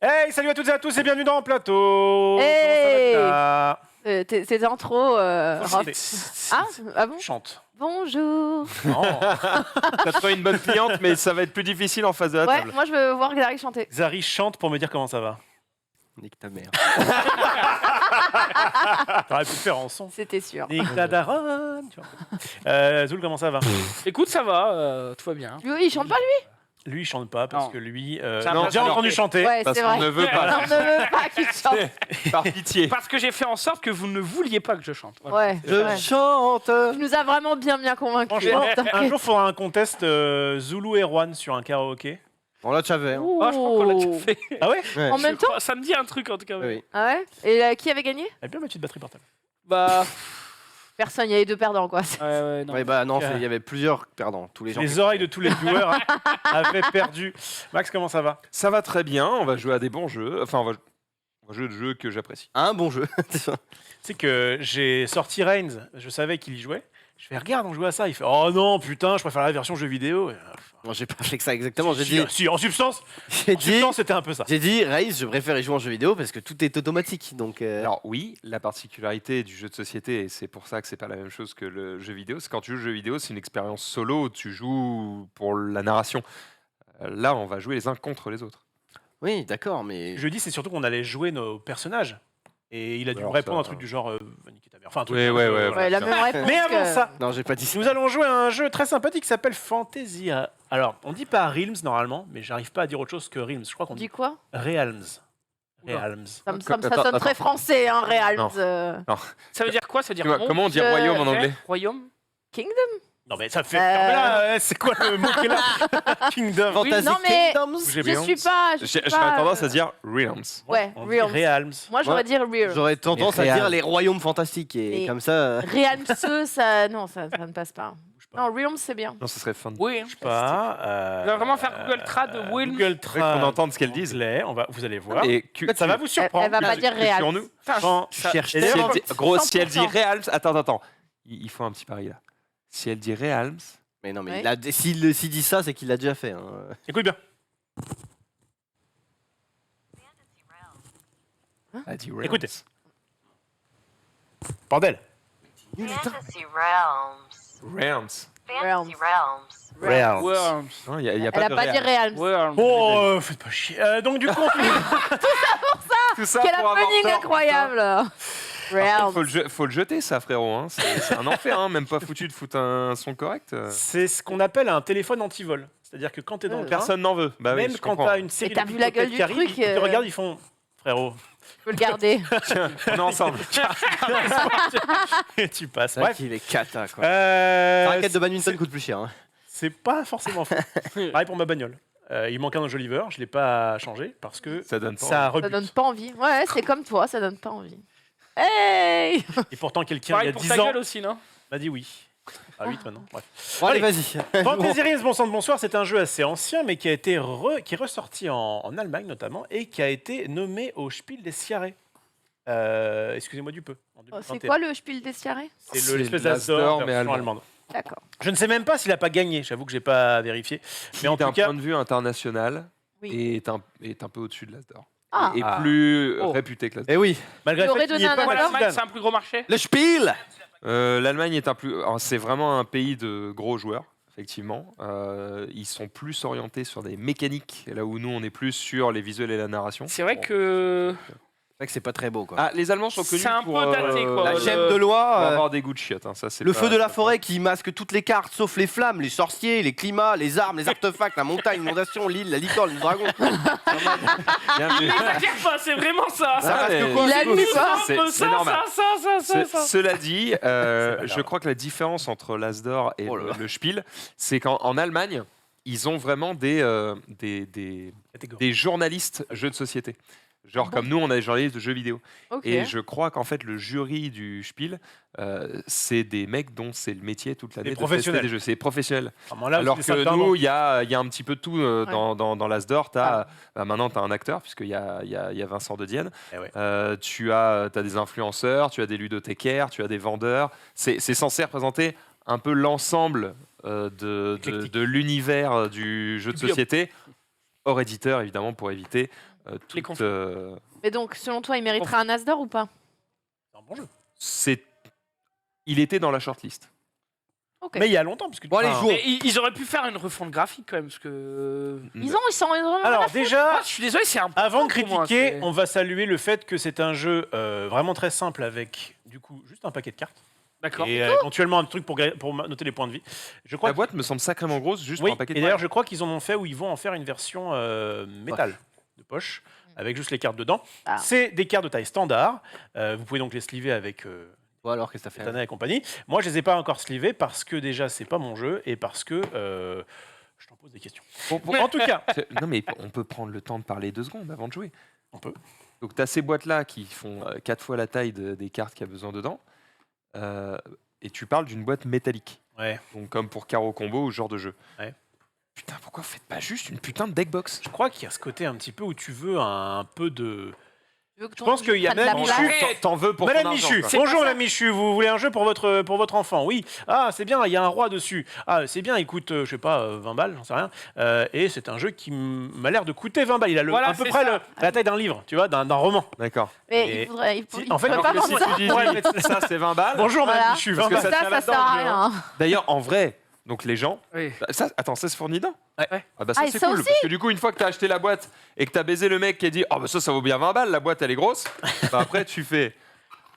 Hey, salut à toutes et à tous et bienvenue dans le plateau. Hey. Comment ça va, Tes intros. Faut rock. chanter. Ah bon? Chante. Bonjour. Non. T'as trouvé une bonne cliente, mais ça va être plus difficile en face de la Ouais, table. moi je veux voir Gary chanter. Zari chante pour me dire comment ça va. Nique ta mère. T'aurais pu le faire en son. C'était sûr. Nick la daronne, tu vois. Zoul, comment ça va? Écoute, ça va, tout va bien. Lui, il chante pas lui? Lui, il chante pas parce Non. que lui, C'est un non, peu j'ai entendu alors. chanter. Ouais, Parce c'est qu'on vrai. ne veut pas. On ne veut pas qu'il chante. Par pitié. Parce que j'ai fait en sorte que vous ne vouliez pas que je chante. Voilà. Ouais. ouais. chante. Tu nous as vraiment bien convaincus. Franchement, T'inquiète. un jour, il faudra un contest Zoulou et Erwan sur un karaoké. On l'a déjà fait. Hein. Ouh. Ah, je crois qu'on l'a déjà fait. Ah ouais? Ouais. En même Je temps? crois- Ça me dit un truc en tout cas. Oui. Ah ouais? Et qui avait gagné? Elle a bien ma petite batterie portable. Bah. Personne, il y avait deux perdants quoi. Ouais, non. Ouais, bah non, Ok. il y avait plusieurs perdants. Tous les gens. Les oreilles de tous les viewers avaient perdu. Max, comment ça va? Ça va très bien, on va jouer à des bons jeux. Enfin, on va jouer de jeux que j'apprécie. Un bon jeu. C'est que j'ai sorti Reigns, je savais qu'il y jouait. Je fais, regarde, on joue à ça. Il fait, oh non, putain, je préfère la version jeu vidéo. Non, j'ai pas fait que ça exactement. J'ai Si, dit, si, en substance, c'était un peu ça. j'ai dit, Raïs, je préfère y jouer en jeu vidéo parce que tout est automatique. Donc, Alors oui, la particularité du jeu de société, et c'est pour ça que c'est pas la même chose que le jeu vidéo, c'est quand tu joues au jeu vidéo, c'est une expérience solo où tu joues pour la narration. Là, on va jouer les uns contre les autres. oui, d'accord, mais Je dis, c'est surtout qu'on allait jouer nos personnages. Et il a dû me Alors, répondre ça, un truc du genre, va niquer ta mère. Enfin, un truc Ouais, un ouais, peu, ouais, voilà. Ouais, la même réponse. Mais avant ça, non, j'ai pas dit ça. nous allons jouer à un jeu très sympathique qui s'appelle Fantasia. Alors, on dit pas Realms normalement, mais j'arrive pas à dire autre chose que Realms. Je crois qu'on On dit dit quoi? Realms. Oula. Realms. Ça Attends, sonne très français, hein, Real. Non. Ça veut dire quoi? Ça veut dire Comment- monde, comment on dit royaume en anglais? Royaume? Non, mais ça fait. Non, mais là, c'est quoi le mot qui est là? Kingdom. Fantasy non, mais Kingdoms. Bougez Je bien. suis pas. J'aurais pas, tendance à dire Realms. Ouais, On dit Realms. Realms. Moi j'aurais Ouais. dit Real. J'aurais tendance à réel. dire les royaumes fantastiques et Mais- comme ça. Realms, ça. Non, ça ne passe pas. Non, Realms c'est bien. Non, ce serait fun. Oui. Pas. On va vraiment faire Google Trad de Realms. Google Faudrait Trad. qu'on entende ce qu'elles disent. Anglais, vous allez voir. Et Ça va vous surprendre. Elle va pas dire sur Realms. nous. Fan- Cherche Si tellement. elle dit- Gros, si elle dit 100%. Realms, attends, il faut un petit pari là. Si elle dit Realms, Mais non, mais Ouais. s'il dit ça, c'est qu'il l'a déjà fait. Hein. Écoute bien. elle dit Realms. Écoutez. Bordel. Fantasy Realms. Realms. Fantasy Realms. Realms. Worms. Non, il y a Elle pas a de pas dit Realms. Realms. Worms. Oh, faites pas chier. Donc du coup, Tout ça Quel pour avoir happening tort. incroyable. Par Realms. contre, faut le jeter ça, frérot. Hein. C'est un enfer, hein. Même pas foutu de foutre un son correct. c'est ce qu'on appelle un téléphone anti-vol. C'est-à-dire que quand t'es dans le train, Personne n'en veut. Bah oui, même je quand comprends. t'as une série Et t'as de vu la gueule qui du arrivent, truc, ils te regardent, ils font frérot. Je peux le garder. On est ensemble. Et tu passes. C'est vrai Bref. qu'il est cata, quoi. Euh, La raquette de badminton coûte plus cher. Hein. c'est pas forcément faux. Pareil pour ma bagnole. Il manque un enjoliveur, je l'ai pas changé parce que Ça donne pas. ça Ça rebute. donne pas envie. Ouais, c'est comme toi, ça donne pas envie. Hey. Et pourtant, quelqu'un il y Pareil a pour 10 ta ans gueule aussi, non? m'a dit oui. À 8 maintenant. Bref. Bon, allez, Allez. vas-y. Fantasy Realms, bon sang de bonsoir, c'est un jeu assez ancien, mais qui a été qui est ressorti en Allemagne notamment et qui a été nommé au Spiel des Jahres. Excusez-moi du peu. En Oh, 2021. c'est quoi le Spiel des Jahres? C'est C'est l'espèce de d'Asdor l'Asdor, mais version allemand. allemande. D'accord. Je ne sais même pas s'il a pas gagné. J'avoue que j'ai pas vérifié. Mais en D'un tout cas, point de vue international, Oui. est un peu au-dessus de l'Asdor. Ah. Et Ah. plus Oh. réputé que l'Asdor. Eh oui. malgré Tu le aurais fait qu'il n'y donné ait un pas Asdor Max L'Allemagne, c'est Zidane. un plus gros marché? Le Spiel. L'Allemagne est c'est vraiment un pays de gros joueurs, effectivement. Ils sont plus orientés sur des mécaniques, là où nous on est plus sur les visuels et la narration. C'est vrai Bon. que. C'est vrai que c'est pas très beau, quoi. Ah, les Allemands sont connus C'est un pour peu daté, quoi. La le- gemme de pour loi. avoir des goûts de chiottes. Hein. Ça, c'est Le pas- feu de la c'est forêt qui masque toutes les cartes sauf les flammes, les sorciers, les climats, les armes, les artefacts, la montagne, l'inondation, l'île, la licorne, le dragon. pas bien vu. T'inquiète pas, c'est vraiment ça. Ça, parce mais- que quoi, Il a c'est- lu quoi? C'est normal. Ça. Cela dit, pas je grave. crois que la différence entre l'Asdor et Oh là là. le Spiel, c'est qu'en Allemagne, ils ont vraiment des Catégorie. journalistes jeux de société. Genre Ah bon comme nous, on a des journalistes de jeux vidéo. Ok. Et je crois qu'en fait, le jury du Spiel, c'est des mecs dont c'est le métier toute l'année Des de tester professionnels. des jeux. C'est professionnel. Vraiment, là, Alors c'est ça, que pardon. nous, il y a un petit peu de tout dans l'Asdor. Ah. Maintenant, tu as un acteur, puisqu'il y a Vincent de Dienne. Eh ouais. Tu as des influenceurs, tu as des ludothécaires, tu as des vendeurs. C'est censé représenter un peu l'ensemble de Éclectique. l'univers du jeu de Bio. société, hors éditeur, évidemment, pour éviter Les toutes, conflits. Mais donc, selon toi, il mériterait un As d'or ou pas? C'est un bon jeu. il était dans la shortlist. Ok. Mais il y a longtemps, parce que Bon, allez, enfin, jouons. Mais ils auraient pu faire une refonte graphique quand même, parce que. Ils sont Alors déjà, Ah, je suis désolé, c'est un peu. avant de pour moi, critiquer, c'est- on va saluer le fait que c'est un jeu vraiment très simple avec du coup juste un paquet de cartes D'accord. et éventuellement un truc pour noter les points de vie. Je crois La boîte me semble sacrément grosse, juste oui, pour un paquet et de d'ailleurs cartes. je crois qu'ils en ont fait où ils vont en faire une version métal de poche avec juste les cartes dedans. Ah. C'est des cartes de taille standard. Vous pouvez donc les sliver avec Bon, alors, qu'est-ce que ça fait? Tana et compagnie. Moi, je les ai pas encore slivés parce que déjà c'est pas mon jeu et parce que je t'en pose des questions. En tout cas, Non, mais on peut prendre le temps de parler 2 secondes avant de jouer. on peut. Donc, tu as ces boîtes-là qui font 4 fois la taille des cartes qu'il y a besoin dedans. Et tu parles d'une boîte métallique. Ouais. Donc, comme pour Caro Combo ou ce genre de jeu. Ouais. Putain, pourquoi vous faites pas juste une putain de deckbox? Je crois qu'il y a ce côté un petit peu où tu veux un peu de. Je pense qu'il y a même la Michu. place. T'en veux pour Madame ton argent, Michu, quoi. C'est bonjour pas ça. Madame Michu, vous voulez un jeu pour votre enfant? Oui. Ah, c'est bien, il y a un roi dessus. Ah, c'est bien, il coûte, je sais pas, 20 balles, j'en sais rien. Et c'est un jeu qui m'a l'air de coûter 20 balles. Il a Voilà, à peu c'est près ça. la taille d'un livre, tu vois, d'un roman. D'accord. Mais Et- il faudrait. Il En fait, faudrait alors pas que vendre si ça. tu dis ça, c'est 20 balles. Bonjour Madame Voilà. Michu, Parce 20 que balles. ça Ça, tient ça sert à là-dedans, rien. D'ailleurs, en vrai, donc les gens. Oui. Ça, attends, ça se fournit dedans? Ouais. Ah bah ça Ah, et c'est ça cool, aussi parce que du coup, une fois que t'as acheté la boîte et que t'as baisé le mec qui a dit « Oh bah ça vaut bien 20 balles, la boîte elle est grosse », bah après tu fais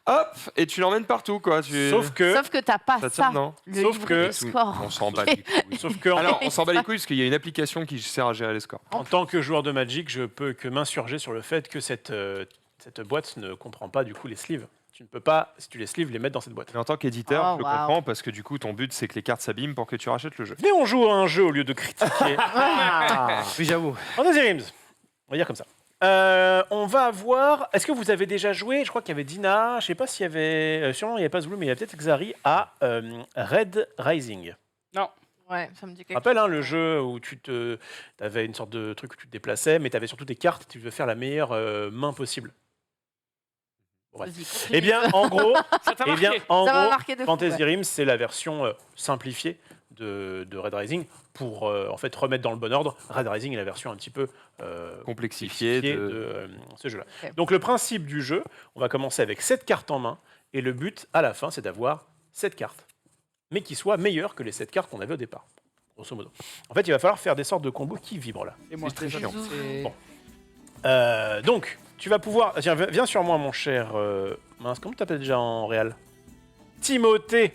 hop, et tu l'emmènes partout quoi. Sauf que, Sauf que t'as pas Ça tient ça. dedans. Le Sauf livre que- de score. On s'en bat les couilles. sauf que Alors, on s'en bat les couilles parce qu'il y a une application qui sert à gérer les scores. en tant que joueur de Magic, je peux que m'insurger sur le fait que cette boîte ne comprend pas du coup les sleeves. Tu ne peux pas, si tu les sleeves, les mettre dans cette boîte. Mais en tant qu'éditeur, Oh, je le wow. comprends parce que du coup, ton but c'est que les cartes s'abîment pour que tu rachètes le jeu. Venez, on joue à un jeu au lieu de critiquer. Ah, oui, j'avoue. Fantasy Realms, on va dire comme ça. On va avoir. Est-ce que vous avez déjà joué? Je crois qu'il y avait Dina. Je sais pas s'il y avait. Sûrement il n'y avait pas Zulu, mais il y a peut-être Xari à Red Rising. Ouais, ça me dit Tu te quelque rappelles le jeu où tu avais une sorte de truc où tu te déplaçais, mais tu avais surtout des cartes. Tu veux faire la meilleure main possible. chose. Ouais. Vas-y, continue. Eh bien, en gros, Ça t'a eh bien, marqué. en Ça m'a gros, marqué de fou, Fantasy ouais. Realms, c'est la version simplifiée de Red Rising pour en fait remettre dans le bon ordre. Red Rising est la version un petit peu Complexifié de ce jeu-là. Ok. Donc le principe du jeu, on va commencer avec 7 cartes en main et le but à la fin, c'est d'avoir 7 cartes, mais qui soient meilleures que les 7 cartes qu'on avait au départ, grosso modo. En fait, il va falloir faire des sortes de combos qui vibrent là. Et moi, C'est très déjà, chiant. c'est- Bon. Donc, tu vas pouvoir. Tiens, viens sur moi, mon cher. Mince, comment tu t'appelles déjà en réel? Timothée.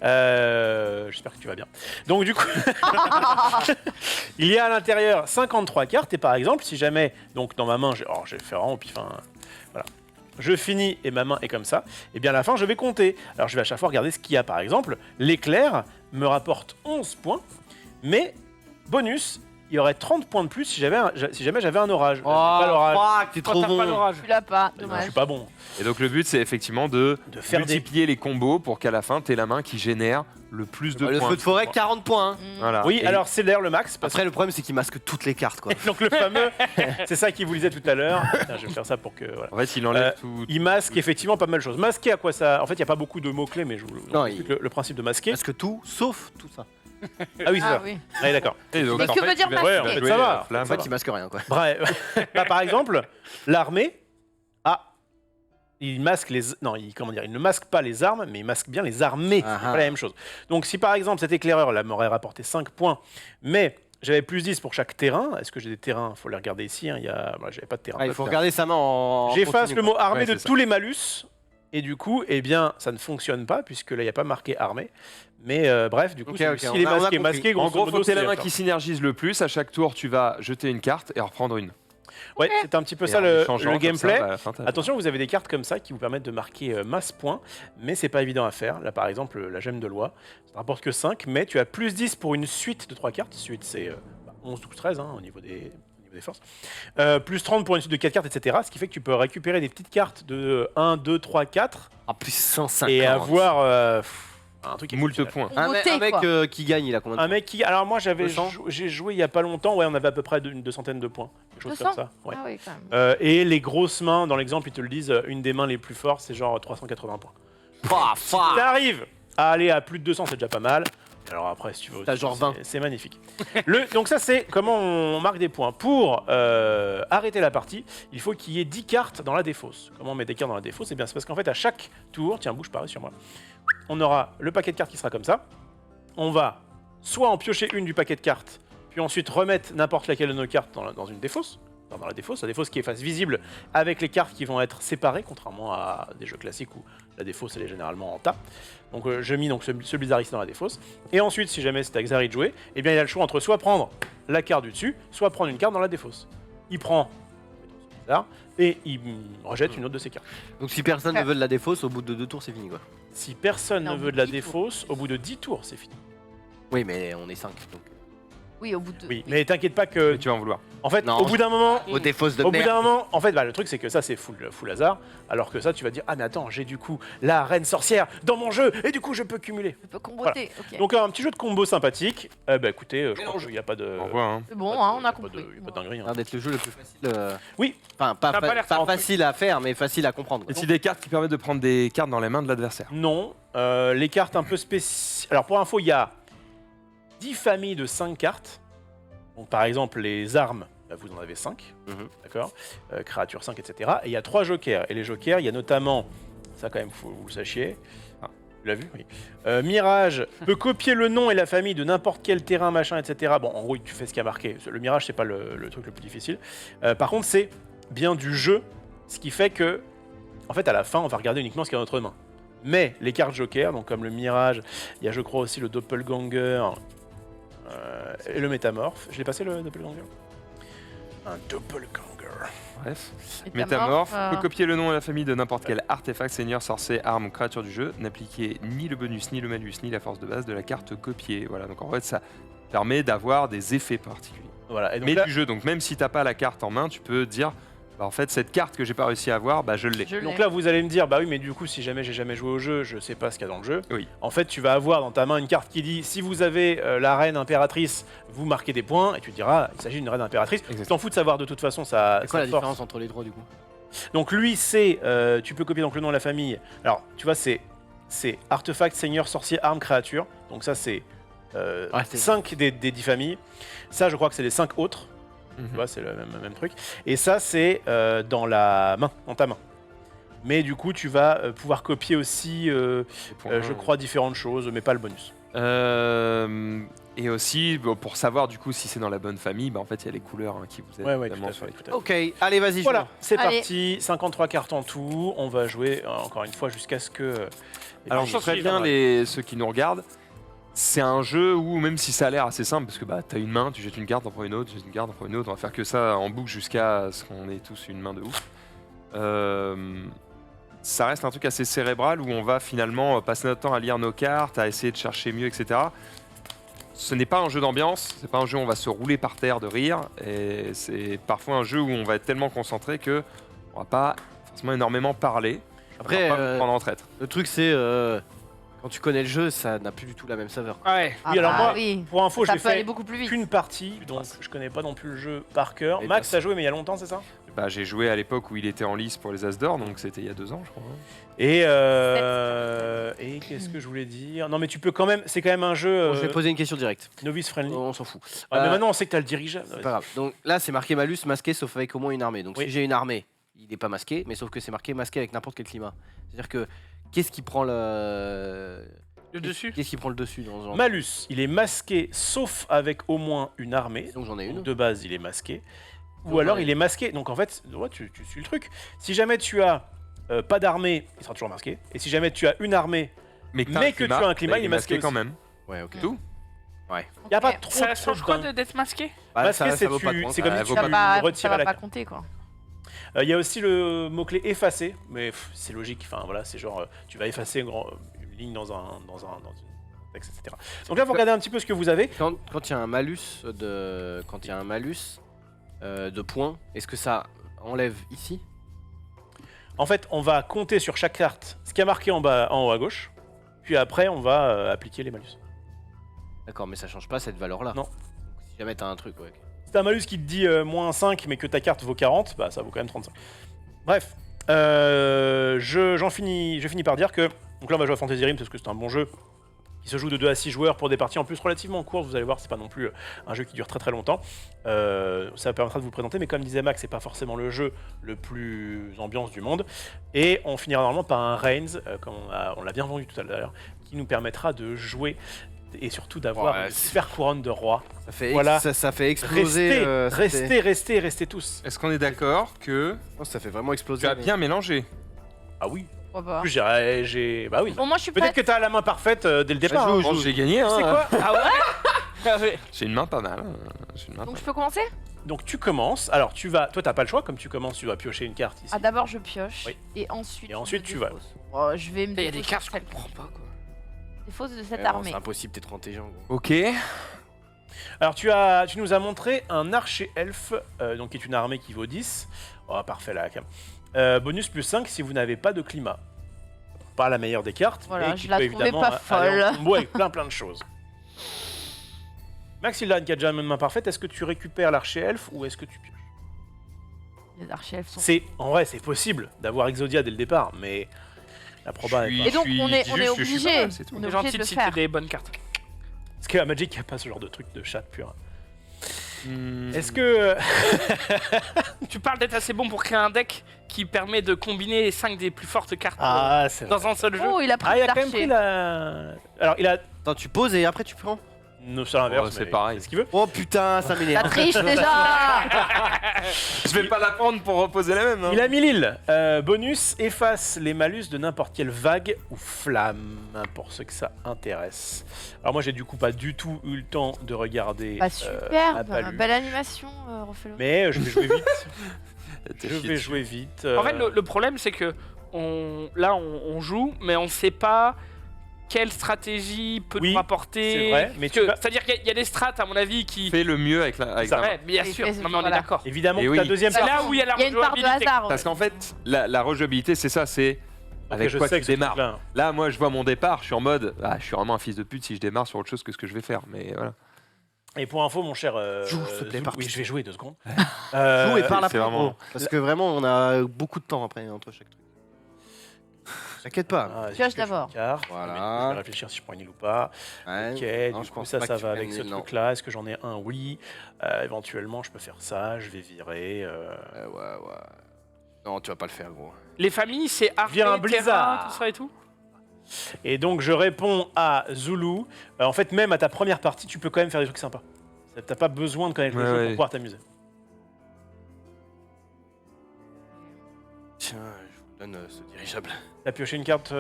J'espère que tu vas bien. Donc, du coup, il y a à l'intérieur 53 cartes. Et par exemple, si jamais, donc dans ma main, je vais faire en puis enfin, voilà. Je finis et ma main est comme ça. Et bien à la fin, je vais compter. Alors, je vais à chaque fois regarder ce qu'il y a. Par exemple, l'éclair me rapporte 11 points, mais bonus. Il y aurait 30 points de plus si jamais j'avais un orage. Oh, Pas l'orage. fuck, t'es Quand trop t'as pas bon. l'orage. Tu l'as pas, Non, je dommage. suis pas bon. Et donc le but c'est effectivement de Faire des- multiplier les combos pour qu'à la fin tu aies la main qui génère le plus de Le points. feu de forêt, 40 points. hein. Mm. Voilà. Oui, Et alors c'est d'ailleurs le max. Parce Après, le problème, c'est qu'il masque toutes les cartes, quoi. que, donc le fameux, c'est ça qu'il vous disait tout à l'heure. Tiens, je vais faire ça pour que. Voilà. en fait il enlève Euh, tout. Il masque effectivement pas mal de choses. Masquer à quoi ça? En fait, il n'y a pas beaucoup de mots-clés, mais je vous Non, explique le principe de masquer. Masque tout, sauf tout ça. Ah oui, c'est Ah ça. oui. Ouais, d'accord. Et donc, Mais en que fait, veut dire tu vas- masquer tu vas Ouais, en fait, jouer ça va. à Flamme. En fait, il masque rien, quoi. Bref. Bah, par exemple, l'armée a. Il masque les. Non, comment dire? Il ne masque pas les armes, mais il masque bien les armées. Ah C'est ah. pas la même chose. Donc, si par exemple cet éclaireur là m'aurait rapporté 5 points, mais j'avais plus 10 pour chaque terrain. Est-ce que j'ai des terrains? Il faut les regarder ici. Hein. Moi, j'avais pas de terrain. Ah, il faut regarder sa main en. J'efface continu, le mot quoi. armée Ouais, de c'est ça. tous les malus. Et du coup, eh bien, ça ne fonctionne pas, puisque là, il n'y a pas marqué armée. Mais bref, du coup, Ok, celui-ci, ok, il est on a masqué. compris. Masqué, En grosso gros, faut modo, que t'aies la c'est- main qui synergise le plus. À chaque tour, tu vas jeter une carte et en reprendre une. Ouais, c'est un petit peu Et ça en le échangeant comme gameplay. ça, bah, à la fin, t'as- Attention, vous avez des cartes comme ça qui vous permettent de marquer masse points, mais c'est pas évident à faire. Là, par exemple, la gemme de loi, ça ne rapporte que 5, mais tu as plus 10 pour une suite de 3 cartes. Suite, c'est 11, 12, 13 hein, au niveau des forces. Plus 30 pour une suite de 4 cartes, etc. Ce qui fait que tu peux récupérer des petites cartes de 1, 2, 3, 4 Ah, plus 150. et avoir un truc moult exceptionnel. points. Un mec quoi. qui gagne, il a combien de Un mec qui. Alors, moi, 200? j'ai joué il y a pas longtemps, ouais, on avait à peu près une 200aine de points. Quelque chose 200? comme ça. Ouais. Ah oui, quand même. Et les grosses mains, dans l'exemple, ils te le disent, une des mains les plus fortes, c'est genre 380 points. points? Ah, Si fuck. t'arrives à aller à plus de 200, c'est déjà pas mal. Alors après, si tu veux, T'as genre 20. c'est magnifique. Donc ça, c'est comment on marque des points. Pour arrêter la partie, il faut qu'il y ait 10 cartes dans la défausse. Comment on met des cartes dans la défausse? Eh bien, c'est parce qu'en fait, à chaque tour, tiens, bouge pareil sur moi, on aura le paquet de cartes qui sera comme ça. On va soit en piocher une du paquet de cartes, puis ensuite remettre n'importe laquelle de nos cartes dans une défausse. Dans la défausse qui est face visible avec les cartes qui vont être séparées, contrairement à des jeux classiques où la défausse elle est généralement en tas. Donc je mis donc ce Blizzard ici dans la défausse. Et ensuite, si jamais c'est à Xari de jouer, eh bien il a le choix entre soit prendre la carte du dessus, soit prendre une carte dans la défausse. Il prend Blizzard et il rejette une autre de ses cartes. Donc si personne ne veut de la défausse, au bout de 2 tours, c'est fini quoi. Si personne Non, ne veut de la 10 tours. défausse, au bout de 10 tours, c'est fini. Oui, mais on est 5. Donc... Oui, au bout de. Oui, mais t'inquiète pas que, Mais tu vas en vouloir. en fait, Non, au bout d'un moment, Aux défausses de Au bout merde. d'un moment, en fait, le truc c'est que ça c'est full hasard, alors que ça tu vas dire ah mais attends j'ai du coup la reine sorcière dans mon jeu et du coup je peux cumuler. Je peux comboter. Ok. Donc un petit jeu de combo sympathique. Bah écoutez, je pense qu'il n'y a pas de. On voit, hein. C'est bon, pas de- hein, on a y pas compris. de- y a pas de dinguerie. Ça a l'air d'être le jeu le plus facile. Oui. Enfin, pas, Ça a pas l'air pas simple. facile à faire, mais facile à comprendre. quoi. Est-ce des cartes qui permettent de prendre des cartes dans les mains de l'adversaire? Non, les cartes un peu spéciales. Alors pour info, il y a 10 familles de 5 cartes. Donc par exemple les armes, bah, vous en avez 5, Mhm. d'accord, créatures 5, etc. Et il y a 3 jokers. Et les jokers, il y a notamment, ça quand même, faut que vous le sachiez. Ah, tu l'as vu? Oui. Mirage peut copier le nom et la famille de n'importe quel terrain, machin, etc. Bon, en gros, tu fais ce qui a marqué. Le Mirage, c'est pas le truc le plus difficile. Par contre, c'est bien du jeu, ce qui fait que, en fait, à la fin, on va regarder uniquement ce qu'il y a dans notre main. Mais les cartes jokers, donc comme le Mirage, il y a je crois aussi le Doppelganger et le Métamorphe. Je l'ai passé le Doppelganger? Un Doppelganger. Bref. Métamorphe, Métamorphe peut copier le nom et la famille de n'importe quel artefact, seigneur, sorcier, arme ou créature du jeu, n'appliquer ni le bonus, ni le malus, ni la force de base de la carte copiée. Voilà, donc en fait ça permet d'avoir des effets particuliers. Voilà. Et donc Mais là, du jeu, donc même si t'as pas la carte en main, tu peux dire, bah, en fait cette carte que j'ai pas réussi à avoir, bah je l'ai. Je donc l'ai. là, vous allez me dire, bah oui, mais du coup, si jamais j'ai jamais joué au jeu, je sais pas ce qu'il y a dans le jeu. Oui. En fait, tu vas avoir dans ta main une carte qui dit, si vous avez la reine impératrice, vous marquez des points, et tu diras, il s'agit d'une reine impératrice. Tu Exactement. t'en fous de savoir de toute façon, ça. C'est quoi ça la force. différence entre les 3 du coup? Donc lui, c'est, tu peux copier donc le nom de la famille. Alors, tu vois, c'est artefact, seigneur, sorcier, arme, créature. Donc ça, c'est c'est- 5 des 10 familles. Ça, je crois que c'est les 5 autres. Mhm. Tu vois, c'est le même truc. Et ça, c'est dans la main, dans ta main. Mais du coup, tu vas pouvoir copier aussi, Les points. je crois, différentes choses, mais pas le bonus. Et aussi, bon, pour savoir du coup si c'est dans la bonne famille, bah, en fait il y a les couleurs hein, qui vous aident Ouais, tout notamment à sur fait. les Tout à fait. Ok, allez, vas-y. Voilà, c'est Allez. parti. 53 cartes en tout. On va jouer encore une fois jusqu'à ce que. Alors les je préviens ceux qui nous regardent, c'est un jeu où même si ça a l'air assez simple, parce que bah t'as une main, tu jettes une carte, t'en prends une autre, tu jettes une carte, t'en prends une autre, on va faire que ça en boucle jusqu'à ce qu'on ait tous une main de ouf. Ça reste un truc assez cérébral où on va finalement passer notre temps à lire nos cartes, à essayer de chercher mieux, etc. Ce n'est pas un jeu d'ambiance, c'est pas un jeu où on va se rouler par terre de rire, et c'est parfois un jeu où on va être tellement concentré que on va pas forcément énormément parler. Après, on va pas prendre en traître. le truc c'est quand tu connais le jeu, ça n'a plus du tout la même saveur. Ouais. Oui, alors moi, oui. pour info, Ça j'ai peut aller fait beaucoup plus vite. qu'une partie, donc je connais pas non plus le jeu par cœur. Et Max, bah, t'as joué mais il y a longtemps, c'est ça? Bah, j'ai joué à l'époque où il était en lice pour les As d'Or, donc c'était il y a 2 ans, je crois. Et qu'est-ce que je voulais dire? Non, mais tu peux quand même. C'est quand même un jeu Bon, je vais poser une question directe. novice friendly. On s'en fout. Ah, mais maintenant, on sait que t'as le dirigeable. C'est pas grave. Donc là, c'est marqué malus masqué sauf avec au moins une armée. Donc Oui. si j'ai une armée, il n'est pas masqué, mais sauf que c'est marqué masqué avec n'importe quel climat. C'est-à-dire que qu'est-ce qui prend Le dessus. Qu'est-ce qui prend le dessus dans ce genre? Malus, il est masqué sauf avec au moins une armée. Donc j'en ai une. De base, il est masqué. Ou Donc, alors, ouais. il est masqué. Donc en fait, ouais, tu suis le truc. Si jamais tu as pas d'armée, il sera toujours masqué. Et si jamais tu as une armée, Mais Mais que tu as un climat, bah, il est masqué quand aussi. même. Ouais, ok. Tout. il n'y a pas Ok. trop Ça trop change quoi de- d'être masqué? Bah, Masqué, ça c'est vaut pas de tu- point. c'est comme Ah, si vaut tu Ça va retirais ça la va pas carte. compter quoi. Il y a aussi le mot-clé effacer, mais c'est logique, enfin voilà, c'est genre tu vas effacer une ligne dans un texte, etc. Donc là, vous regardez un petit peu ce que vous avez. Quand il y a un malus de points, est-ce que ça enlève ici? En fait, on va compter sur chaque carte ce qui a marqué en bas, en haut à gauche, puis après, on va appliquer les malus. D'accord, mais ça change pas cette valeur-là. Non. Donc, si jamais t'as un truc, ouais. Si t'as un malus qui te dit moins 5, mais que ta carte vaut 40, bah ça vaut quand même 35. Bref, je finis par dire que... Donc là, on va jouer à Fantasy Rim parce que c'est un bon jeu qui se joue de 2 à 6 joueurs pour des parties en plus relativement courtes. Vous allez voir, c'est pas non plus un jeu qui dure très très longtemps. Ça permettra de vous le présenter, mais comme disait Max, c'est pas forcément le jeu le plus ambiance du monde. Et on finira normalement par un Reigns, comme on l'a bien vendu tout à l'heure, qui nous permettra de jouer et surtout d'avoir Ouais, une super couronne de roi. Ça fait, Voilà. ça fait exploser. Restez tous. Est-ce qu'on est d'accord que Ça fait vraiment exploser. tu as bien mélangé? Ah oui. Pourquoi pas. En plus, j'ai. Bah oui. Bon, moi je suis Peut-être prête. que t'as la main parfaite dès le départ. joue, hein. Bon, j'ai gagné, hein. C'est quoi Ah ouais. J'ai une main pas mal. J'ai une main Donc pas je peux commencer? Donc tu commences. Alors tu vas. Toi, t'as pas le choix. Comme tu commences, tu dois piocher une carte ici. Ah, d'abord je pioche. Oui. Et ensuite. Et ensuite, je tu vas. défausse. Oh, je vais me Il y a des défausser cartes, je celle- comprends pas quoi. défausse de cette Ouais, non, armée. C'est impossible, t'es trop intelligent. gros. Ok. Alors tu nous as montré un archer elfe, donc qui est une armée qui vaut 10. Oh parfait la cam. Bonus plus 5 si vous n'avez pas de climat. Pas la meilleure des cartes, Voilà, mais qui je la peut trouvais évidemment pas aller en folle. combo avec plein de choses. Maxildan qui a déjà une main parfaite, est-ce que tu récupères l'archer elfe ou est-ce que tu pioches? Les archers sont. En vrai c'est possible d'avoir Exodia dès le départ, mais la proba est pas. Et donc, on est obligé. c'est tout. On C'est est gentil obligé de de le citer faire. des bonnes cartes. Parce qu'à Magic il n'y a pas ce genre de truc de chat pur. Hmm. Est-ce que... Tu parles d'être assez bon pour créer un deck qui permet de combiner les 5 des plus fortes cartes Ah c'est vrai. dans un seul jeu. Oh, il a pris Ah il a quand même pris l'archer. la... Alors il a... Attends, tu poses et après tu prends. Non, c'est l'inverse, Oh, c'est mais pareil. il fait ce qu'il veut. Oh putain, ça La m'énerve. triche déjà. Je vais pas la prendre pour reposer la même. hein. Il a mis l'île. Bonus, efface les malus de n'importe quelle vague ou flamme, pour ceux que ça intéresse. Alors moi j'ai du coup pas du tout eu le temps de regarder Bah ma superbe. palu. Belle animation, refais-le. Mais je vais jouer vite. T'es je chié vais dessus. jouer vite. En fait, le problème, c'est que on joue, mais on sait pas quelle stratégie peut Oui, nous rapporter. c'est vrai, mais Parce que- tu vas- c'est-à-dire qu'il y a des strates, à mon avis, qui. Fais le mieux avec la. Avec ça. la main. Ouais, bien Et sûr. fais- Non, mais on est voilà. d'accord. Évidemment Et que oui. ta deuxième C'est partie... là où il y a la Il y a une part de rejouabilité. hasard. Parce qu'en fait, la rejouabilité, c'est ça, c'est avec je quoi sais tu que ce démarres. truc-là- Là, moi, je vois mon départ, je suis en mode, ah, je suis vraiment un fils de pute si je démarre sur autre chose que ce que je vais faire. Mais voilà. Et pour info, mon cher... Joue, s'il te plaît, Zouk- par oui, pitié. je vais jouer 2 secondes. Joue et parle c'est après. vraiment- gros. Parce que vraiment, on a beaucoup de temps après entre chaque truc. T'inquiète pas. Ah, Pioche est-ce que je d'abord. carre Voilà. Je vais réfléchir si je prends une île ou pas. Ouais. Ok, Non, du je coup pense ça pas que tu va prennes avec ce une île, non. truc-là. Est-ce que j'en ai un? Oui. Éventuellement, je peux faire ça. Je vais virer. Ouais. Non, tu vas pas le faire, gros. Les familles, c'est armée, Vire un terrain, blizzard. tout ça et tout. Et donc je réponds à Zulu. En fait, même à ta première partie, tu peux quand même faire des trucs sympas. T'as pas besoin de connaître le Ouais, jeu pour ouais. pouvoir t'amuser. Tiens, je vous donne ce dirigeable. T'as pioché une carte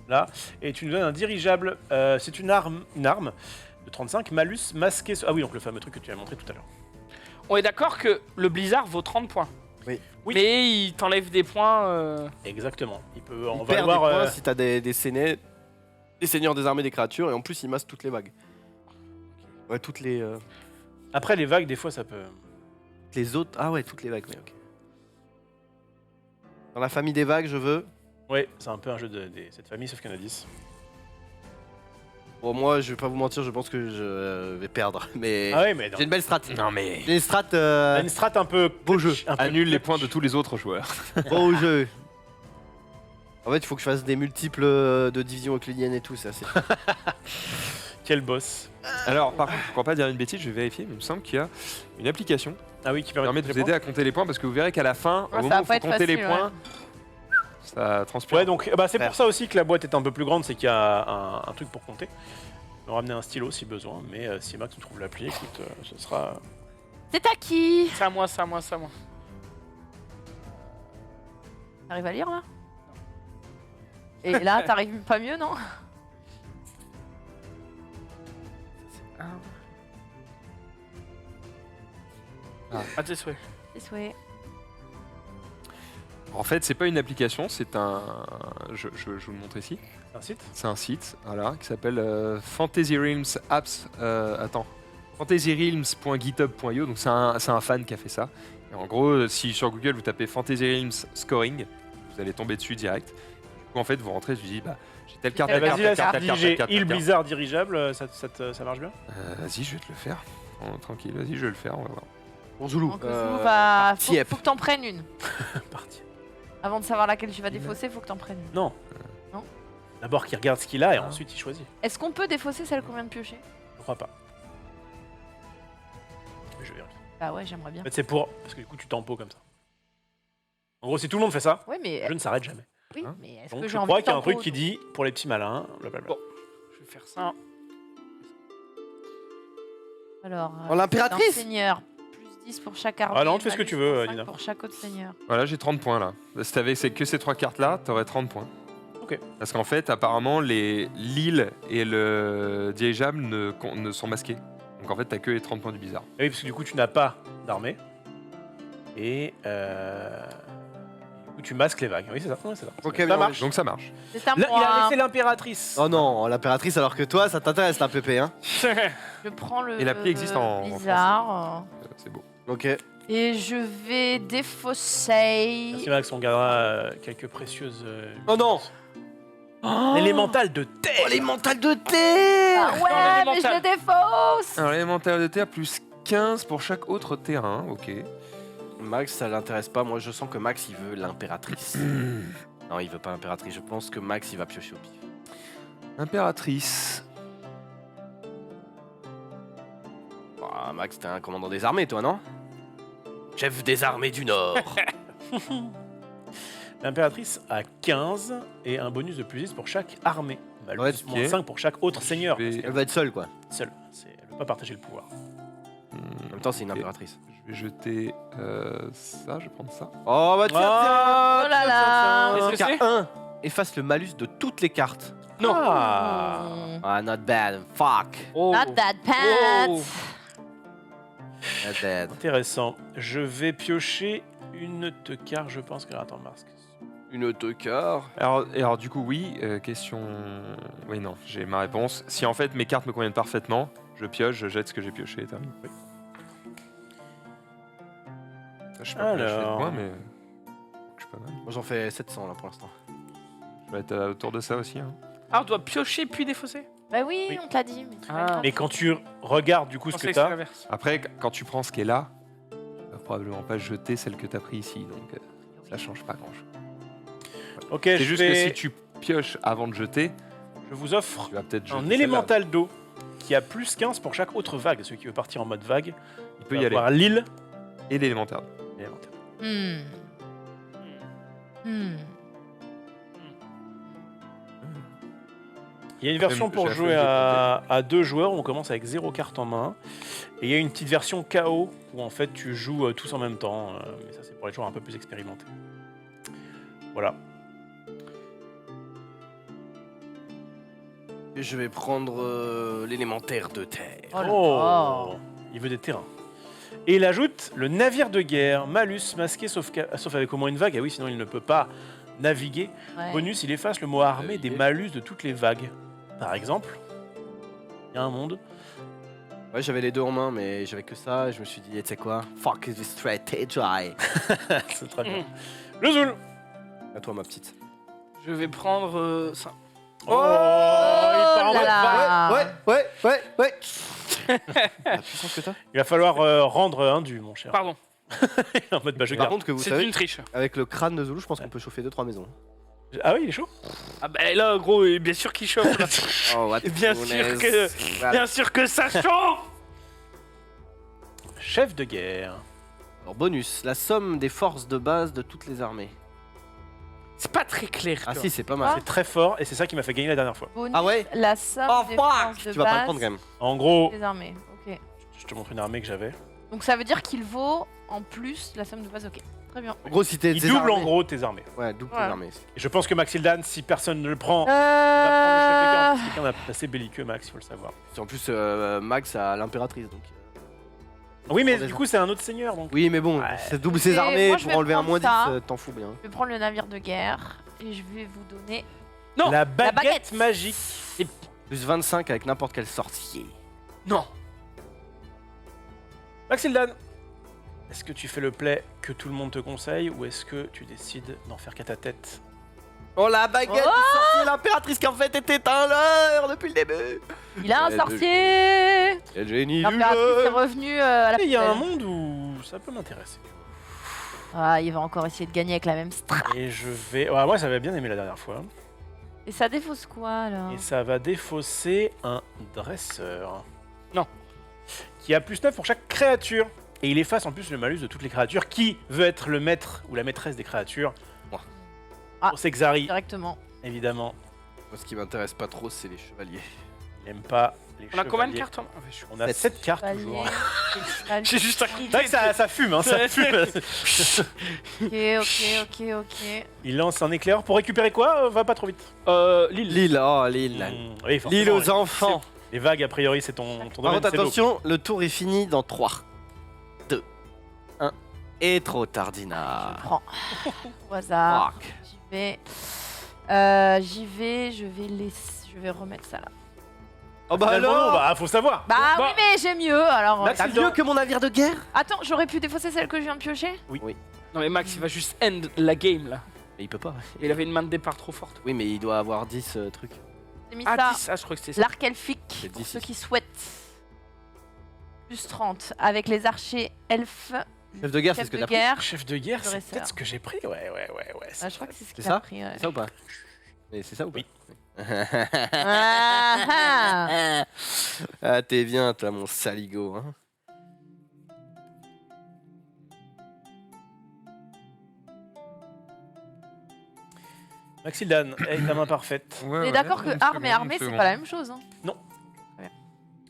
là, et tu nous donnes un dirigeable. C'est une arme de 35, malus masqué. Ah oui, donc le fameux truc que tu as montré tout à l'heure. On est d'accord que le blizzard vaut 30 points. Oui. Oui. Mais il t'enlève des points. Exactement. Il peut Il en perd valoir. des points si t'as des seigneurs des armées des créatures et en plus il masse toutes les vagues. Ouais, toutes les Après, les vagues, des fois, ça peut. autres. Ah ouais, toutes les vagues, mais ok. Dans la famille des vagues, je veux. Ouais, c'est un peu un jeu de cette famille, sauf qu'il y en a 10. Bon, moi, je vais pas vous mentir, je pense que je vais perdre. Mais Ah ouais, mais non. j'ai une belle strat. Non, mais. J'ai une strat T'as une strat un peu. beau jeu. un peu Annule les clutch. points de tous les autres joueurs. beau jeu. En fait, il faut que je fasse des multiples de division euclidienne et tout, c'est assez. Quel boss. Alors, par contre, je crois pas dire une bêtise, je vais vérifier, mais il me semble qu'il y a une application Ah oui, qui qui permet permet de compter vous les aider à compter les points parce que vous verrez qu'à la fin, Ouais, au ça moment va où il pas faut être compter les facile, points, ça transpire. Ouais, donc bah, c'est pour Frère. ça aussi que la boîte est un peu plus grande, c'est qu'il y a un truc pour compter. On va ramener un stylo si besoin, mais si Max nous trouve l'appli, écoute, ce sera. C'est à qui? C'est à moi, c'est à moi, c'est à moi. T'arrives à lire là? Et là, t'arrives pas mieux, non? À tes souhaits. C'est souhait. En fait, c'est pas une application, c'est un. Je vous le montre ici. C'est un site. C'est un site, voilà, qui s'appelle Fantasy Realms Apps. Attends, fantasyrealms.github.io. Donc c'est un fan qui a fait ça. Et en gros, si sur Google vous tapez Fantasy Realms Scoring, vous allez tomber dessus direct. Du coup, en fait, vous rentrez, je dis bah j'ai telle carte, Eh, telle Vas-y, carte, là, telle carte, j'ai telle carte, Il telle carte. Blizzard dirigeable, ça marche bien. Vas-y, je vais te le faire. Tranquille, vas-y, je vais le faire, on va voir. Pour Zulu. Donc, va... Tiep. faut que t'en prennes une. Parti. Avant de savoir laquelle tu vas défausser, faut que t'en prennes une. Non. Non. D'abord qu'il regarde ce qu'il a et ensuite il choisit. Est-ce qu'on peut défausser celle qu'on vient de piocher? Je crois pas. Mais je vérifie. Bah ouais, j'aimerais bien. En fait, c'est pour. Parce que du coup, tu tempo comme ça. En gros, si tout le monde fait ça, Oui, mais, je ne s'arrête jamais. oui, Hein mais est-ce Donc que je j'ai envie crois de qu'il y a un tempo, truc qui donc dit pour les petits malins, blablabla. Bon. Je vais faire ça. Alors, Oh, l'impératrice. un seigneur, plus 10 pour chaque armée. Ah non, tu fais ce que malus tu veux, 5 Nina. pour chaque autre seigneur. Voilà, j'ai 30 points là. Si t'avais que ces 3 cartes là, t'aurais 30 points. Ok. Parce qu'en fait, apparemment, l'île et le dirigeable ne sont masqués. Donc en fait, t'as que les 30 points du bizarre. Oui, parce que du coup, tu n'as pas d'armée. Et du coup, tu masques les vagues. Oui, c'est ça. Ouais, c'est ça. Ok, Ça bien, marche. Donc ça marche. C'est à Là, il a moi. laissé l'impératrice. Oh non, l'impératrice, alors que toi, ça t'intéresse la PP, hein. Je prends le Et l'appli existe en blizzard. C'est beau. Ok. Et je vais défausser. Merci Max, on gardera quelques précieuses. Oh non. L'élémental de terre. Oh, les mentales de terre. Ah ouais, mais je le défausse. Alors l'élémentaire de terre plus 15 pour chaque autre terrain, ok. Max, ça l'intéresse pas. Moi, je sens que Max, il veut l'impératrice. Non, il veut pas l'impératrice. Je pense que Max, il va piocher au pif. Impératrice. Ah, Max, t'es un commandant des armées, toi, non? Chef des armées du Nord. L'impératrice a 15 et un bonus de plus 10 pour chaque armée. Malus Ouais, moins 5 pour chaque autre seigneur. Je vais, Elle va être seule, quoi. Seule. Elle ne veut pas partager le pouvoir. En même temps, c'est une Ok. impératrice. je vais jeter ça, je vais prendre ça. Oh, bah tiens, tiens. Oh là là. Qu'est-ce que Car c'est 1 efface le malus de toutes les cartes. Non. Ah. Ah, not bad. Fuck. Oh. Not that bad. Oh. Not bad. Intéressant. Je vais piocher une teucar, je pense que. Attends, Mars. Une autocar. Alors du coup, oui, question... Oui, non, j'ai ma réponse. Si en fait mes cartes me conviennent parfaitement, je pioche, je jette ce que j'ai pioché et terminé. Oui. Ça, je sais pas combien je fais de Alors. points, mais... Je suis pas mal. Moi, j'en fais 700 là pour l'instant. Je vais être autour de ça aussi. Hein. Ah, on doit piocher puis défausser. Bah oui, Oui. on te l'a dit. Mais c'est pas Ah. grave. Mais quand tu regardes du coup Je ce que pensais tu c'est as, l'inverse. Après, quand tu prends ce qui est là, tu vas probablement pas jeter celle que tu as pris ici, donc ça change pas grand-chose. ok, C'est je, juste vais- que si tu pioches avant de jeter, je vous offre tu vas peut-être jeter un celle-là. élémental d'eau qui a plus 15 pour chaque autre vague. Celui qui veut partir en mode vague, Il peut va y aller. avoir l'île. Et l'élémentaire. élémentaire. Il y a une version pour j'ai jouer affronté à 2 joueurs, on commence avec 0 carte en main. Et il y a une petite version KO où en fait tu joues tous en même temps. Mais ça c'est pour les joueurs un peu plus expérimentés. Voilà. Et je vais prendre l'élémentaire de terre. Oh là là. Il veut des terrains. Et il ajoute le navire de guerre, malus, masqué sauf avec au moins une vague. Ah oui, sinon il ne peut pas naviguer. Ouais. Bonus, il efface le mot armée des Naviguer. malus de toutes les vagues. Par exemple, il y a un monde. Ouais, j'avais les deux en main, mais j'avais que ça. Et je me suis dit, tu sais quoi? Fuck this strategy. C'est très bien. Le Zoul. À toi, ma petite. Je vais prendre ça. Oh, il part en là mode là. vague. Ouais. La puissance que t'as. Il va falloir rendre un dû, mon cher. Pardon, En mode bah je Par garde. contre, que vous c'est savez, une triche. avec le crâne de Zulu, je pense qu'on peut chauffer 2-3 maisons. Ah oui, il est chaud. Ah bah là, gros, bien sûr qu'il chauffe. là. Oh, what Bien sûr que- Bien sûr que ça chauffe. Chef de guerre. Alors, bonus, la somme des forces de base de toutes les armées. C'est pas très clair. Ah tu si, c'est pas mal. C'est très fort et c'est ça qui m'a fait gagner la dernière fois. Bonus, Ah ouais. La somme Oh des fuck. forces de Tu vas pas le base prendre quand même. En gros, des armées. Ok. je te montre une armée que j'avais. Donc ça veut dire qu'il vaut en plus la somme de base. Ok. Très bien. En gros, si t'es Il double en gros tes armées. Ouais, double tes Ouais. armées. Et je pense que Maxildan, si personne ne le prend, il va prendre le chef de guerre. C'est quelqu'un d'assez belliqueux, Max, il faut le savoir. En plus, Max a l'impératrice, donc. Oui, mais Pour du des- coup, c'est un autre seigneur, donc. Oui, mais bon, Ouais. c'est double ses Et armées moi, je pour vais enlever un prendre moins 10, ça. t'en fous bien. Je vais prendre le navire de guerre et je vais vous donner. Non. La baguette, baguette. magique. Plus 25 avec n'importe quel sorcier. Non. Maxildan, est-ce que tu fais le play que tout le monde te conseille ou est-ce que tu décides d'en faire qu'à ta tête? Oh la baguette Oh du sorcier, l'impératrice qui en fait était un leurre depuis le début. Il a un Le- sorcier. Quel génie du L'impératrice est jeu. revenue à la Il y a un poubelle. monde où ça peut m'intéresser. Ah, il va encore essayer de gagner avec la même strat. Et je vais. Ouais, moi, j'avais bien aimé la dernière fois. Et ça défausse quoi alors? Et ça va défausser un dresseur. Non. Qui a +9 pour chaque créature. Et il efface en plus le malus de toutes les créatures. Qui veut être le maître ou la maîtresse des créatures? Moi. Pour Sexari, Directement. évidemment. Moi, ce qui m'intéresse pas trop, c'est les chevaliers. Il n'aime pas les On a combien de chevaliers. cartes? On a 7 cartes Chevalier, toujours. chevalier. J'ai juste un C'est vrai que ça fume, hein, ça fume. Ok. Il lance un éclair. Pour récupérer quoi? Va pas trop vite. Lille. Lille, oh Lille. Oui, forcément, Lille aux enfants. Les vagues, a priori, c'est ton Par domaine. contre, c'est l'eau. attention, le tour est fini dans 3, 2, 1. Et trop tardina. Prends. Au hasard. Fuck. J'y vais. Je vais remettre ça là. Oh bah Finalement, alors bah, faut savoir. Bah Bon, oui, mais j'ai mieux alors. Max, T'as mieux que mon navire de guerre? Attends, j'aurais pu défausser celle que je viens de piocher? Non mais Max, il va juste end la game là. Mais il peut pas. Il avait une main de départ trop forte. Oui, mais il doit avoir 10 trucs. J'ai mis Ah, ça. 10, je crois que c'était ça. L'arc elfique, C'est pour 10 ceux ici. qui souhaitent. Plus 30. Avec les archers elfes. Chef de guerre, c'est Chef ce que de t'as pris. guerre. Chef de guerre, c'est Dresseur. peut-être ce que j'ai pris. Ouais. Ah, je crois que c'est ce C'est qu'il ça a pris. Ouais. C'est ça ou pas? Mais c'est ça ou pas? Oui. Ah, Ah, t'es bien, toi, mon saligo. Hein. Maxildan, avec ta main parfaite. On est d'accord que arme et armée, c'est pas la même chose. Hein.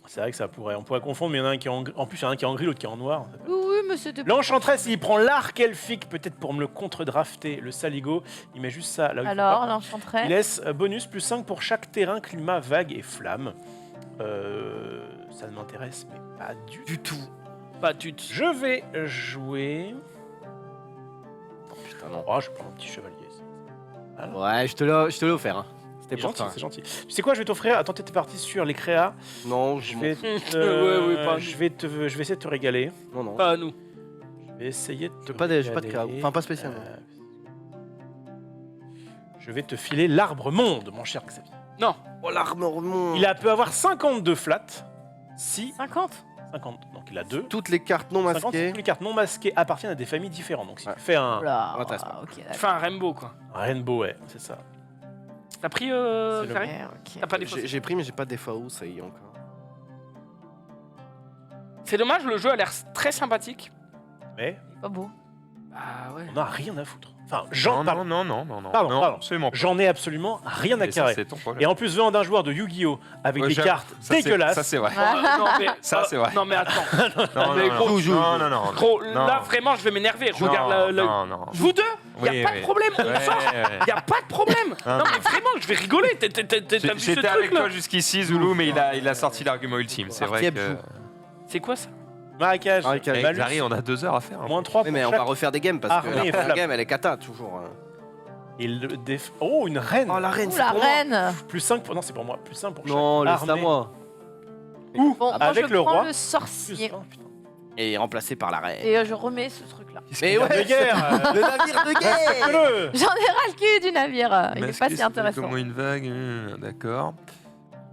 C'est vrai que ça pourrait, on pourrait confondre, mais il y en a un qui est en plus, il y en a un qui est en gris, l'autre qui est en noir. Oui, mais c'était. L'enchantresse, il prend l'arc elfique, peut-être pour me le contre-drafter, le saligo. Il met juste ça là où il faut Alors, pas. Il l'enchanteresse. laisse bonus +5 pour chaque terrain, climat, vague et flamme. Ça ne m'intéresse, mais pas du tout. Pas du tout. Je vais jouer. Oh putain, non. Oh, je prends un petit chevalier. Ouais, je te l'ai offert. Hein. C'était C'est pour gentil, toi. c'est gentil. Tu sais quoi, je vais t'offrir. Attends, t'étais parti sur les créas. Non, Je je vais, Ouais, pas nous. je vais essayer de te régaler. Non, non. Pas à nous. Je vais essayer de te J'ai pas de créa. régaler. Enfin, pas spécialement. Je vais te filer l'arbre monde, mon cher Xavier. Non. Oh, l'arme remonte. Peut avoir 52 flats. Si 50. 50. Donc il a 2. Toutes les cartes non 50, masquées. toutes les cartes non masquées appartiennent à des familles différentes. Donc si Ouais. tu fais un Oula. m'intéresse pas. Ok, d'accord. Fais un rainbow quoi. rainbow, ouais, c'est ça. T'as pris C'est le Carré Ouais, ok. T'as pas des J'ai pris, mais j'ai pas de DFAO, ça y est encore. C'est dommage, le jeu a l'air très sympathique. Mais Pas beau. Ah ouais. on n'a rien à foutre. Enfin, Non, pardon, non. Pardon, Non, pardon. absolument pas. j'en ai absolument rien à Mais ça, carrer. c'est ton problème. Et en plus, venant d'un joueur de Yu-Gi-Oh! Avec Ouais, des j'avoue, cartes ça, c'est- dégueulasses. Ça, c'est vrai. Non, mais, Ça, c'est vrai. Non mais attends. Non, mais non, gros, non. Gros, Non. là vraiment je vais m'énerver. Regarde Non. Vous deux, y a Oui, pas oui. de problème, on Ouais, sort. ouais. Y a pas de problème. Non, Non mais vraiment, je vais rigoler. T'as vu ce J'étais avec truc là toi jusqu'ici, Zoulou, mais il a sorti l'argument ultime. C'est vrai Arkieb que. joue. C'est quoi ça? Marécage, Marécage. Avec malus, Larry, on a 2 heures à faire. hein. moins 3 Oui, pour mais on chaque. va refaire des games parce que armée et la première flamme. game elle est cata toujours. Hein. Oh, une reine. Oh la reine, Ouh, c'est la pour moi. reine. Plus 5 pour. Non, c'est pour moi. Plus 5 pour Non, chaque laisse à armée. moi. Ou Bon, moi, avec je le prends roi. le Plus sorcier. 1, putain. Et remplacé par la reine. Et je remets ce truc là. Mais De ouais, guerre. le navire de guerre. Faites-le. J'en ai ras le cul du navire. Il est Masqué, pas ça si fait intéressant. Comment une vague d'accord.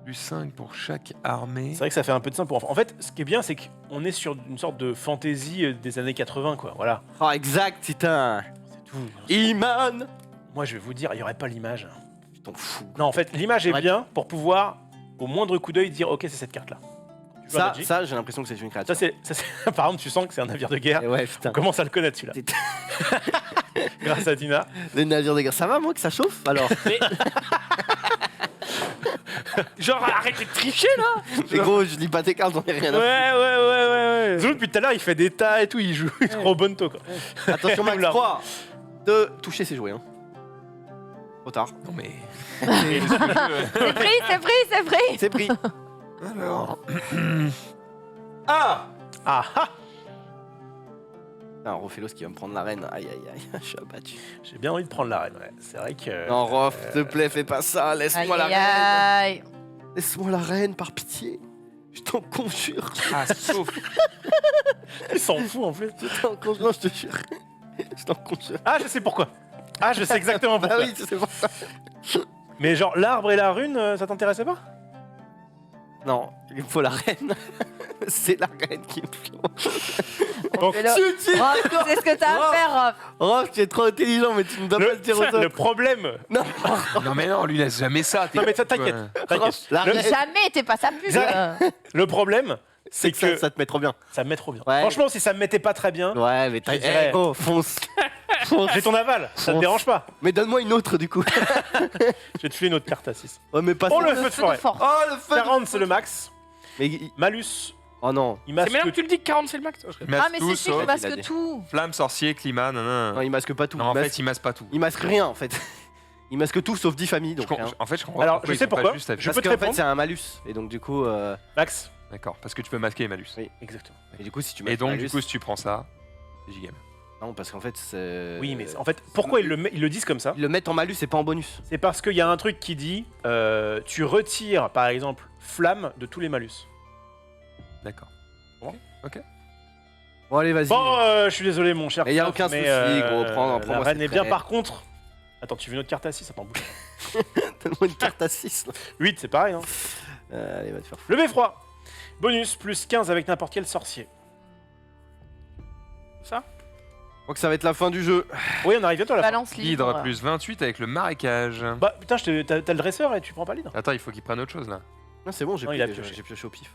Plus 5 pour chaque armée. C'est vrai que ça fait un peu de simple pour enfants. En fait, ce qui est bien, c'est qu'on est sur une sorte de fantasy des années 80, quoi. Voilà. Oh exact, putain. C'est tout. Iman. Moi, je vais vous dire, il n'y aurait pas l'image. Tu t'en fous. Non, en fait, l'image est Ouais. bien pour pouvoir, au moindre coup d'œil, dire ok, c'est cette carte-là. Tu vois, Magic Ça j'ai l'impression que c'est une créature. ça, c'est. Par exemple, tu sens que c'est un navire de guerre. Et ouais, putain. On commence à le connaître, celui-là. Grâce à Dina. Le navire de guerre, ça va moi que ça chauffe alors. Genre arrêtez de tricher là. Mais gros, je lis pas tes cartes, j'en ai rien à Ouais. Zulu, depuis tout à l'heure, il fait des tas et tout, il joue trop bonto, quoi. foutre. Attention Max, Oula. 3, 2, toucher c'est joué. Hein. Trop tard. Non, mais. C'est pris. C'est pris. Alors. Ah. Ah ah. Non, Rofelos qui va me prendre la reine. Aïe aïe aïe, je suis abattu. J'ai bien envie de prendre la reine, ouais. C'est vrai que. Non, Rof, s'il te plaît, fais pas ça. Aïe, Laisse-moi la aïe, reine. aïe. Laisse-moi la reine, par pitié. Je t'en conjure. Ah, sauf. Il s'en fout en plus. Je t'en conjure, non, je te jure. Je t'en conjure. Ah, je sais pourquoi. Ah, je sais exactement Bah pourquoi. oui, c'est pour ça. Mais genre, l'arbre et la rune, ça t'intéressait pas? Non, il me faut la reine. C'est la reine qui me Donc, Fais-le. Rof, c'est ce que t'as à faire, Rof. Rof, tu es trop intelligent, mais tu ne dois pas le dire aux le autres. problème. Non, Non mais non, lui laisse jamais ça. Non mais t'inquiète, t'inquiète. la Le- reine, Jamais, t'es pas sa pub. Zach. Le problème, c'est c'est que que ça te met trop bien. ça me met trop bien. Ouais. Franchement, si ça me mettait pas très bien, Ouais, mais t'as. Je dirais- Oh, fonce. Fonce. j'ai ton aval. Ça te Fonce. dérange pas. Mais donne-moi une autre du coup. Je vais te filer une autre carte à 6. Ouais, mais pas Oh, ça. le feu de forêt. force. Oh, le feu. 40, c'est le max. Mais. Malus, Oh non. il C'est masque meilleur que tu le dis que 40 c'est le max. Il masque Ah, mais tout, c'est fait sauf qu'il il a masque dit. tout. flamme, sorcier, climat, nanana. Non, il masque pas tout. Non, en il, masque... fait, il masque pas tout. il masque rien en fait. Il masque tout sauf 10 familles. Donc, rien. En fait, je comprends. Alors, pourquoi je sais ils ont pas pourquoi. juste avis. Je Parce peux te qu'en fait, répondre. c'est un malus. Et donc, du coup. Max. D'accord, parce que tu peux masquer les malus. Oui. Exactement. Et du coup, si tu Et masques donc, malus- du coup, si tu prends ça, c'est gigame. Non, parce qu'en fait, c'est. Oui, mais en fait, pourquoi ils le disent comme ça? Ils le mettent en malus et pas en bonus. C'est parce qu'il y a un truc qui dit tu retires, par exemple, flamme de tous les malus. D'accord. Bon, allez, vas-y. Bon, je suis désolé, mon cher. Mais y a Faf, aucun mais, souci, gros, prends-moi La cette reine est bien. traînette. Par contre, attends, tu veux une autre carte à 6? Attends, bouge. Donne-moi une carte à 6. 8, c'est pareil. Hein. Allez, va te faire foutre. Le beffroi. Bonus plus 15 avec n'importe quel sorcier. Je crois que ça va être la fin du jeu. Oui, on arrive bientôt à la fin. Balance libre. Hydre plus 28 avec le marécage. Bah putain, t'as le dresseur et tu prends pas l'hydre. Attends, il faut qu'il prenne autre chose là. Non, c'est bon, j'ai Non, il a pioché, pioché. j'ai pioché au pif.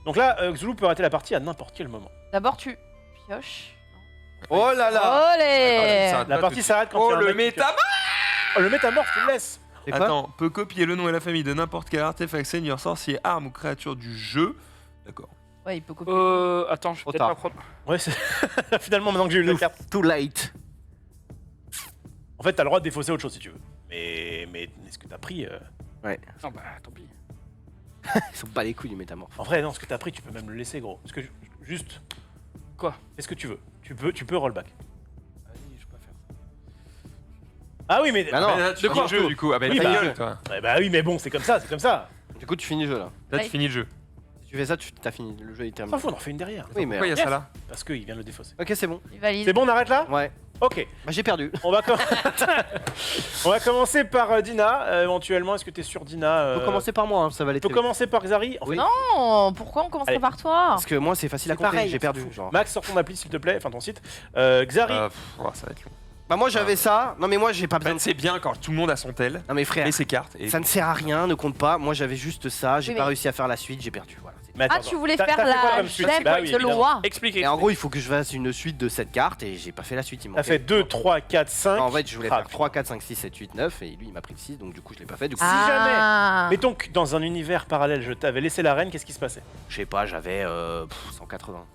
Donc là, Xulu peut arrêter la partie à n'importe quel moment. D'abord, tu pioches. Oh là là. Olé. Ça- La Pas partie tout de s'arrête quand Oh, il y a un le mec qui- métamorphe. Oh, le métamorphe, tu le laisses. C'est quoi Attends, peut copier le nom et la famille de n'importe quel artefact, seigneur, sorcier, arme ou créature du jeu. D'accord. Ouais, il peut copier. Attends, je vais Trop peut-être tard. pas prendre. Ouais, c'est- finalement, maintenant que j'ai eu la carte. Too late. En fait, t'as le droit de défausser autre chose si tu veux. Mais est-ce que t'as pris Non, bah tant pis. Ils sont pas les couilles, les métamorphes. En vrai, non, ce que t'as pris, tu peux même le laisser, gros. Parce que juste. Quoi? Fais ce que tu veux. Tu peux rollback. Vas-y, je peux pas faire ça. Ah oui, mais. Bah non. Là, tu de finis quoi le jeu du coup. Ah bah, Oui, ta bah, gueule, toi. Ouais, bah oui, mais bon, c'est comme ça, c'est comme ça. Du coup, tu finis le jeu là. Là, tu Ouais. finis le jeu. Si tu fais ça, tu t'as fini. Le jeu est S'en terminé. fout, on en refait une derrière. Oui, mais. Pourquoi il y a Yes. ça là? Parce qu'il vient de le défausser. Ok, c'est bon. Il valide. C'est bon, on arrête là? Ouais. Ok. Bah, j'ai perdu. On va, on va commencer par Dina. Éventuellement, est-ce que t'es sûr, Dina Faut commencer par moi, hein, ça va aller Tu peux très vite. commencer par Xari. En fait, Non, pourquoi on commencerait Allez. par toi? Parce que moi, c'est facile à C'est compter. pareil, J'ai on s'en perdu. fout. Genre. Max, sors ton appli, s'il te plaît, enfin ton site. Xari. Oh, ça va être long. Bah, moi, j'avais ça. Non, mais moi, j'ai pas besoin Ben, c'est bien quand tout le monde a son tel Non, mais frère. et ses cartes. Et Ça ne sert à rien, ne compte pas. Moi, j'avais juste ça. J'ai Oui, pas mais- réussi à faire la suite. J'ai perdu. Voilà. c'est- Mais Ah, attends, tu voulais t'as faire fait quoi la comme suite? gemme Bah oui, de évidemment. loi. Expliquez. Et en gros, il faut que je fasse une suite de 7 cartes et j'ai pas fait la suite. Il T'as manquait- fait 2, 3, 4, 5. Non, en fait, je voulais Ah, faire 3, 4, 5, 6, 7, 8, 9 et lui, il m'a pris le 6. Donc, du coup, je l'ai pas fait. Du coup, Ah. Mettons que dans un univers parallèle, je t'avais laissé la reine, qu'est-ce qui se passait? je sais pas, j'avais 180.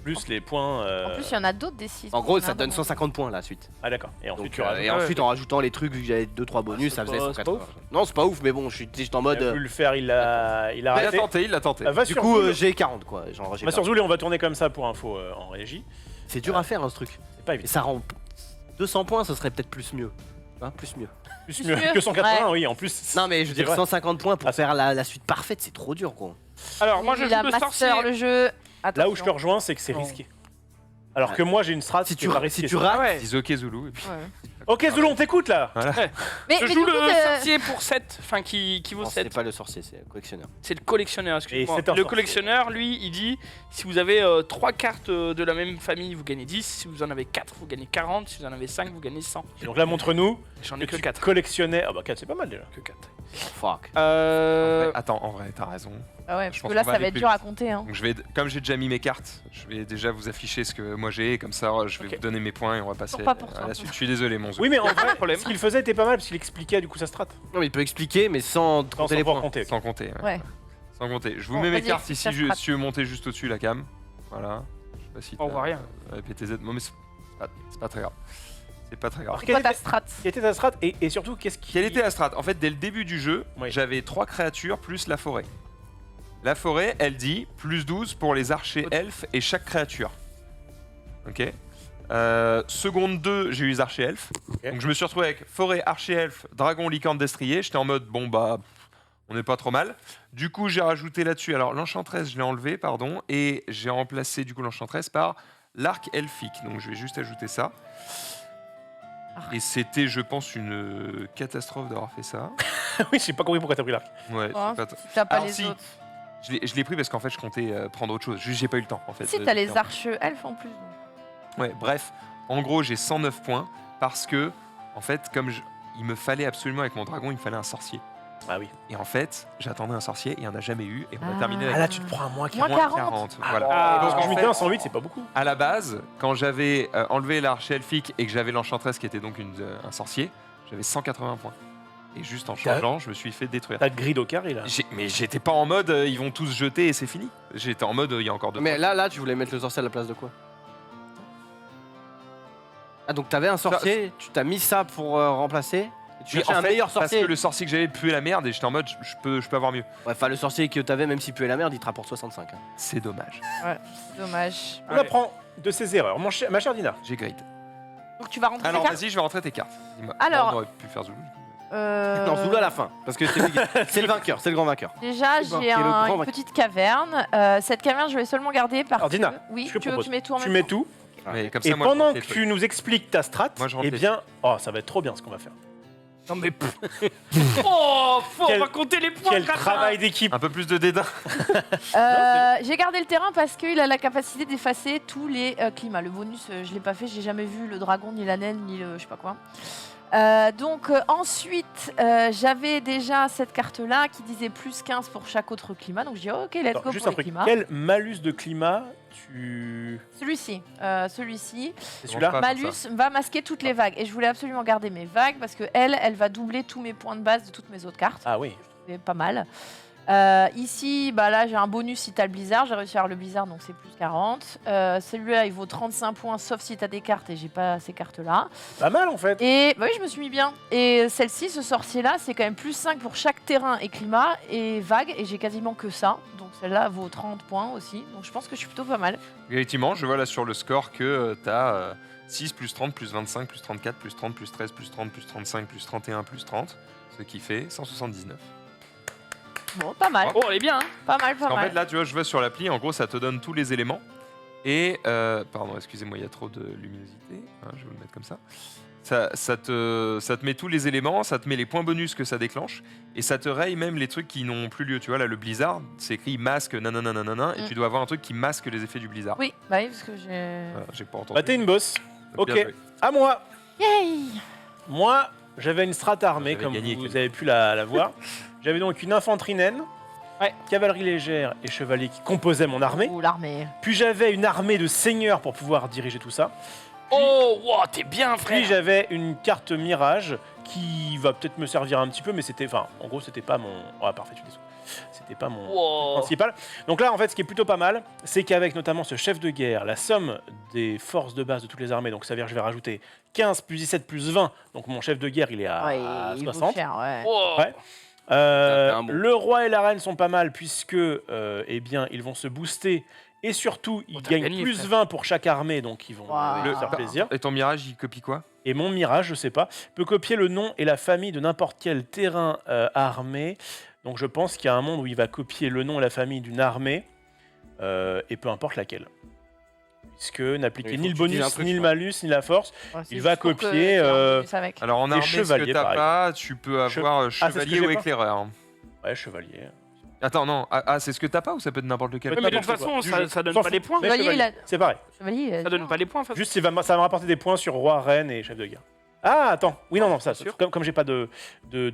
Plus les points. En plus, il y en a d'autres des 6. En gros, ça donne 150 points la suite. Ah d'accord. Et ensuite Donc, tu rajoutes. et ensuite, en rajoutant les trucs, vu que j'avais 2-3 bonus, c'est ça faisait pas- 180. c'est pas Non, c'est pas ouf, mais bon, j'étais en Il a mode. voulu le faire, il a il a raté. tenté, il l'a tenté. Va Du sur coup, Zool. j'ai 40 quoi. Genre, j'ai Va sur perdu. Zool et on va tourner comme ça pour info en régie. C'est dur à faire, hein, ce truc. C'est pas Et évident. ça rend 200 points, ce serait peut-être plus mieux. Hein, plus mieux. Plus mieux. mieux que 180, Ouais. oui, en plus. Non, mais je veux c'est dire, vrai. 150 points pour Ah, faire la suite parfaite, c'est trop dur, gros. Alors, moi, je Il a joue le sorcier. master le jeu. Là où je te Attention. rejoins, c'est que c'est Non. risqué. Alors que moi j'ai une strat Si qui tu, est pas si risquée. tu ça. rates, Ah ouais. Dis ok Zulu. Et puis... Ouais. Ok Zoulou, on t'écoute là. Mais Je du joue coup, le t'es- sorcier pour 7, enfin qui vaut non, c'est 7. pas le sorcier, c'est le collectionneur. C'est le collectionneur, Et excuse-moi. c'est un Le sorcier. collectionneur, lui, il dit si vous avez 3 cartes de la même famille, vous gagnez 10. Si vous en avez 4, vous gagnez 40. Si vous en avez 5, vous gagnez 100. Donc là montre-nous J'en que ai que tu 4. collectionnais. Ah bah 4 c'est pas mal déjà. Que 4. Fuck. Attends, en vrai, t'as raison. Ah ouais, Je parce pense que là, qu'on va ça aller va être plus dur à vite. compter. Hein. Donc je vais, comme j'ai déjà mis mes cartes, je vais déjà vous afficher ce que moi j'ai, comme ça je vais Ok. vous donner mes points et on va passer Pas pour à toi. la suite. Je suis désolé mon Zou. Oui mais en vrai, problème. ce qu'il faisait était pas mal parce qu'il expliquait du coup sa strat. Non, mais il peut expliquer, mais sans Sans compter les pouvoir points. compter. ok. Sans compter. Ouais. Sans compter. Je vous Bon, mets mes vas-y, cartes explique ici, ta strat. si tu veux monter juste au-dessus la cam. Voilà. Je sais pas si On t'as- voit rien. PTZ. Non mais c'est pas très grave. C'est pas très grave. Alors, C'est quoi quelle ta strat? était ta strat et surtout qu'est-ce qui. Quelle était la strat? En fait, dès le début du jeu, Oui. j'avais 3 créatures plus la forêt. La forêt, elle dit plus 12 pour les archers elfes et chaque créature. Ok. Seconde 2, j'ai eu les archers elfes. Ok. Donc je me suis retrouvé avec forêt, archer elfe, dragon, licorne, destrier. J'étais en mode bon bah on n'est pas trop mal. Du coup j'ai rajouté là-dessus. Alors l'enchantresse je l'ai enlevé pardon et j'ai remplacé du coup l'enchantresse par l'arc elfique. Donc je vais juste ajouter ça. Arc. Et c'était je pense une catastrophe d'avoir fait ça. Oui j'ai pas compris pourquoi t'as pris l'arc. Ouais. Oh, c'est pas t- si t'as pas Alors, les si. autres. Je l'ai pris parce qu'en fait, je comptais prendre autre chose. Juste, j'ai pas eu le temps, en fait. Si, de t'as les faire. arches elfes en plus. donc. Ouais, bref. En gros, j'ai 109 points parce que, en fait, il me fallait absolument, avec mon dragon, il me fallait un sorcier. Ah oui. Et en fait, j'attendais un sorcier et il n'y en a jamais eu. Et on a Ah. terminé Ah avec là, tu te prends un moins Moins 40. Voilà. Ah, Et donc, Donc, en je fait, mettais un 108, c'est pas beaucoup. à la base, quand j'avais enlevé l'archer elfique et que j'avais l'enchantresse qui était donc un sorcier, j'avais 180 points. Et juste en changeant, je me suis fait détruire. T'as grid au carré là. Mais j'étais pas en mode ils vont tous se jeter et c'est fini. J'étais en mode il y a encore deux. Mais là, tu voulais mettre le sorcier à la place de quoi? Ah, donc t'avais un sorcier, tu t'as mis ça pour remplacer et tu Oui, cherchais en un fait, meilleur parce sorcier. que le sorcier que j'avais puait la merde et j'étais en mode je peux avoir mieux. Ouais, enfin, le sorcier que t'avais, même s'il puait la merde, il te rapporte 65. Hein. C'est dommage. Dommage. On apprend de ses erreurs. Ma chère Dina. J'ai grid. Donc tu vas rentrer Alors tes cartes. vas-y, je vais rentrer tes cartes. Dis-moi. Alors- On aurait pu faire Zoulou. Non, Zoulou à la fin, parce que c'est le vainqueur, c'est le grand vainqueur. Déjà, Bon, j'ai c'est le grand une vainqueur. petite caverne. Cette caverne, je vais seulement garder parce Alors, Dina, que... Oui, je te tu veux que propose. je mette tout en Tu même mets temps tout. Mais comme Et ça, moi, je pendant rentre que les trucs. tu nous expliques ta strat, Moi, je rentre eh les bien, oh, ça va être trop bien ce qu'on va faire. Non mais... Oh, on Quel- va compter les points. Quel Kratin. travail d'équipe. Un peu plus de dédain. J'ai gardé le terrain parce qu'il a la capacité d'effacer tous les climats. Le bonus, je l'ai pas fait, j'ai jamais vu le dragon, ni la naine, ni le je sais pas quoi. Ensuite, j'avais déjà cette carte-là qui disait plus 15 pour chaque autre climat. Donc je dis ok, let's Attends, go juste pour un les truc. climats. Quel malus de climat tu. Celui-ci, celui-ci. C'est Bon, celui-là pas Malus comme ça. va masquer toutes les vagues. Et je voulais absolument garder mes vagues parce que elle va doubler tous mes points de base de toutes mes autres cartes. Ah oui. C'est pas mal. Ici, bah là j'ai un bonus si t'as le blizzard, j'ai réussi à avoir le blizzard donc c'est plus 40. Celui-là il vaut 35 points sauf si t'as des cartes et j'ai pas ces cartes là. Pas mal en fait. Et bah oui je me suis mis bien. Et celle-ci, ce sorcier là c'est quand même plus 5 pour chaque terrain et climat et vague et j'ai quasiment que ça. Donc celle-là vaut 30 points aussi. Donc je pense que je suis plutôt pas mal. Effectivement, je vois là sur le score que t'as 6 plus 30 plus 25 plus 34 plus 30 plus 13 plus 30 plus 35 plus 31 plus 30, ce qui fait 179. Bon pas mal. Oh, elle est bien. Hein. Pas mal, pas En mal. fait, là, tu vois, je vais sur l'appli, en gros, ça te donne tous les éléments. Et, pardon, excusez-moi, il y a trop de luminosité. Hein, je vais vous le mettre comme ça. Ça te met tous les éléments, ça te met les points bonus que ça déclenche, et ça te raye même les trucs qui n'ont plus lieu. Tu vois, là, le blizzard, c'est écrit masque, nanana, nanana, et Mm. tu dois avoir un truc qui masque les effets du blizzard. Oui, bah oui parce que j'ai... Voilà, j'ai pas entendu. Bah t'es une boss. Bien Ok. joué. À moi. Yay. Moi, j'avais une strat armée, J'avais comme gagné, vous Ken. avez pu la voir. J'avais donc une infanterie naine, Ouais. cavalerie légère et chevalier qui composaient mon armée. Oh l'armée. Puis j'avais une armée de seigneurs pour pouvoir diriger tout ça. Oh, wow, t'es bien, Puis frère. j'avais une carte mirage qui va peut-être me servir un petit peu, mais c'était, enfin, en gros, c'était pas mon. Ah parfait, tu déçois. C'était pas mon Wow. principal. Donc là, en fait, ce qui est plutôt pas mal, c'est qu'avec notamment ce chef de guerre, la somme des forces de base de toutes les armées, donc ça veut dire que je vais rajouter 15 plus 17 plus 20. Donc mon chef de guerre, il est à Ouais, il vaut 60. cher, ouais. Wow. Ouais. Ça fait un bon. Le roi et la reine sont pas mal puisque eh bien, ils vont se booster et surtout ils Oh, t'as gagnent gagné, plus frère. 20 pour chaque armée, donc ils vont Wow. leur faire plaisir. Et ton mirage, il copie quoi? Et mon mirage, je sais pas, peut copier le nom et la famille de n'importe quel terrain armé. Donc je pense qu'il y a un monde où il va copier le nom et la famille d'une armée et peu importe laquelle. Puisque n'appliquer Mais il ni faut le que tu dises un bonus, truc, ni le je crois. malus, ni la force. Ouais, c'est Il va juste pour que copier, tu aies un euh, bonus avec. Alors en Les armée, ce que chevaliers, t'as pareil. pas, tu peux avoir c'est ce que chevalier j'ai ou pas éclaireur. Ouais, chevalier. Attends, non, c'est ce que t'as pas ou ça peut être n'importe lequel? Ouais, Ouais, mais de toute n'importe quoi. façon, Du jeu. ça donne S'en pas fout. les points. Mais Chevalier, chevalier, il a- c'est pareil. Chevalier, Ça donne pas les points, de toute façon. Juste, ça va me rapporter des points sur roi, reine et chef de guerre. Ah, attends. Oui, non, ça, sûr. comme j'ai pas de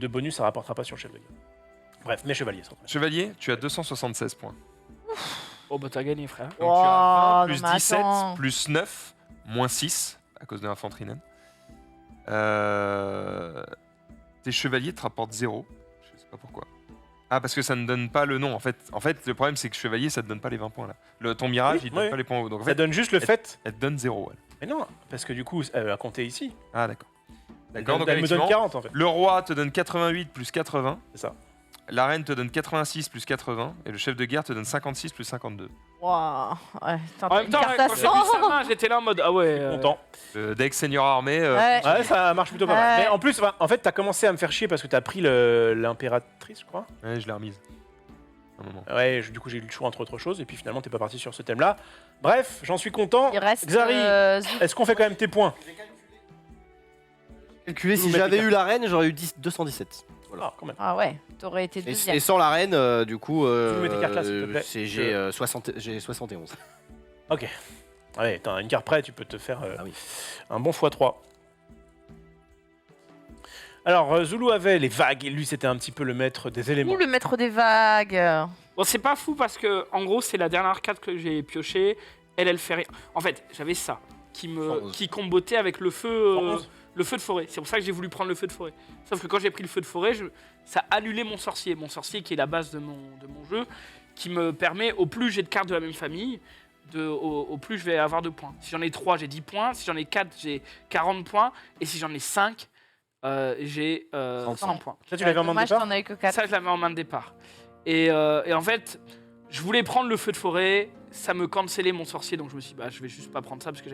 bonus, ça rapportera pas sur le chef de guerre. Bref, mes chevaliers sont très Chevalier, tu as 276 points. Oh, bah t'as gagné, frère. Donc tu as Oh, 20 plus non, mais 17 attends. plus 9 moins 6 à cause de l'infanterie naine. Tes chevaliers te rapportent 0. Je sais pas pourquoi. Ah, parce que ça ne donne pas le nom. En fait, le problème, c'est que chevalier, ça te donne pas les 20 points là. Ton mirage, Oui, il te donne oui. pas les points hauts. Donc en Ça fait, donne juste le fait. elle te donne 0. Elle. Mais non, parce que du coup, à compter ici, Ah, d'accord. elle, D'accord, donc elle me donne effectivement, 40 en fait. le roi te donne 88 plus 80. C'est ça. La reine te donne 86 plus 80. Et le chef de guerre te donne 56 plus 52. Wow. Ouais, putain, En t'as même une temps, carte ouais, à quand j'ai 100. vu sa main, j'étais là en mode ah ouais. Content. Le deck senior armé. Ouais. Ouais, ça marche plutôt pas mal. Ouais. Mais en plus, enfin, en fait, t'as commencé à me faire chier parce que t'as pris l'impératrice, je crois. Ouais, je l'ai remise. Un moment. Ouais, du coup, j'ai eu le choix entre autre chose. Et puis finalement, t'es pas parti sur ce thème-là. Bref, j'en suis content. Il reste. Xari, est-ce qu'on fait quand même tes points? Calculé, si Vous mettez j'avais quatre. eu la reine, j'aurais eu 217. Ah, quand même. Ah ouais, t'aurais été Et deuxième. sans la reine, du coup, me mets tes cartes là, s'il te plaît. j'ai 71. Allez, t'as une carte près, tu peux te faire Ah oui. un bon x3. Alors, Zulu avait les vagues, et lui, c'était un petit peu le maître des éléments. Ou le maître des vagues. Bon, c'est pas fou parce que, en gros, c'est la dernière carte que j'ai piochée. Elle fait rien. En fait, j'avais ça qui 111. qui combotait avec le feu, 111. le feu de forêt. C'est pour ça que j'ai voulu prendre le feu de forêt. Sauf que quand j'ai pris le feu de forêt, ça annulait mon sorcier. Mon sorcier qui est la base de mon jeu, qui me permet, au plus j'ai de cartes de la même famille, au plus je vais avoir de points. Si j'en ai 3, j'ai 10 points. Si j'en ai 4, j'ai 40 points. Et si j'en ai 5, j'ai 100 points. Ça, tu l'avais en main de Dommage, départ t'en avais que 4. Ça, je l'avais en main de départ. Et en fait, je voulais prendre le feu de forêt, ça me cancellait mon sorcier, donc je me suis dit, bah, je vais juste pas prendre ça parce que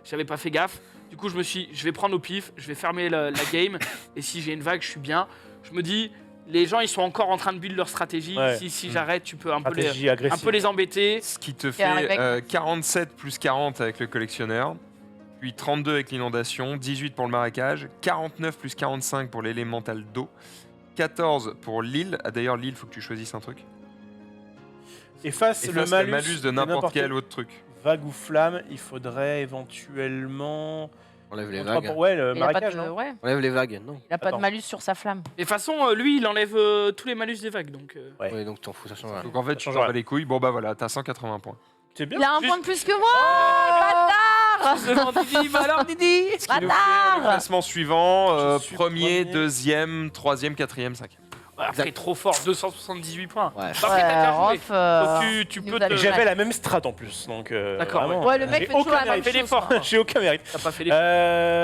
j'avais pas fait gaffe. Du coup, je me suis dit, je vais prendre au pif, je vais fermer la game, et si j'ai une vague, je suis bien. Je me dis, les gens, ils sont encore en train de build leur stratégie. Ouais. Si j'arrête, tu peux un peu Stratégie agressive. les embêter. Ce qui te Qui arrive fait avec- 47 plus 40 avec le collectionneur, puis 32 avec l'inondation, 18 pour le marécage, 49 plus 45 pour l'élémental d'eau, 14 pour l'île. Ah, d'ailleurs, l'île, faut que tu choisisses un truc. Efface Et le malus de n'importe quel autre truc. vague ou flamme. Il faudrait éventuellement... Enlève les trois vagues. pour- Ouais, le Il a pas marécage, de... non Ouais, Enlève les vagues, non. il a pas Attends. de malus sur sa flamme. Et de toute façon, lui, il enlève tous les malus des vagues. Donc, Ouais. Ouais, donc t'en fous, ça change rien. Donc en fait, Ça tu change t'en bats rien. les couilles. Bon bah voilà, t'as 180 points. C'est bien. Il a un Juste- point de plus que moi. Bâtard. Devant Didi, bah alors Didi Ce qui nous fait le Bâtard. classement suivant, Je suis premier, premier. deuxième, troisième, quatrième, cinquième. Après, trop fort, 278 points. Ouais. Bah, après, t'as déjà joué. Rof, Donc, tu il peux nous te- a Et le j'avais mal. la même strat en plus, donc D'accord, vraiment, Ouais, le mec j'ai fait toujours aucun la même mérite. chose. l'effort. hein. J'ai aucun mérite. T'as pas fait les.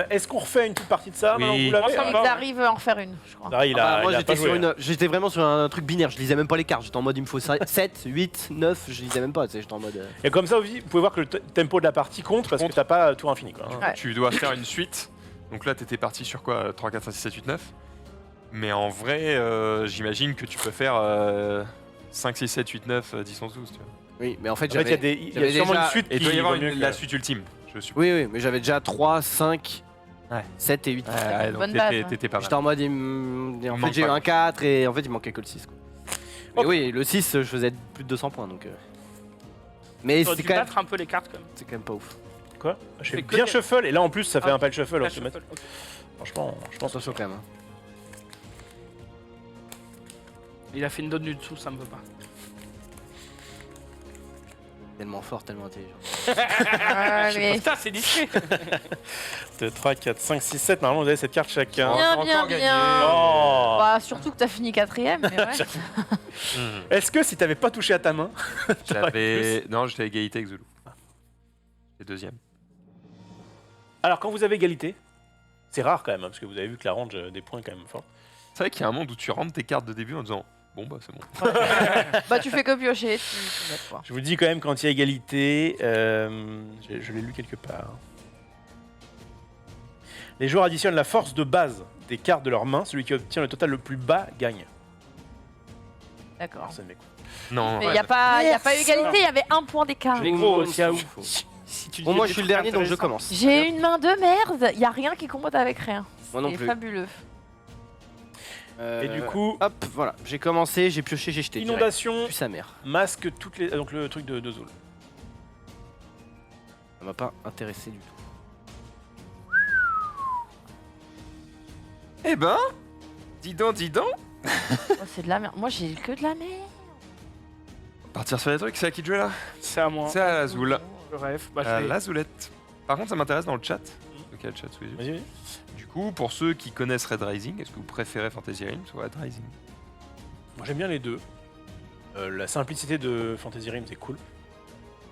Est-ce qu'on refait une petite partie de ça Oui. maintenant que vous Moi, l'avez ça me Il va. arrive à en faire une, je crois. Ah, il a, moi il a j'étais pas joué, hein. j'étais vraiment sur un truc binaire, je lisais même pas les cartes, j'étais en mode il me faut 7, 8, 9, je lisais même pas, tu sais, j'étais en mode... Et comme ça, vous pouvez voir que le tempo de la partie compte parce que t'as pas tour infini. Quoi, hein. Ouais. Tu dois faire une suite. Donc là, t'étais parti sur quoi 3, 4, 5, 6, 7, 8, 9. Mais en vrai, j'imagine que tu peux faire 5, 6, 7, 8, 9, 10, 11, 12. Tu vois. Oui, mais en fait En fait, il y a, j'avais... il y a j'avais sûrement déjà- une suite Et il qui doit y avoir vaut mieux que- la suite ultime, je suppose. Oui, mais j'avais déjà 3, 5, Ouais. 7 et 8. Ouais, donc bonne base, t'étais hein. t'étais pas mal. J'étais en mode, en manque fait j'ai eu pas un 4 et en fait il manquait que le 6. Quoi. Mais Ok. oui, le 6, je faisais plus de 200 points donc... Mais T'aurais c'est dû quand, même... battre un peu les cartes quand même. c'est quand même pas ouf. Quoi Je fais Fais que bien des- shuffle et là en plus ça fait Ah, un pile shuffle La automatique. shuffle, ok. Franchement, je pense Attention quand même. Hein. Il a fait une donne du dessous, ça me veut pas. Tellement fort, tellement intelligent. Allez. Putain, c'est discret. 2, 3, 4, 5, 6, 7. Normalement, vous avez cette carte chacun. Bien, encore bien, gagné. bien. Oh Bah, surtout que t'as fini 4ème, mais ouais. Est-ce que si t'avais pas touché à ta main, J'avais... Non, j'étais à égalité avec Zulu. C'est deuxième. alors quand vous avez égalité, c'est rare quand même, hein, parce que vous avez vu que la range des points est quand même forte. C'est vrai qu'il y a un monde où tu rentres tes cartes de début en disant bon bah c'est bon. Bah, tu fais que piocher, tu notes quoi. Je vous dis quand même quand il y a égalité, je l'ai lu quelque part. Les joueurs additionnent la force de base des cartes de leur main. Celui qui obtient le total le plus bas gagne. D'accord. Arsène Mécou. Non, Mais il ouais, n'y a pas eu égalité, il y avait un point d'écart. Mais gros, si tu Bon, dis moi des je suis le trucs dernier donc je intéressants. commence. J'ai une main de merde, il y a rien qui combote avec rien. Moi non C'est plus. fabuleux. Et du coup, Hop, voilà, j'ai commencé, j'ai pioché, j'ai jeté. direct. inondation Plus sa mère. masque toutes les. Donc le truc de Zul. Ça m'a pas intéressé du tout. Eh ben, dis donc. Oh, c'est de la merde. Moi j'ai que de la merde. Partir sur les trucs, c'est à qui de jouer là C'est à moi. C'est à la Zoul. Je rêve. Bah, À je vais- la Zoulette. Par contre, ça m'intéresse dans le chat. Ok, le chat sous les yeux. Vas-y, vas-y. Du coup, pour ceux qui connaissent Red Rising, est-ce que vous préférez Fantasy Realms ou Red Rising? Moi j'aime bien les deux. La simplicité de Fantasy Rim c'est cool.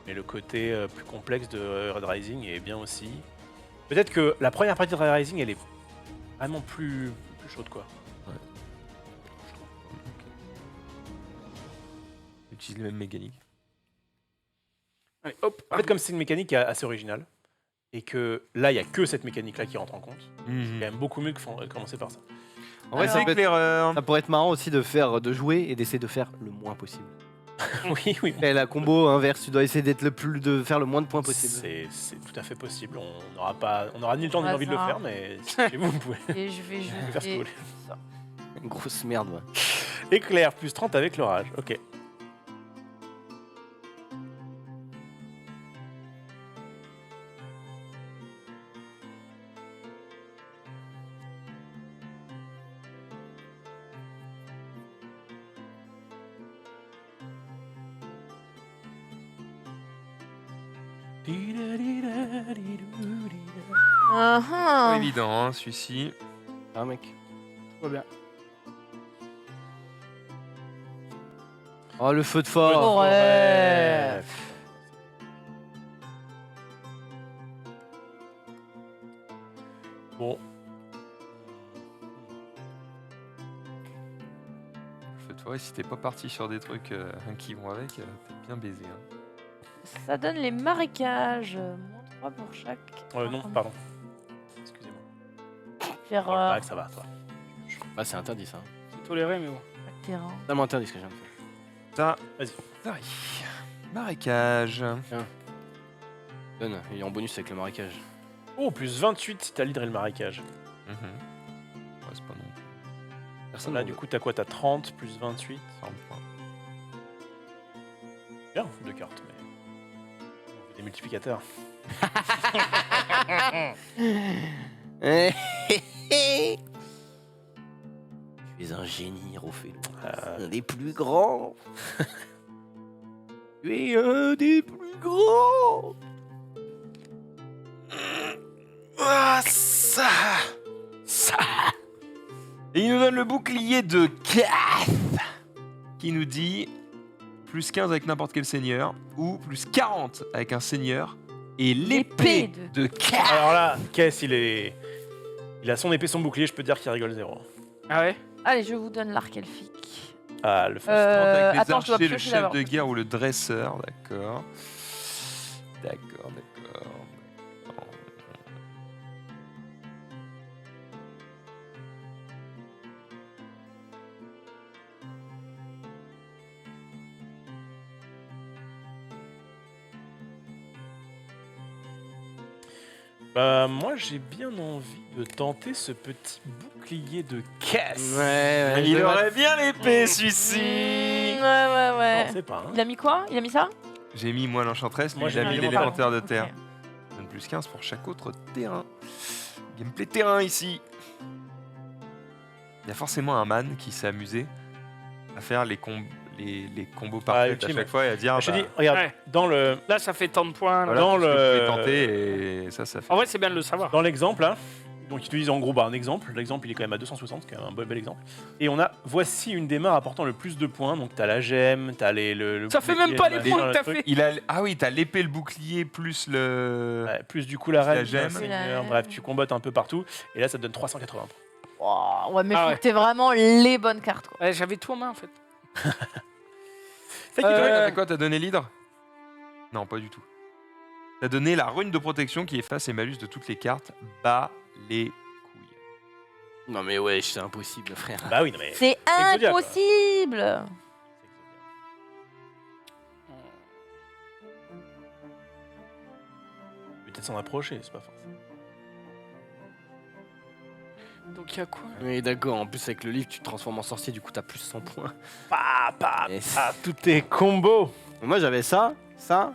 Mais le côté plus complexe de Red Rising est bien aussi. Peut-être que la première partie de Red Rising elle est vraiment plus chaude quoi. Ils utilisent les mêmes mécaniques. Allez, hop. En fait comme c'est une mécanique assez originale et que là il n'y a que cette mécanique là qui rentre en compte, c'est quand même beaucoup mieux que commencer par ça. En vrai, Alors- c'est éclaireur. Ça pourrait être marrant aussi de jouer et d'essayer de faire le moins possible. Oui, oui. Et la combo inverse, tu dois essayer de faire le moins de points possible. C'est tout à fait possible. On n'aura ni le temps ni Ah, l'envie de le ça. faire, mais si chez vous, vous pouvez Et je vais faire ce que vous jeter voulez. ça. Grosse merde, ouais. Éclair, plus 30 avec l'orage. Ok. Ah, Pas ah. évident, hein, celui-ci. Ah, mec. Tout va bien. Oh, le feu de forêt. Forêt. Bon. Feu de forêt, si t'es pas parti sur des trucs qui vont avec, t'es bien baisé. Hein. Ça donne les marécages. Moins 3 pour chaque. Non, pardon. Excusez-moi. Faire Oh, le bac, ça va, toi. Bah, c'est interdit, ça. C'est toléré, mais bon. terrain. Tellement interdit ce que je viens de faire. Ça, Vas-y. Paris. Marécage. Donne, il est en bonus avec le marécage. Oh, plus 28 si t'as l'hydre et le marécage. Ouais, c'est pas non plus Personne Là, n'a du coup, t'as quoi? T'as 30 plus 28. 40 points. Bien, deux cartes, mais. On fait des multiplicateurs. Tu es un génie, Rophélo. Euh, Un des plus grands. Tu es un des plus grands. Ah, ça. Et il nous donne le bouclier de Kath qui nous dit plus 15 avec n'importe quel seigneur ou plus 40 avec un seigneur et l'épée L'épée de Kath. Alors là, Kess, il a son épée, son bouclier, je peux te dire qu'il rigole zéro. Ah ouais? Allez, je vous donne l'arc elfique. Ah, le feu. Avec les attends, je dois archers, le piocher chef d'abord. de guerre ou le dresseur, d'accord. D'accord. Bah, moi, j'ai bien envie de tenter ce petit bouclier de Kess. Ouais, Il aurait bien l'épée, celui-ci. Ouais. Non, c'est pas. Hein. Il a mis quoi? Il a mis ça? J'ai mis moi l'enchantresse, Moi, lui il j'ai a mis mis l'élémentaire de Ok. terre. Donne plus 15 pour chaque autre terrain. Gameplay terrain ici. Il y a forcément un man qui s'est amusé à faire les combos parfaits à ultime. chaque fois et à dire Je te bah, dis, regarde, Ouais. dans le Là, ça fait tant de points. là. voilà, dans tout ce que le- vous pouvez tenter et ça fait. En vrai, c'est bien de le savoir. dans l'exemple, là, donc ils te disent en gros un exemple. L'exemple, il est quand même à 260, c'est quand même un bel exemple. Et on a, voici une des mains apportant le plus de points. Donc t'as la gemme, t'as le Ça fait bouclier, même pas le les machin, points que le t'as truc. fait. Il a ah oui, t'as l'épée, le bouclier plus le. Ouais, plus du coup la La reine, gemme. le seigneur, bref, tu combattes un peu partout. Et là, ça te donne 380 points. Oh, ouais, mais Ah faut ouais. que t'aies vraiment les bonnes cartes, quoi. Ouais, j'avais tout en main en fait. C'est Toi, qui, toi t'as fait quoi? T'as donné l'hydre? Non, pas du tout. T'as donné la rune de protection qui efface les malus de toutes les cartes. Bas les couilles. Non mais ouais, c'est impossible, frère. Bah oui, non mais. C'est Exodia, quoi. impossible. Peut-être s'en approcher, c'est pas forcément. Donc il y a quoi? Oui, d'accord. En plus avec le livre, tu te transformes en sorcier, du coup t'as plus 100 points. Yes. Tout est combo. Moi j'avais ça et ça.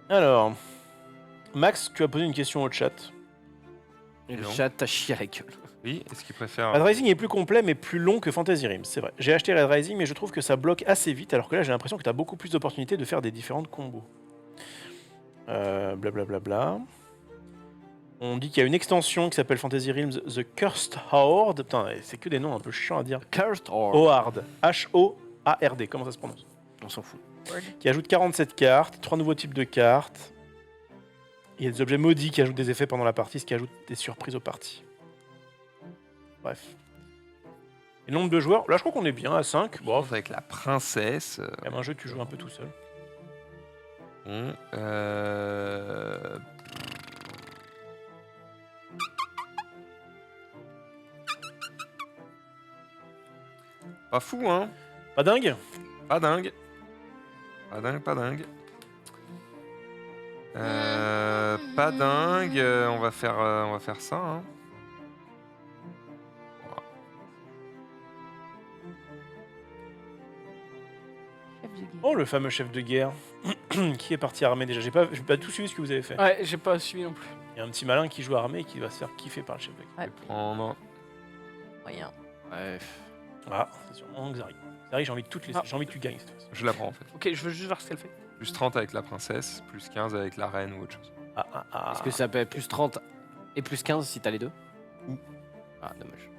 Alors, Max, tu as posé une question au chat. Et le Non. chat t'a chié à la gueule. Oui, est-ce qu'il préfère. Red Rising est plus complet mais plus long que Fantasy Realms, c'est vrai. J'ai acheté Red Rising mais je trouve que ça bloque assez vite alors que là j'ai l'impression que tu as beaucoup plus d'opportunités de faire des différentes combos. Blablabla. On dit qu'il y a une extension qui s'appelle Fantasy Realms The Cursed Horde. Putain, c'est que des noms un peu chiants à dire. Cursed or. Horde. H-O-A-R-D, comment ça se prononce? On s'en fout. Qui ajoute 47 cartes, 3 nouveaux types de cartes. Il y a des objets maudits qui ajoutent des effets pendant la partie, ce qui ajoute des surprises aux parties. Bref. Et le nombre de joueurs, là je crois qu'on est bien à 5. Bon, Avec la princesse. quand même un jeu que tu joues un peu tout seul. Bon, Pas fou, hein? Pas dingue? Pas dingue. Pas dingue. Pas dingue, on va faire ça. Hein. Chef de guerre. Oh, le fameux chef de guerre. Qui est parti armé déjà. J'ai pas tout suivi ce que vous avez fait. Ouais, j'ai pas suivi non plus. Il y a un petit malin qui joue armé et qui va se faire kiffer par le chef de guerre. Ouais, Prendre. moyen. Ouais. Ah, c'est sûrement Xari. Xari, j'ai envie de toutes les. Ah. J'ai envie que tu gagnes cette fois-ci. Je la prends en fait. Ok, je veux juste voir ce qu'elle fait. Plus 30 avec la princesse, plus 15 avec la reine ou autre chose. Ah. Est-ce que ça peut être plus 30 et plus 15 si t'as les deux Ah, dommage.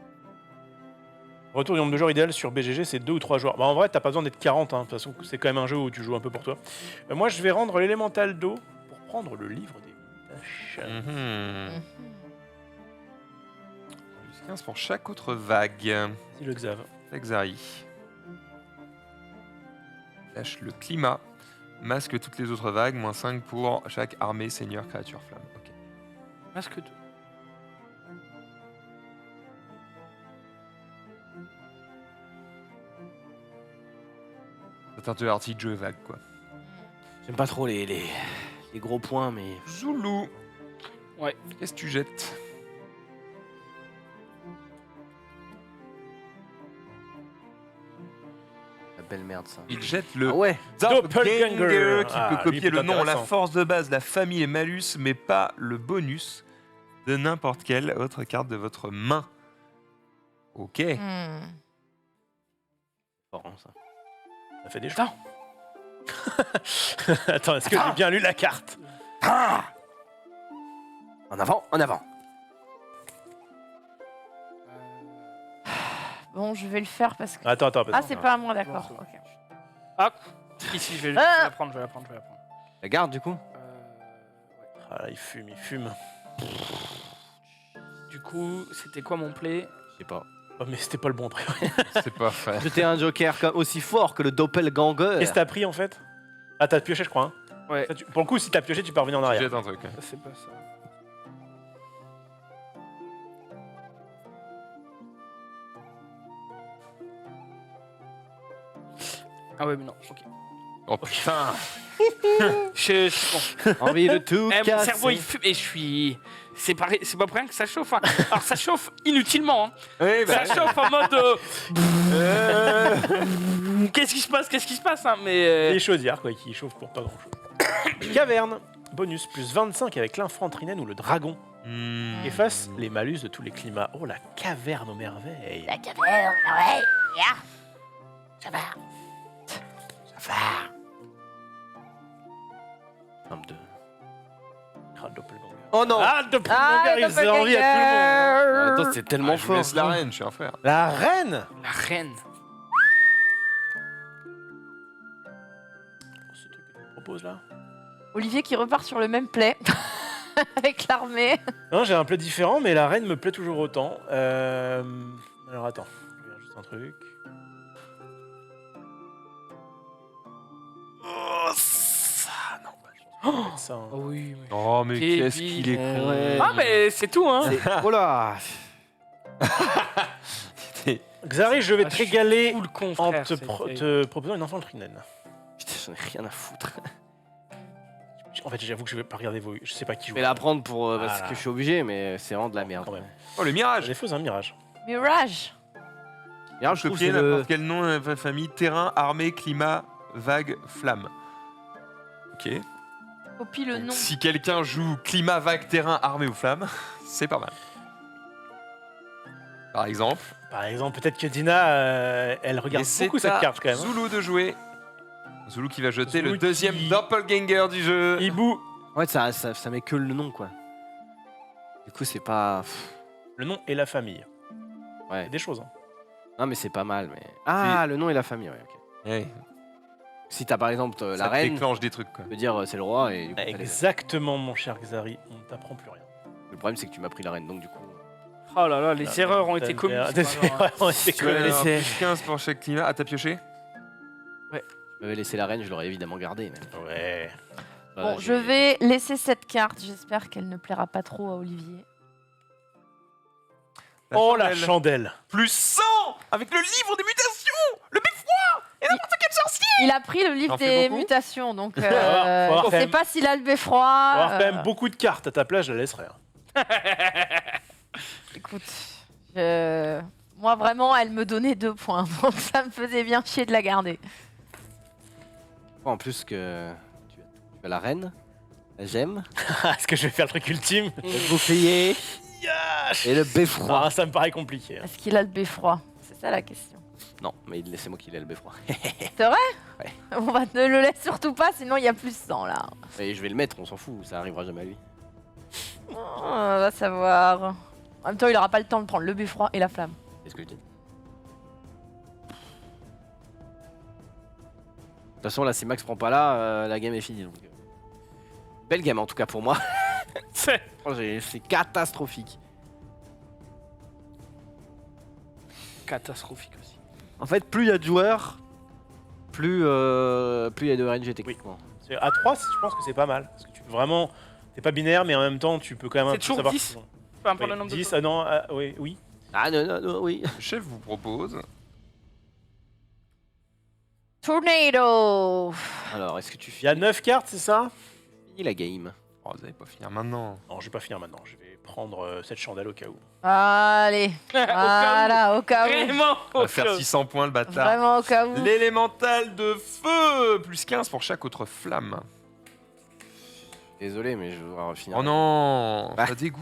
Retour du nombre de joueurs idéal sur BGG, c'est 2 ou 3 joueurs. Bah, en vrai, t'as pas besoin d'être 40, hein. De toute façon, c'est quand même un jeu où tu joues un peu pour toi. Moi, je vais rendre l'élémental d'eau pour prendre le livre des tâches. Mhm. Plus 15 pour chaque autre vague. Vas-y, le Xav. Xari. Lâche le climat. Masque toutes les autres vagues. Moins 5 pour chaque armée, seigneur, créature, flamme. Ok. Masque tout. C'est un peu partie de jeu vague quoi. J'aime pas trop les gros points, mais. Zoulou. Ouais. Qu'est-ce que tu jettes? La belle merde, ça. Il jette le Ah ouais Doppelganger. qui Ah, peut lui, copier peut le nom, la intéressant. force de base, la famille et malus, mais pas le bonus de n'importe quelle autre carte de votre main. Ok. Fort, hein, ça. Ça fait des choix. Attends, est-ce que j'ai bien lu la carte? En avant, en avant. Bon, je vais le faire parce que. Attends. Ah, c'est pas à moi, d'accord. Bon, Ok. Ah, si, je vais Ah. la prendre, je vais la prendre. La garde, du coup Ah, il fume. Du coup, c'était quoi mon play? Je sais pas. Oh, mais c'était pas le bon a priori. C'est pas fait. Jeter un joker aussi fort que le doppelganger. Qu'est-ce que t'as pris en fait? Ah, t'as pioché, je crois. Hein. Ouais. Ça, pour le coup, si t'as pioché, tu peux revenir en Tu arrière. jettes un truc. Ça, c'est pas ça. Ah ouais, mais non, ok. Oh putain. Bon. Envie de tout Eh, mon casser. cerveau, il fume et je suis... C'est pas pour rien que ça chauffe. Hein. Alors, ça chauffe inutilement. Hein. Oui, Ça chauffe en mode... Qu'est-ce qui se passe hein, mais... Les chaudières, quoi, qui chauffent pour pas grand chose. Caverne. Bonus plus 25 avec l'infanterie naine ou le dragon. Efface les malus de tous les climats. Oh, la caverne aux merveilles. La caverne, ouais. Ça va. Nombre de- Ah, le doppelganger. Oh non Ah, le doppelganger, il faisait envie à tout le monde. Attends, c'est tellement Je fort. laisse la reine, je suis un frère. La reine. La reine. Ce truc que tu proposes là. Olivier qui repart sur le même play avec l'armée. Non, j'ai un play différent, mais la reine me plaît toujours autant. Alors attends, je vais faire juste un truc. Oh, ça, non, pas du tout. Ça va être ça, hein. Oh oui, mais... Oh, mais Kevin, qu'est-ce qu'il est con. ouais. Ah, mais c'est tout, hein. Oh là Xari, je vais te Ah, je suis régaler full con, en frère, te, c'est pro- terrible. te proposant une infanterie naine. Putain, j'en ai rien à foutre. En fait, j'avoue que je vais pas regarder vos. Je sais pas qui Je joue. vais la prendre pour, parce Voilà. que je suis obligé, mais c'est vraiment de la merde. Quand même. Oh, le À mirage. défaut, c'est un mirage. Mirage. Regarde, je trouve que Copier c'est le... n'importe quel nom de famille, terrain, armée, climat, vague, flamme. Ok. Copie le nom. Si quelqu'un joue climat, vague, terrain, armée ou flamme, c'est pas mal. Par exemple. Par exemple, peut-être que Dina, elle regarde Et c'est beaucoup cette à carte quand même. hein. Zoulou de jouer. Zoulou qui va jeter Zoulou le deuxième qui- doppelganger du jeu. Hibou. Ouais, ça met que le nom, quoi. Du coup, c'est pas... Le nom et la famille. Ouais. C'est des choses. Hein. Non, mais c'est pas mal, mais... Ah, le nom et la famille, ouais, ok. Ouais, Si t'as par exemple ça la te reine, tu déclenche des trucs quoi. peux dire c'est le roi, et du coup, t'as les- Exactement, mon cher Xari. On ne t'apprend plus rien. le problème c'est que tu m'as pris la reine, donc du coup... Oh là là, les erreurs ont été Des commises. c'est pas grave. erreurs ont été Tu vas commises. laisser plus 15 pour chaque climat. Ah, t'as pioché? Je m'avais laissé la reine, je l'aurais évidemment gardée. Mais... Ouais. Voilà, Bon, j'ai- je vais laisser cette carte. J'espère qu'elle ne plaira pas trop à Olivier. Oh la chandelle. chandelle. Plus 100 avec le livre des mutations. Le beffroi. Il a pris le livre T'en fais des beaucoup mutations, donc Faut avoir je quand sais même- pas s'il a le Faut beffroi. avoir quand même beaucoup de cartes à ta place, je la laisserai. Hein. Écoute, moi vraiment, elle me donnait 2 points, donc ça me faisait bien chier de la garder. En plus que tu as la reine, la gemme, Est-ce que je vais faire le truc ultime le bouclier Yash et le beffroi. Ah, ça me paraît compliqué. Hein. Est-ce qu'il a le beffroi? C'est ça la question. Non, mais c'est moi qui l'ai le beffroi. On va ne le laisse surtout pas, sinon il y a plus 100 là. Et je vais le mettre, on s'en fout, ça arrivera jamais à lui. On va savoir. En même temps, il aura pas le temps de prendre le beffroi et la flamme. C'est ce que je dis. De toute façon, là, si Max prend pas là, la game est finie. Donc, belle game en tout cas pour moi. C'est- C'est catastrophique. Catastrophique aussi. En fait, plus il y a de joueurs, plus il y a de RNG techniquement. À 3, je pense que c'est pas mal. Parce que tu peux vraiment. T'es pas binaire, mais en même temps, tu peux quand même un C'est peu toujours savoir. 10. Peu importe le Oui, nombre 10, de ah non, oui, oui. Ah non, oui. Le chef vous propose. Tornado. Alors, est-ce que tu Il y a 9 cartes, c'est ça? finis la game? Oh, vous allez pas finir maintenant. Non, je vais pas finir maintenant. Je vais prendre cette chandelle au cas où. Allez, voilà, au cas où. Vraiment On va faire 600 points le bâtard. Vraiment au cas où. L'élémental de feu, plus 15 pour chaque autre flamme. Désolé, mais je vais devoir finir. Oh non, Bah. ça dégoûte.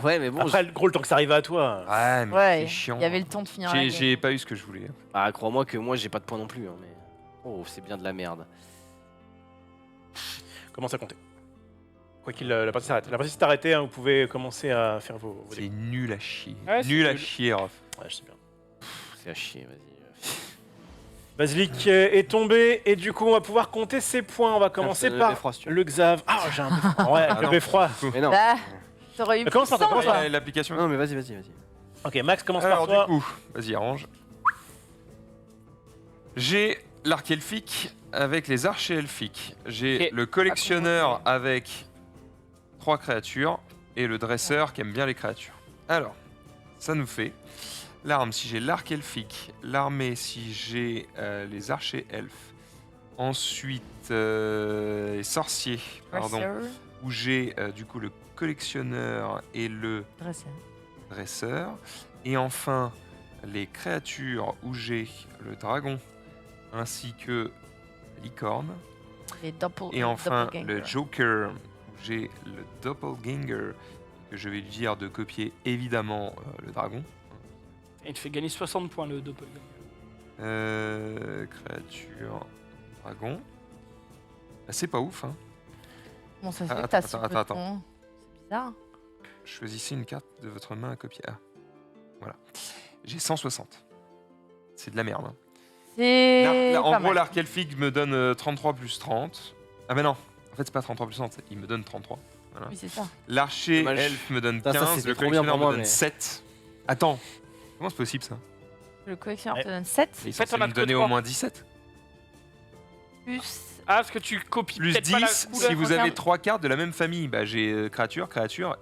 Ouais, mais bon. Après, gros, le temps que ça arrive à toi. Ouais, mais Ouais, c'est chiant. il y avait le temps de finir la game. J'ai pas eu ce que je voulais. Ah, crois-moi que moi, j'ai pas de points non plus. Hein, mais... Oh, c'est bien de la merde. Commence à compter. Quoi qu'il, la partie s'arrête. La partie s'est arrêtée, hein, vous pouvez commencer à faire vos C'est nul à chier. Ouais, c'est nul à nul. chier, Rof. Ouais, je sais bien. C'est à chier, vas-y. Basilic est tombé, et du coup, on va pouvoir compter ses points. On va commencer le par beffroi, si tu veux. le Xav. Ah, j'ai un beffroi. Ouais, avec Ah le non. beffroi. Mais non. Ah, t'aurais eu Commence plus par toi, 100, commence toi. L'application. Non, mais vas-y. Ok, Max, commence Alors, par toi. du coup, vas-y, arrange. J'ai l'arc elfique avec les archers elfiques. J'ai Ok. le collectionneur avec 3 créatures et le dresseur qui aime bien les créatures. Alors, ça nous fait l'arme si j'ai l'arc elfique, l'armée si j'ai les archers elfes, ensuite les sorciers, pardon, Dresser, où j'ai du coup le collectionneur et le dresser. dresseur. Et enfin, les créatures où j'ai le dragon ainsi que la licorne. Les Et enfin, le doppelganger. joker où j'ai le doppelganger que je vais lui dire de copier évidemment le dragon. Et il te fait gagner 60 points le doppelganger. Créature dragon. Bah, c'est pas ouf, hein. Bon, ça se Ah, fait que t'as attends, si attends, peu de attends. points. C'est bizarre. Choisissez une carte de votre main à copier. Ah, voilà. J'ai 160. C'est de la merde. Hein. C'est. En pas gros, mal. l'arc elfique me donne 33 plus 30. Ah, mais non, en fait, c'est pas 33 plus 30, il me donne 33. Oui, c'est ça. L'archer Dommage. elfe me donne Putain, ça, 15, c'était le trop bien collectionneur pour me moi, donne mais- 7. Attends, comment c'est possible ça Le collectionneur Ouais. te donne 7 Il est fait, censé on a me que donner trois. au moins 17. plus. Ah, parce que tu copies Plus peut-être pas la 10 couleur. si vous Regarde. avez 3 cartes de la même famille. Bah, j'ai créature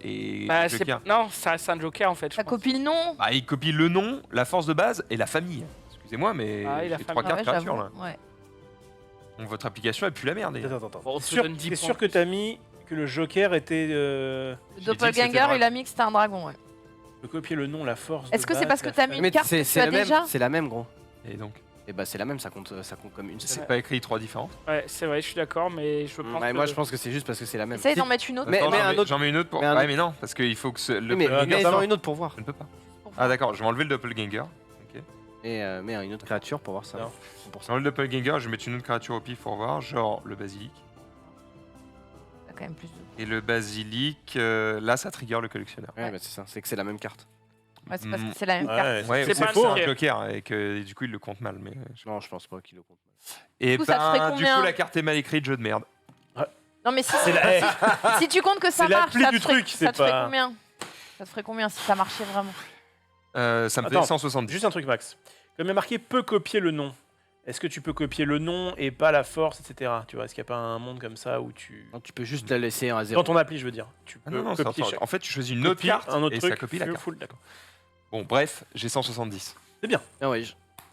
et Bah, c'est... joker. Non, c'est un joker en fait. je T'as pense. copié le nom. Bah, il copie le nom, la force de base et la famille. Excusez-moi, mais Ah, et la j'ai famille. 3 cartes Ouais, créatures j'avoue. là. Ouais. Donc, votre application, elle pue la merde. les gars. Attends. Bon, on T'es te sûr, donne 10 t'es points. sûr que t'as mis que le joker était. Le J'ai dit que c'était doppelganger, vrai. il a mis que c'était un dragon, ouais. De copier le nom, la force. Est-ce de que c'est base, parce que la t'as mis famille. une carte que tu as la même, déjà c'est la même, gros. Et donc, Et bah, c'est la même, ça compte comme une seule. c'est pas écrit 3 différentes. Ouais, c'est vrai, je suis d'accord, mais je pense Ouais, que... moi, je pense que c'est juste parce que c'est la même. Essaye Si- d'en mettre une autre. Mais- Attends, mais j'en un mets- autre- J'en mets une autre pour. mais un Ouais, autre- mais non, parce qu'il faut que le mais doppelganger- mets-en une autre pour voir. Je ne peux pas. pour Ah, d'accord, je vais enlever le doppelganger. Et mets une autre créature pour voir ça. Non. Pour ça. Dans le doppelganger, je vais mettre une autre créature au pif pour voir, genre le basilic. T'as quand même plus de. Et le basilic, là, ça trigger le collectionneur. Ouais, bah, c'est ça, c'est que c'est la même carte. Ouais, c'est parce Mm. que c'est la même carte. Ouais, Ouais, C'est c'est pas faux, un un joker. joker, et que du coup, il le compte mal. Mais... Non, je pense pas qu'il le compte. Et coup, ça te ferait ben, du combien coup, la carte est mal écrite, jeu de merde. Non, mais si, C'est la- si tu comptes que ça C'est marche, l'appli ça du te ferait, truc, c'est ça te ferait pas- combien? Ça te ferait combien si ça marchait vraiment? Ça me Attends, fait 170. Juste un truc, Max. Comme il y a marqué peut copier le nom, est-ce que tu peux copier le nom et pas la force, etc. Tu vois, est-ce qu'il n'y a pas un monde comme ça où tu. Non, tu peux juste la laisser à zéro. Dans ton appli, je veux dire. Tu Ah peux non, non, c'est copier en- chaque- en fait, tu choisis une autre copie, carte un autre et truc, ça copie la carte. full, d'accord. Bon, bref, j'ai 170. Ah ouais,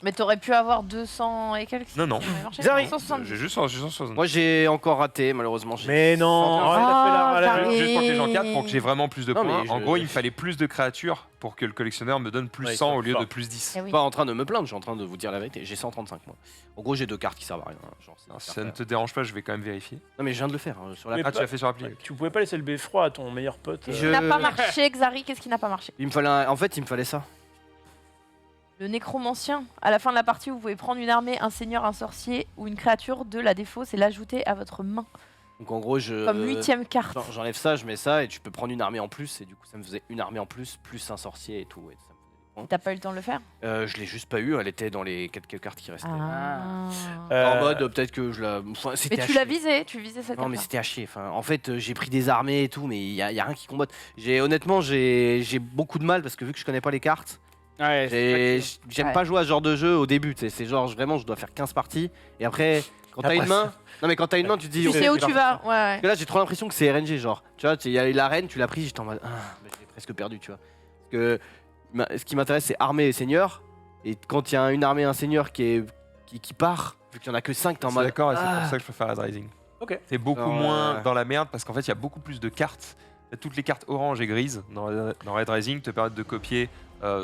Mais t'aurais pu avoir 200 et quelques. Non, non. Ça aurait marché. Zari. 170. J'ai juste 160. Moi j'ai encore raté malheureusement. j'ai Mais non, 115. t'as fait la- Paris. Juste pour que les gens captent, pour que j'ai vraiment plus de Non, points. mais En je- gros, il me fallait plus de créatures pour que le collectionneur me donne plus Ouais, 100 ils au lieu sont de forts. plus 10. Eh oui. Pas en train de me plaindre, je suis en train de vous dire la vérité. J'ai 135 moi. En gros j'ai 2 cartes qui servent à rien. Genre, c'est Alors, si des ça ne cartes te dérange pas, je vais quand même vérifier. Non mais je viens de le faire sur la Mais Ah, carte. tu l'as fait sur l'appli. Ouais, tu pouvais pas laisser le beffroi à ton meilleur pote. Et Qu'est-ce qui n'a Je- pas marché, Xari? Qu'est-ce qui n'a pas marché? Il me fallait en fait il me fallait ça. Le nécromancien. À la fin de la partie, vous pouvez prendre une armée, un seigneur, un sorcier ou une créature de la défausse et l'ajouter à votre main. Donc en gros je. Comme 8ème carte. J'enlève ça, je mets ça et tu peux prendre une armée en plus et du coup ça me faisait une armée en plus un sorcier et tout. Et ça me faisait des points. T'as pas eu le temps de le faire? Je l'ai juste pas eu, elle était dans les quelques cartes qui restaient. Ah. En mode peut-être que je la. Enfin, c'était Mais à tu l'as chier. visé, tu visais cette Non mais carte. c'était à chier. Enfin, en fait j'ai pris des armées et tout mais il y a rien qui combatte. Honnêtement j'ai beaucoup de mal parce que vu que je connais pas les cartes, Ouais, j'aime Ouais. pas jouer à ce genre de jeu au début. Tu sais, c'est genre vraiment je dois faire 15 parties et après quand t'as Après, une main. Non mais quand t'as une main tu te dis. Tu ok, sais où c'est tu parti. vas? Ouais, ouais. Parce que là j'ai trop l'impression que c'est RNG genre. Tu vois, il y a la reine, tu l'as pris, j'étais en mode. Ah, mais je l'ai presque perdu, tu vois. Parce que ce qui m'intéresse c'est armée et seigneur. Et quand il y a une armée et un seigneur qui part, vu qu'il y en a que 5, t'es en Je suis mode. d'accord, et c'est Ah. pour ça que je préfère Red Rising. Ok. C'est beaucoup Alors, moins dans la merde parce qu'en fait, il y a beaucoup plus de cartes. Toutes les cartes orange et grises dans Red Rising te permettent de copier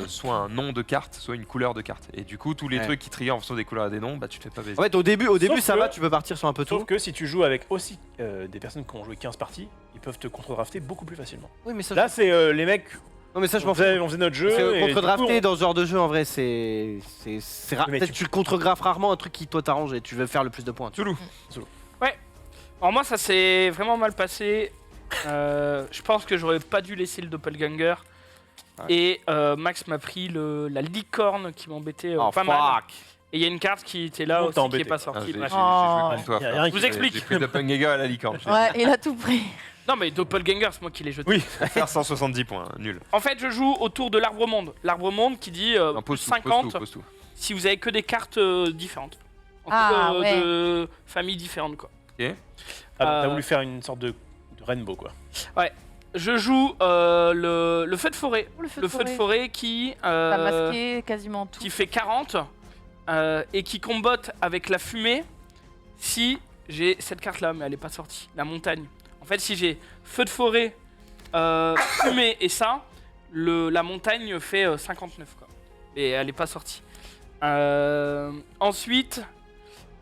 soit un nom de carte, soit une couleur de carte. Et du coup, tous les Ouais. trucs qui trient en fonction des couleurs et des noms, bah tu te fais pas baiser. En fait au début ça que- va, tu peux partir sur un peu Sauf tout. que si tu joues avec aussi des personnes qui ont joué 15 parties, ils peuvent te contre-drafter beaucoup plus facilement. Oui mais ça. Là, c'est les mecs, Non mais ça je m'en on fous. faisait notre jeu. Parce que et du coup, contre-drafter on- dans ce genre de jeu en vrai c'est Mais peut-être tu contre-graphes rarement un truc qui toi t'arrange et tu veux faire le plus de points. tu vois. Toulouse. Alors moi, ça s'est vraiment mal passé. Je pense que j'aurais pas dû laisser le doppelganger. Ouais. Et Max m'a pris la licorne qui m'embêtait Oh pas mal. fuck. Et il y a une carte qui était là Comment aussi t'as qui embêté est pas Ah, sortie. j'ai bref. joué Oh, comme toi. y a frère. rien Je vous qui- explique. J'ai pris Doppelganger à la licorne. Ouais, il a tout pris. Non mais doppelganger, c'est moi qui l'ai jeté. Oui. Faire 170 points, nul. En fait, je joue autour de l'arbre monde. L'arbre monde qui dit Non, plus pose tout, 50 pose tout, pose tout. si vous avez que des cartes différentes. En Ah, tout, ouais. de familles différentes quoi. Ah, t'as Euh, voulu faire une sorte de rainbow, quoi. Je joue le feu de forêt. Oh, le feu Le de feu de forêt. forêt qui, T'as masqué quasiment tout. qui fait 40 et qui combatte avec la fumée si j'ai cette carte là, mais elle est pas sortie, la montagne. En fait, si j'ai feu de forêt, fumée et ça, la montagne fait 59 quoi. Et elle est pas sortie.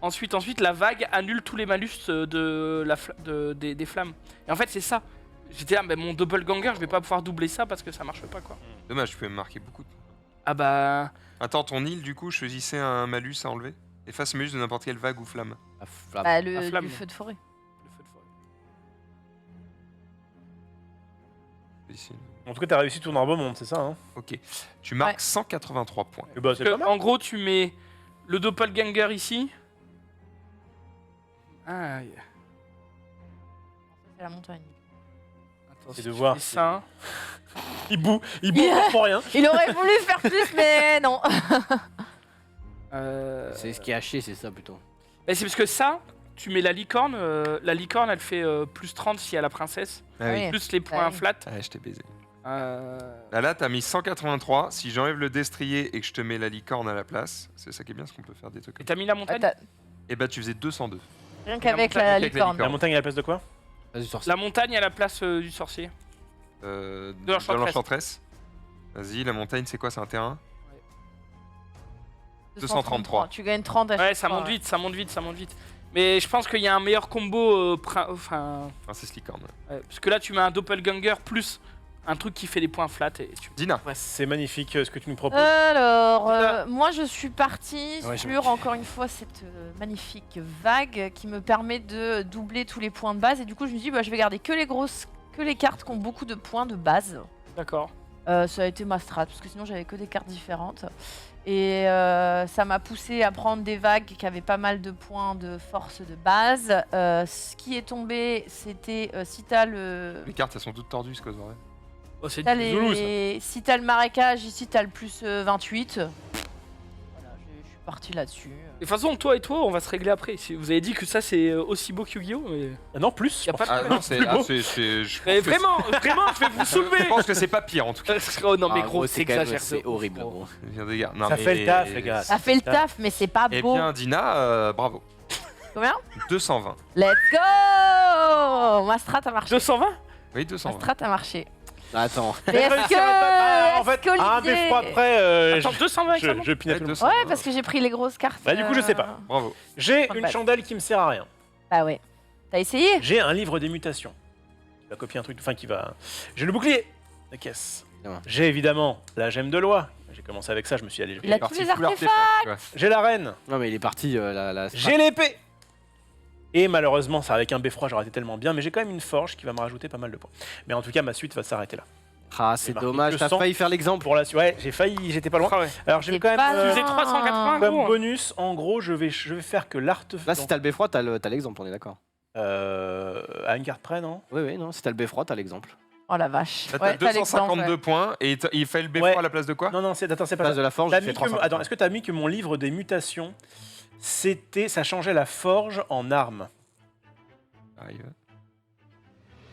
Ensuite, la vague annule tous les malus des flammes. Et en fait, c'est ça. J'étais là, mais mon doppelganger, je vais pas pouvoir doubler ça parce que ça marche pas quoi. Dommage, tu pouvais me marquer beaucoup. Ah bah. Attends, ton île, du coup, choisissez un malus à enlever. Efface malus de n'importe quelle vague ou flamme. La flamme. Bah, La flamme. du feu de forêt. Le feu de forêt. Ici. En tout cas, t'as réussi ton arbre monde, c'est ça, hein? Ok. Tu marques Ouais. 183 points. Et bah, c'est Que, pas mal. en gros, tu mets le doppelganger ici. Ah, C'est la montagne. attends, C'est si de tu voir fais si- ça. Il boue pour rien. Il aurait voulu faire plus, mais non. C'est ce qui est haché, c'est ça plutôt. Bah, c'est parce que ça, tu mets la licorne. La licorne, elle fait plus 30 si y a la princesse. Ah oui. Oui. Plus les points oui. flat. Ah, je t'ai baisé. Euh, Là, t'as mis 183. Si j'enlève le destrier et que je te mets la licorne à la place, c'est ça qui est bien, parce qu'on peut faire des trucs Et comme ça. t'as mis la Ah, montagne. Et bah, tu faisais 202. Rien qu'avec montagne, la avec la licorne. La montagne à la place de quoi? Vas-y, sors La montagne à la place du sorcier. De l'Enchantress. l'Enchantress. Vas-y, la montagne, c'est quoi? C'est un terrain 233. Tu gagnes 30 à Ouais, chaque ça fois, monte vite, ça monte vite, ça monte vite. Mais je pense qu'il y a un meilleur combo. Enfin, Princesse licorne. parce que là, tu mets un doppelganger plus un truc qui fait des points flat et tu. Dina. C'est magnifique ce que tu nous proposes. Alors, Là. moi je suis partie Ouais, je- sur encore une fois cette magnifique vague qui me permet de doubler tous les points de base. Et du coup, je me dis, bah, je vais garder que les cartes qui ont beaucoup de points de base. D'accord. Ça a été ma strat, parce que sinon j'avais que des cartes différentes. Et ça m'a poussé à prendre des vagues qui avaient pas mal de points de force de base. Ce qui est tombé, c'était si t'as le. Les cartes, elles sont toutes tordues, ce que vous aurez. Oh, c'est T'as du Zulu, ça. si t'as le marécage, ici t'as le plus 28. Voilà, je suis parti là-dessus. De toute façon, toi et toi, on va se régler après. Vous avez dit que ça, c'est aussi beau que Yu-Gi-Oh! Mais... Ah non, plus. Y a pas de Ah problème. non, c'est. Plus beau. Je Mais pense que vraiment, je vais vous je soulever. pense que c'est pas pire en tout cas. Oh non, mais Ah, gros, c'est quand même- t'exagères. c'est horrible. Gros. Viens des gars. Non, Ça mais- fait le taf, les gars. Ça fait le taf, mais c'est pas Eh beau. bien, Dina, bravo. Combien 220. Let's go. Ma strat a marché. 220? Oui, Ma 220. strat a marché. Attends. Mais est-ce Réussir à pas- en est-ce fait, à un qu'Olivier- beffroi près, Attends, 220 je exactement. pinate le monde. 220. Ouais, parce que j'ai pris les grosses cartes. Bah, du coup, je sais pas. Bravo. J'ai Pas de une balle. chandelle qui me sert à rien. Bah ouais. T'as essayé? J'ai un livre des mutations. Qui va copier un truc, enfin qui va. J'ai le bouclier. La caisse. Bien. J'ai évidemment la gemme de loi. J'ai commencé avec ça, je me suis dit, allez, je vais Il a aller. tous Parti les full artefacts. tu vois. J'ai la reine. Non, mais il est parti. La J'ai l'épée. Et malheureusement, ça avec un beffroi, j'aurais été tellement bien, mais j'ai quand même une forge qui va me rajouter pas mal de points. Mais en tout cas, ma suite va s'arrêter là. Ah, c'est marqué dommage. que T'as 100. failli faire l'exemple. Pour la suite, ouais, j'ai failli, j'étais pas loin. Ah ouais. Alors j'ai C'est quand même pas Tu faisais loin. 380 comme gros. bonus, en gros, je vais faire que l'artefact. Là, si t'as le beffroi, t'as l'exemple, on est d'accord. À une carte près, non? Oui, oui, non. Si t'as le beffroi, t'as l'exemple. Oh la vache. Là, Ouais, t'as 252 l'exemple, ouais. points et il fait le beffroi Ouais. à la place de quoi? Non, non, attends, c'est pas Place ça. de la forge, T'as j'ai mis fait que- 300. Attends, est-ce que t'as mis que mon livre des mutations, ça changeait la forge en arme? Arrive.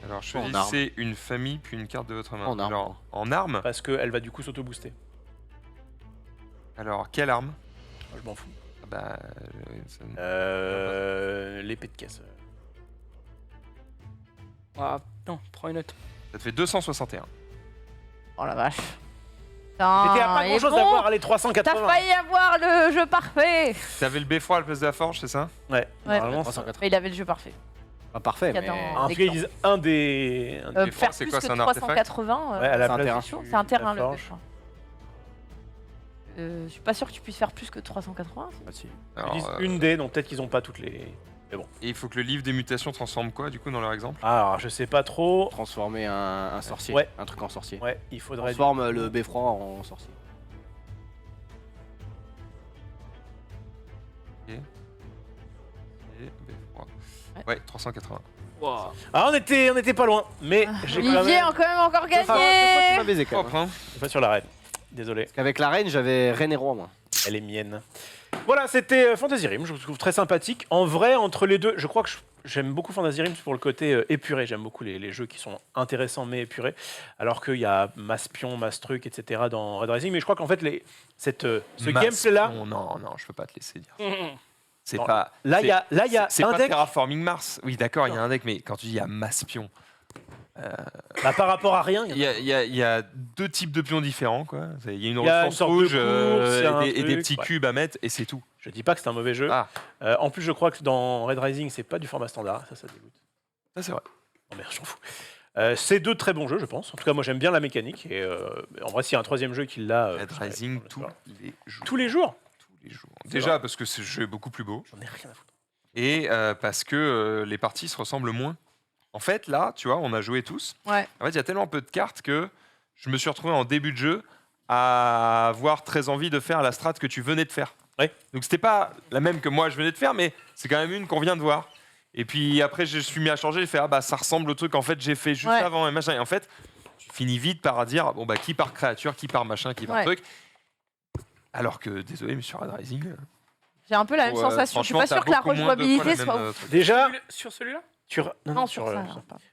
Alors, En choisissez une famille puis une carte de votre main. En arme. Alors, en arme. Parce qu'elle va du coup s'auto-booster. Alors, quelle arme? Je m'en fous. Ah bah, ça- L'épée de caisse. Ah, non, prends une note. ça te fait 261. Oh la vache. J'étais à pas il est grand chose bon. d'avoir les T'as 380. failli avoir le jeu parfait. T'avais le beffroi à la place de la forge, c'est ça? Ouais, Ouais. normalement. 380. Mais il avait le jeu parfait. Pas parfait, Il y a mais. dans- En tout cas, ils disent un des. beffroi, Faire c'est plus quoi, que c'est un artefact 380, Ouais, à la c'est un place terrain. du- c'est un terrain de la le forge. beffroi. Je suis pas sûr que tu puisses faire plus que 380. Ah, si. Ils Alors, disent une des, donc peut-être qu'ils ont pas toutes les. et il faut que le livre des mutations transforme quoi, du coup, dans leur exemple? Alors, je sais pas trop. Transformer un sorcier. Ouais. Un truc en sorcier. Ouais, il faudrait. Transforme le beffroi en sorcier. Et beffroi. Ouais. Ouais, 380. Wow. Ah, on était pas loin, mais j'ai quand Olivier même. a quand même encore Deux fois, tu gagné. m'as baisé quand même. Propre, hein? Pas sur la reine. Désolé, Parce qu'avec la reine, j'avais reine et roi, moi. elle est mienne. Voilà, c'était Fantasy Rim, je vous trouve très sympathique. En vrai, entre les deux, je crois que j'aime beaucoup Fantasy Rim pour le côté épuré. J'aime beaucoup les jeux qui sont intéressants mais épurés. Alors qu'il y a Mass Pion, Mass Truc, etc. dans Red Rising. Mais je crois qu'en fait, ce gameplay-là, Non, non, je peux pas te laisser dire. Mhm. C'est Non, pas. là, il y a C'est un pas deck. Terraforming Mars. Oui, d'accord, il y a un deck, mais quand tu dis il y a masse pion, Bah, par rapport à rien, il y a- il y a deux types de pions différents, quoi. Il y a une Il y a une ressource sorte de rouge course, il y a un et des truc, petits ouais. cubes à mettre, et c'est tout. Je dis pas que c'est un mauvais jeu. Ah. En plus, je crois que dans Red Rising, c'est pas du format standard. Ça dégoûte. Ça, c'est vrai. Non, mais je m'en fous. C'est deux très bons jeux, je pense. En tout cas, moi, j'aime bien la mécanique. Et en vrai, s'il y a un troisième jeu qui l'a. Red Rising, tous les jours. Tous les jours Tous les jours. Déjà, parce que ce jeu est beaucoup plus beau, J'en ai rien à foutre. et parce que les parties se ressemblent moins. En fait, là, tu vois, on a joué tous. Ouais. En fait, il y a tellement peu de cartes que je me suis retrouvé en début de jeu à avoir très envie de faire la strat que tu venais de faire. Ouais. Donc c'était pas la même que moi je venais de faire, mais c'est quand même une qu'on vient de voir. Et puis après, je suis mis à changer, j'ai fait ah bah ça ressemble au truc en fait j'ai fait juste Ouais. avant et machin. Et en fait, tu finis vite par dire bon bah qui par créature, qui par machin, qui par Ouais. truc. Alors que désolé, mais sur Red Rising, J'ai un peu la même sensation. Je suis pas franchement, sûre que la t'as beaucoup moins de fois rejouabilité la soit même, ouf. truc. Déjà, Sur celui-là? Non, sur ça.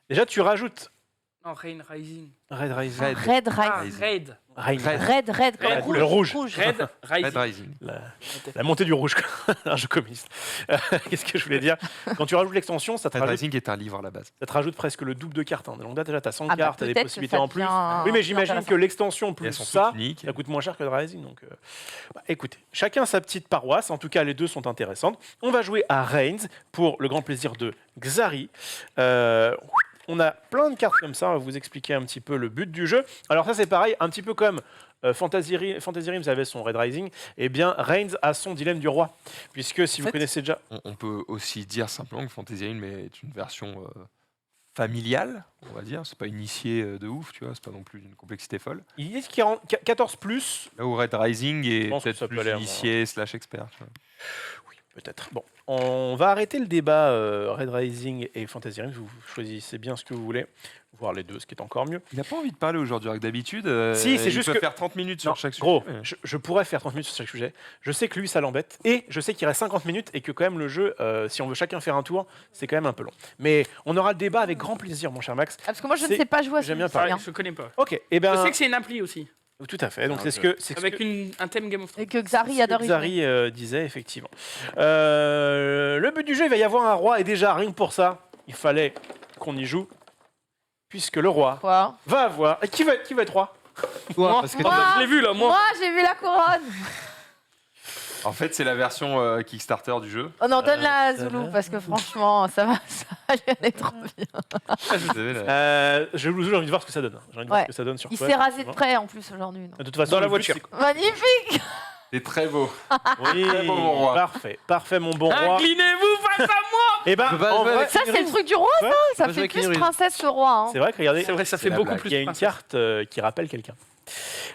déjà, tu rajoutes Non, Rain Rising. Red Rising. Red. Red Ah, Rising. Raid. Red, comme Red, rouge. le rouge. Raid Rising. Red Rising. La montée du rouge, quoi. Un jeu communiste. Qu'est-ce que je voulais dire? Quand tu rajoutes l'extension, ça te Red rajoute, Rising est un livre à la base. ça te rajoute presque le double de cartes. Hein. Donc là, déjà, tu as 100 Ah bah, cartes, tu as des peut-être que possibilités ça en plus. devient Oui, mais plus j'imagine intéressant. que l'extension Et elles plus sont ça, toutes uniques. ça coûte moins cher que le Rising. Donc, bah, écoutez, chacun sa petite paroisse. En tout cas, les deux sont intéressantes. On va jouer à Reigns pour le grand plaisir de Xari. On a plein de cartes comme ça. On va vous expliquer un petit peu le but du jeu. Alors ça, c'est pareil, un petit peu comme Fantasy Rim avait son Red Rising. Eh bien, Reigns a son Dilemme du Roi. Puisque si En vous fait, connaissez déjà... On peut aussi dire simplement que Fantasy Rim est une version familiale, on va dire. C'est pas initié de ouf, tu vois. C'est pas non plus d'une complexité folle. Il dit 14+. Là où Red Rising est pense que peut-être ça peut plus aller à initié / expert. Tu vois. Peut-être. Bon, on va arrêter le débat Red Rising et Fantasy Realms. Vous choisissez bien ce que vous voulez, voire les deux, ce qui est encore mieux. Il n'a pas envie de parler aujourd'hui, avec d'habitude. Si, c'est il juste peut que- faire 30 minutes Non, sur chaque gros, sujet. je pourrais faire 30 minutes sur chaque sujet. Je sais que lui, ça l'embête. Et je sais qu'il reste 50 minutes et que quand même le jeu, si on veut chacun faire un tour, c'est quand même un peu long. Mais on aura le débat avec grand plaisir, mon cher Max. Ah, parce que moi, je ne C'est- sais pas jouer à ce j'aime bien jeu, parler. c'est Je connais pas. Ok, et Je ben... sais que c'est une appli aussi, Tout à fait, donc Ah, c'est ce ok. que... avec un thème Game of Thrones. Et que Xari C'est ce adore que y jouer. Xari disait, effectivement. Le but du jeu, il va y avoir un roi, et déjà, rien que pour ça, il fallait qu'on y joue, puisque le roi Quoi va avoir... Et qui va être roi? Toi, Moi, parce que moi- je l'ai vu là, moi. Moi, j'ai vu la couronne. En fait, c'est la version Kickstarter du jeu. Oh non, donne-la à ça Zulu, va. parce que franchement, ça va lui aller trop bien. Vous savez, là. J'ai envie de voir ce que ça donne. J'ai envie de voir Ouais. ce que ça donne sur Il quoi, s'est rasé de effectivement. près en plus aujourd'hui. non. De toute façon, Dans la le but, voiture. c'est- Magnifique. C'est très beau. Oui, Très beau, mon roi. parfait, mon bon roi. Inclinez-vous face à moi. Et ben, Je peux pas en jouer vrai, avec- Ça, c'est le truc du roi, Ouais. ça Ça Moi, je fait vais plus Keanu Reeves. princesse que roi. Hein. c'est vrai que regardez, C'est vrai, ça C'est fait la beaucoup blague. plus. il y a une princesse. carte qui rappelle quelqu'un.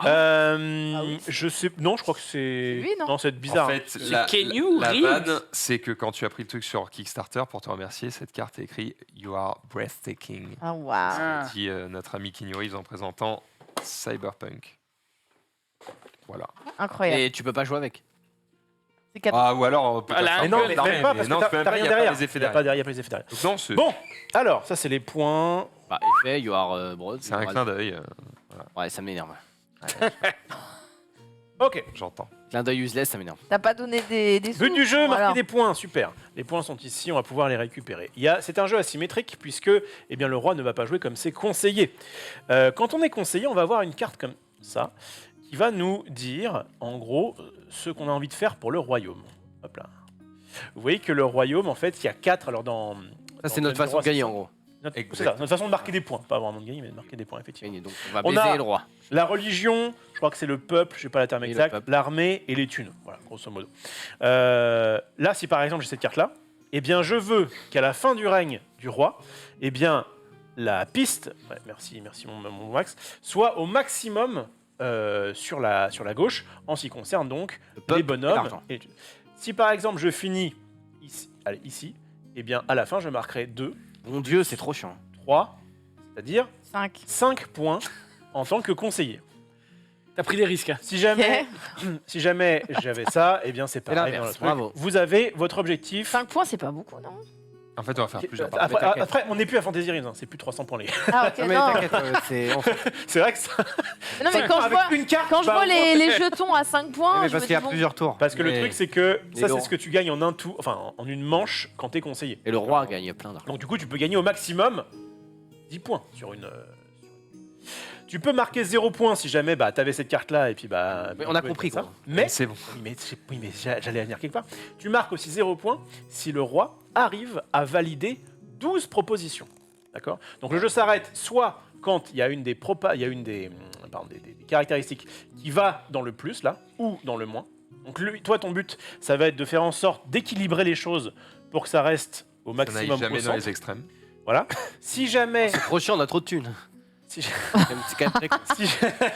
oui. Je sais, non, je crois que c'est. Lui, non c'est bizarre. En fait, C'est la, Keanu la Reeves. vanne, c'est que quand tu as pris le truc sur Kickstarter, pour te remercier, cette carte est écrit You are breathtaking. Ah, waouh. Ah. Dit notre ami Keanu Reeves en présentant Cyberpunk. Voilà. Incroyable. Et tu peux pas jouer avec. C'est cadeau. Ah, ou alors peut-être Ah, là, Mais non, mais même pas, parce non, que tu peux même t'as pas, rien il y a pas derrière. les effets Il y a derrière. pas les effets derrière. Donc non, c'est Bon, alors, ça, c'est les points. Bah, effet, you are broad. c'est un clin d'œil, Ouais, ça m'énerve. Ok. j'entends. Clin d'œil useless, ça m'énerve. T'as pas donné des sous. But du jeu, marquer Voilà. des points, super. Les points sont ici, on va pouvoir les récupérer. C'est un jeu asymétrique puisque eh bien, le roi ne va pas jouer comme ses conseillers. Quand on est conseiller, on va avoir une carte comme ça qui va nous dire, en gros, ce qu'on a envie de faire pour le royaume. Hop là. Vous voyez que le royaume, en fait, il y a 4. Alors dans Ça, c'est notre façon de gagner en gros. C'est ça, notre façon de marquer des points. Pas vraiment de gagner, mais de marquer des points, effectivement. Gagner. Donc on va On baiser a- le roi. La religion, je crois que c'est le peuple, je sais pas la terme Et le exact, peuple. l'armée et les thunes. Voilà, grosso modo. Là, si par exemple j'ai cette carte-là, eh bien je veux qu'à la fin du règne du roi, eh bien la piste, ouais, merci mon Max, soit au maximum sur la gauche, en ce qui concerne donc Le peuple les et bonhommes. l'argent. et les thunes. Si par exemple je finis ici, eh bien à la fin je marquerai 2, Mon dieu, c'est trop chiant. 3, c'est-à-dire 5. 5 points en tant que conseiller. T'as pris des risques. Hein. Si jamais, si jamais j'avais ça, eh bien c'est pareil. l'inverse, dans le truc. bravo. Vous avez votre objectif. 5 points, c'est pas beaucoup, non En fait, on va faire plusieurs Après, parties. t'inquiète. après, on n'est plus à Fantasy Realms, hein, c'est plus 300 points les gars. Ah, ok, Non, mais non. t'inquiète, C'est vrai que ça. Non, mais quand je avec vois, une carte, quand je bah, vois les jetons à 5 points, Mais je parce me qu'il y a dis, bon, plusieurs tours. Parce que le Mais- truc, c'est que Mais ça, le- c'est ce que tu gagnes en un tour, enfin en une manche quand t'es conseiller. Et le roi gagne plein d'argent. Donc du coup, tu peux gagner au maximum 10 points sur une. Tu peux marquer 0 points si jamais bah, t'avais cette carte-là et puis bah. Mais on a tu peux compris, être ça. quoi. Mais C'est bon. Oui, mais j'allais venir quelque part. Tu marques aussi 0 points si le roi arrive à valider 12 propositions. D'accord. Donc le jeu s'arrête soit quand il y a une des des caractéristiques qui va dans le plus là ou dans le moins. Donc toi ton but ça va être de faire en sorte d'équilibrer les choses pour que ça reste au On n'aille maximum jamais au dans les centre. extrêmes. Voilà. Si jamais C'est trop chiant, on a trop de thunes. si- C'est quand même très con. si- oui,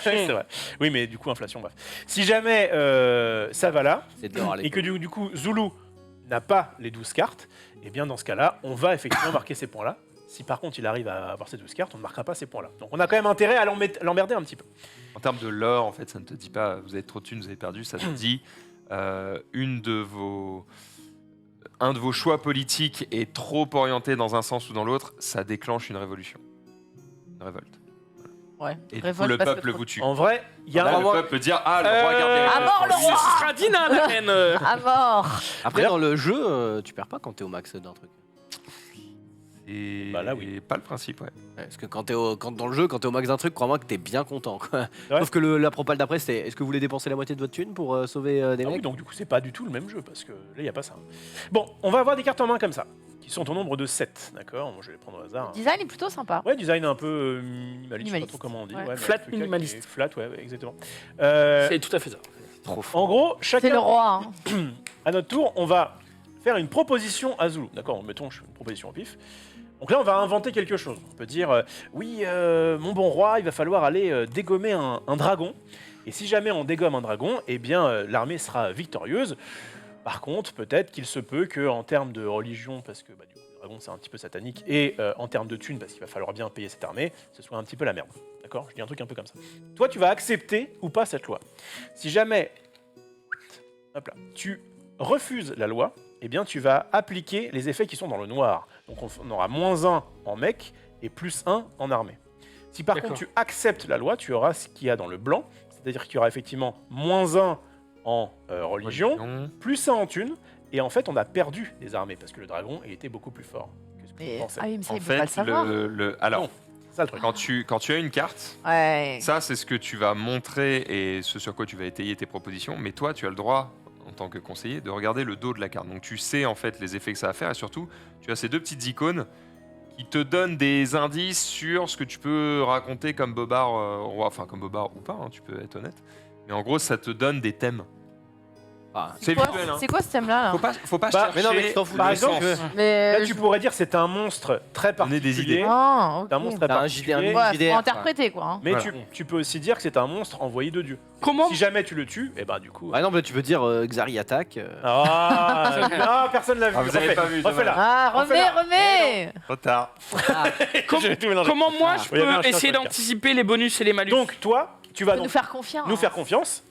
c'est vrai. Oui, mais du coup inflation bref. Si jamais ça va là C'est dehors, et les que du coup Zulu n'a pas les 12 cartes, et bien dans ce cas-là, on va effectivement marquer ces points-là. Si par contre il arrive à avoir ces 12 cartes, on ne marquera pas ces points-là. Donc on a quand même intérêt à l'emmerder un petit peu. En termes de lore, en fait, ça ne te dit pas vous avez trop de thunes, vous avez perdu. Ça te dit un de vos choix politiques est trop orienté dans un sens ou dans l'autre, ça déclenche une révolution. Une révolte. Ouais. Et du coup, Révolte le parce que peuple trop- vous tue. En vrai, il y a Là, un... le peuple peut dire ah, le roi garde les à révoltes mort, pour le lui. roi Ce sera Dina, la reine. À mort. Après, dans le jeu, tu perds pas quand t'es au max d'un truc. Et Bah là, oui. Pas le principe, ouais. Ouais, parce que quand dans le jeu, quand t'es au max d'un truc, crois-moi que t'es bien content. Quoi. Ouais. Sauf que la propale d'après, c'était est-ce que vous voulez dépenser la moitié de votre thune pour sauver des Ah oui, mecs donc du coup c'est pas du tout le même jeu parce que là il n'y a pas ça. Bon, on va avoir des cartes en main comme ça, qui sont au nombre de 7, d'accord. Moi je vais les prendre au hasard. Le design est plutôt sympa. Ouais, design un peu minimaliste, je sais pas Minimaliste. trop comment on dit. Ouais. mais Flat en tout cas, minimaliste. qui est Flat, ouais, exactement. C'est tout à fait ça. Trop fort. En gros, C'est chacun le roi. Hein. à notre tour, on va faire une proposition à Zulu. D'accord, mettons je fais une proposition au pif. Donc là, on va inventer quelque chose. On peut dire, oui, mon bon roi, il va falloir aller dégommer un dragon. Et si jamais on dégomme un dragon, eh bien, l'armée sera victorieuse. Par contre, peut-être qu'il se peut qu'en termes de religion, parce que du coup, le dragon c'est un petit peu satanique, et en termes de thunes, parce qu'il va falloir bien payer cette armée, ce soit un petit peu la merde. D'accord? Je dis un truc un peu comme ça. Toi, tu vas accepter ou pas cette loi. Si jamais hop là, tu refuses la loi, eh bien tu vas appliquer les effets qui sont dans le noir. Donc on aura -1 en mec et +1 en armée. Si par D'accord. contre tu acceptes la loi, tu auras ce qu'il y a dans le blanc, c'est-à-dire qu'il y aura effectivement -1 en religion, +1 en thune, et en fait on a perdu des armées, parce que le dragon il était beaucoup plus fort que ce que tu pensais. Ah oui, mais ça, En il peut pas le fait, savoir. alors, Non. C'est ça le truc. quand tu as une carte, Ouais. ça c'est ce que tu vas montrer et ce sur quoi tu vas étayer tes propositions, mais toi tu as le droit, en tant que conseiller, de regarder le dos de la carte. Donc tu sais en fait les effets que ça va faire, et surtout tu as ces 2 petites icônes qui te donnent des indices sur ce que tu peux raconter comme bobard roi, enfin comme bobard ou pas, hein, tu peux être honnête. Mais en gros ça te donne des thèmes. Ah, C'est quoi, visuel, hein. c'est quoi ce thème-là là Faut pas Bah, chercher mais non, mais tu t'en fous, par le exemple, sens. Mais Là tu pourrais dire c'est un monstre très Donner des particulier. idées. Ah, ok. C'est un monstre très T'as un particulier. JDR. Ouais, JDR, faut quoi. interpréter quoi. Hein. Mais Voilà. tu peux aussi dire que c'est un monstre envoyé de Dieu. Comment Si jamais tu le tues, et bah du coup. Ouais, non, mais tu peux dire Xari attaque. Ah, personne l'a vu. Ah, vous avez Refais. pas vu, Refais-la. Ah, Refais-la. remets Trop tard. Com- J'ai tout mélangé. Comment moi Ah. je Il y avait un peux chat essayer sur le d'anticiper les bonus et les malus? Donc toi, tu vas Faut donc nous faire confiance. nous faire confiance.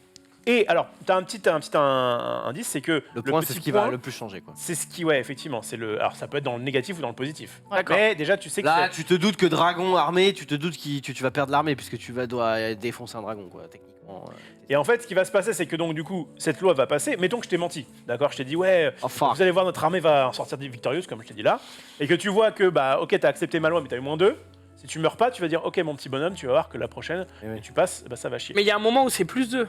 Et alors, tu as un petit indice, c'est que Le point, petit c'est ce qui point, va le plus changer, quoi. c'est ce qui, ouais, effectivement, c'est le. Alors, ça peut être dans le négatif ou dans le positif. D'accord. Mais déjà, tu sais que Là, c'est- tu te doutes que dragon armé, tu te doutes que tu vas perdre l'armée, puisque dois défoncer un dragon, quoi, techniquement. Et en fait, ce qui va se passer, c'est que donc du coup, cette loi va passer. Mettons que je t'ai menti, d'accord? Je t'ai dit ouais. Enfin, Vous allez voir, notre armée va en sortir victorieuse, comme je t'ai dit là, et que tu vois que bah ok, t'as accepté ma loi, mais t'as eu -2. Si tu meurs pas, tu vas dire ok, mon petit bonhomme, tu vas voir que la prochaine, Eh oui. et tu passes, bah ça va chier. Mais il y a un moment où c'est +2.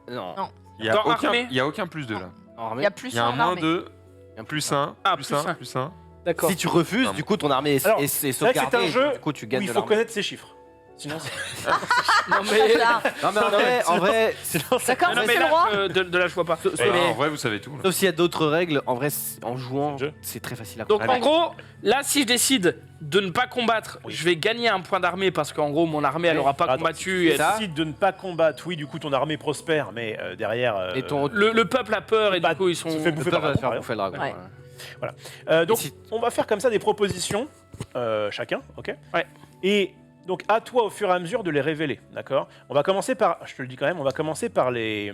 non. Non. Il y Dans a aucun, armée. il y a aucun plus 2 là. En Il armée, y a plus Il y a un en armée. -2, plus 1, Ah, plus plus 1, un. plus 1. D'accord. si tu refuses, du coup, ton armée est, Alors, est vrai que sauvegardée, c'est un jeu du coup, tu Où gagnes il de faut l'armée. connaître ses chiffres. Sinon, c'est- Non mais. Là. Non, mais en vrai, D'accord, Non, mais monsieur le là, roi. de là, je vois pas. Ouais, Mais- en vrai, vous savez tout. là. sauf s'il y a d'autres règles, en vrai, en jouant, C'est le jeu. c'est très facile à Donc comprendre. en gros, là, si je décide de ne pas combattre, Oui. je vais gagner un point d'armée parce qu'en gros, mon armée, elle Oui. aura pas Attends, combattu. si Et tu décides de ne pas combattre, oui, du coup, ton armée prospère, mais derrière. Et ton le peuple a peur et Bah, du coup, ils sont. se fait le bouffer peuple par va le faire dragon, bouffer le dragon. Ouais. voilà. Donc, Et si- on va faire comme ça des propositions, chacun, ok? Ouais. Et donc, à toi, au fur et à mesure, de les révéler, d'accord? On va commencer par, je te le dis quand même, on va commencer par les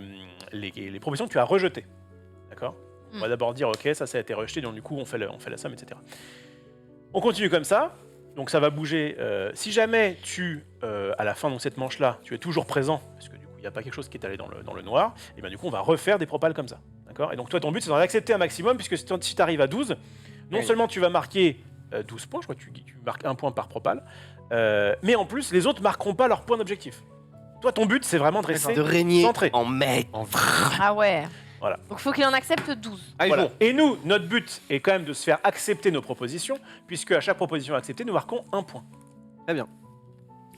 propositions que tu as rejetées, d'accord? On va d'abord dire, ok, ça a été rejeté, donc du coup, on fait la somme, etc. On continue comme ça, donc ça va bouger. Si jamais à la fin de cette manche-là, tu es toujours présent, parce que du coup, il n'y a pas quelque chose qui est allé dans le noir, et bien du coup, on va refaire des propales comme ça, d'accord? Et donc, toi, ton but, c'est d'en accepter un maximum, puisque si tu arrives à 12, non Oui. seulement tu vas marquer 12 points, je crois que tu marques 1 point par propale, mais en plus, les autres marqueront pas leur point d'objectif. Toi, ton but, c'est vraiment de rester de régner centré. en mec. Ah ouais. Voilà. Donc faut qu'il en accepte 12. Ah, ils Voilà. vont. Et nous, notre but est quand même de se faire accepter nos propositions, puisque à chaque proposition acceptée, nous marquons 1 point.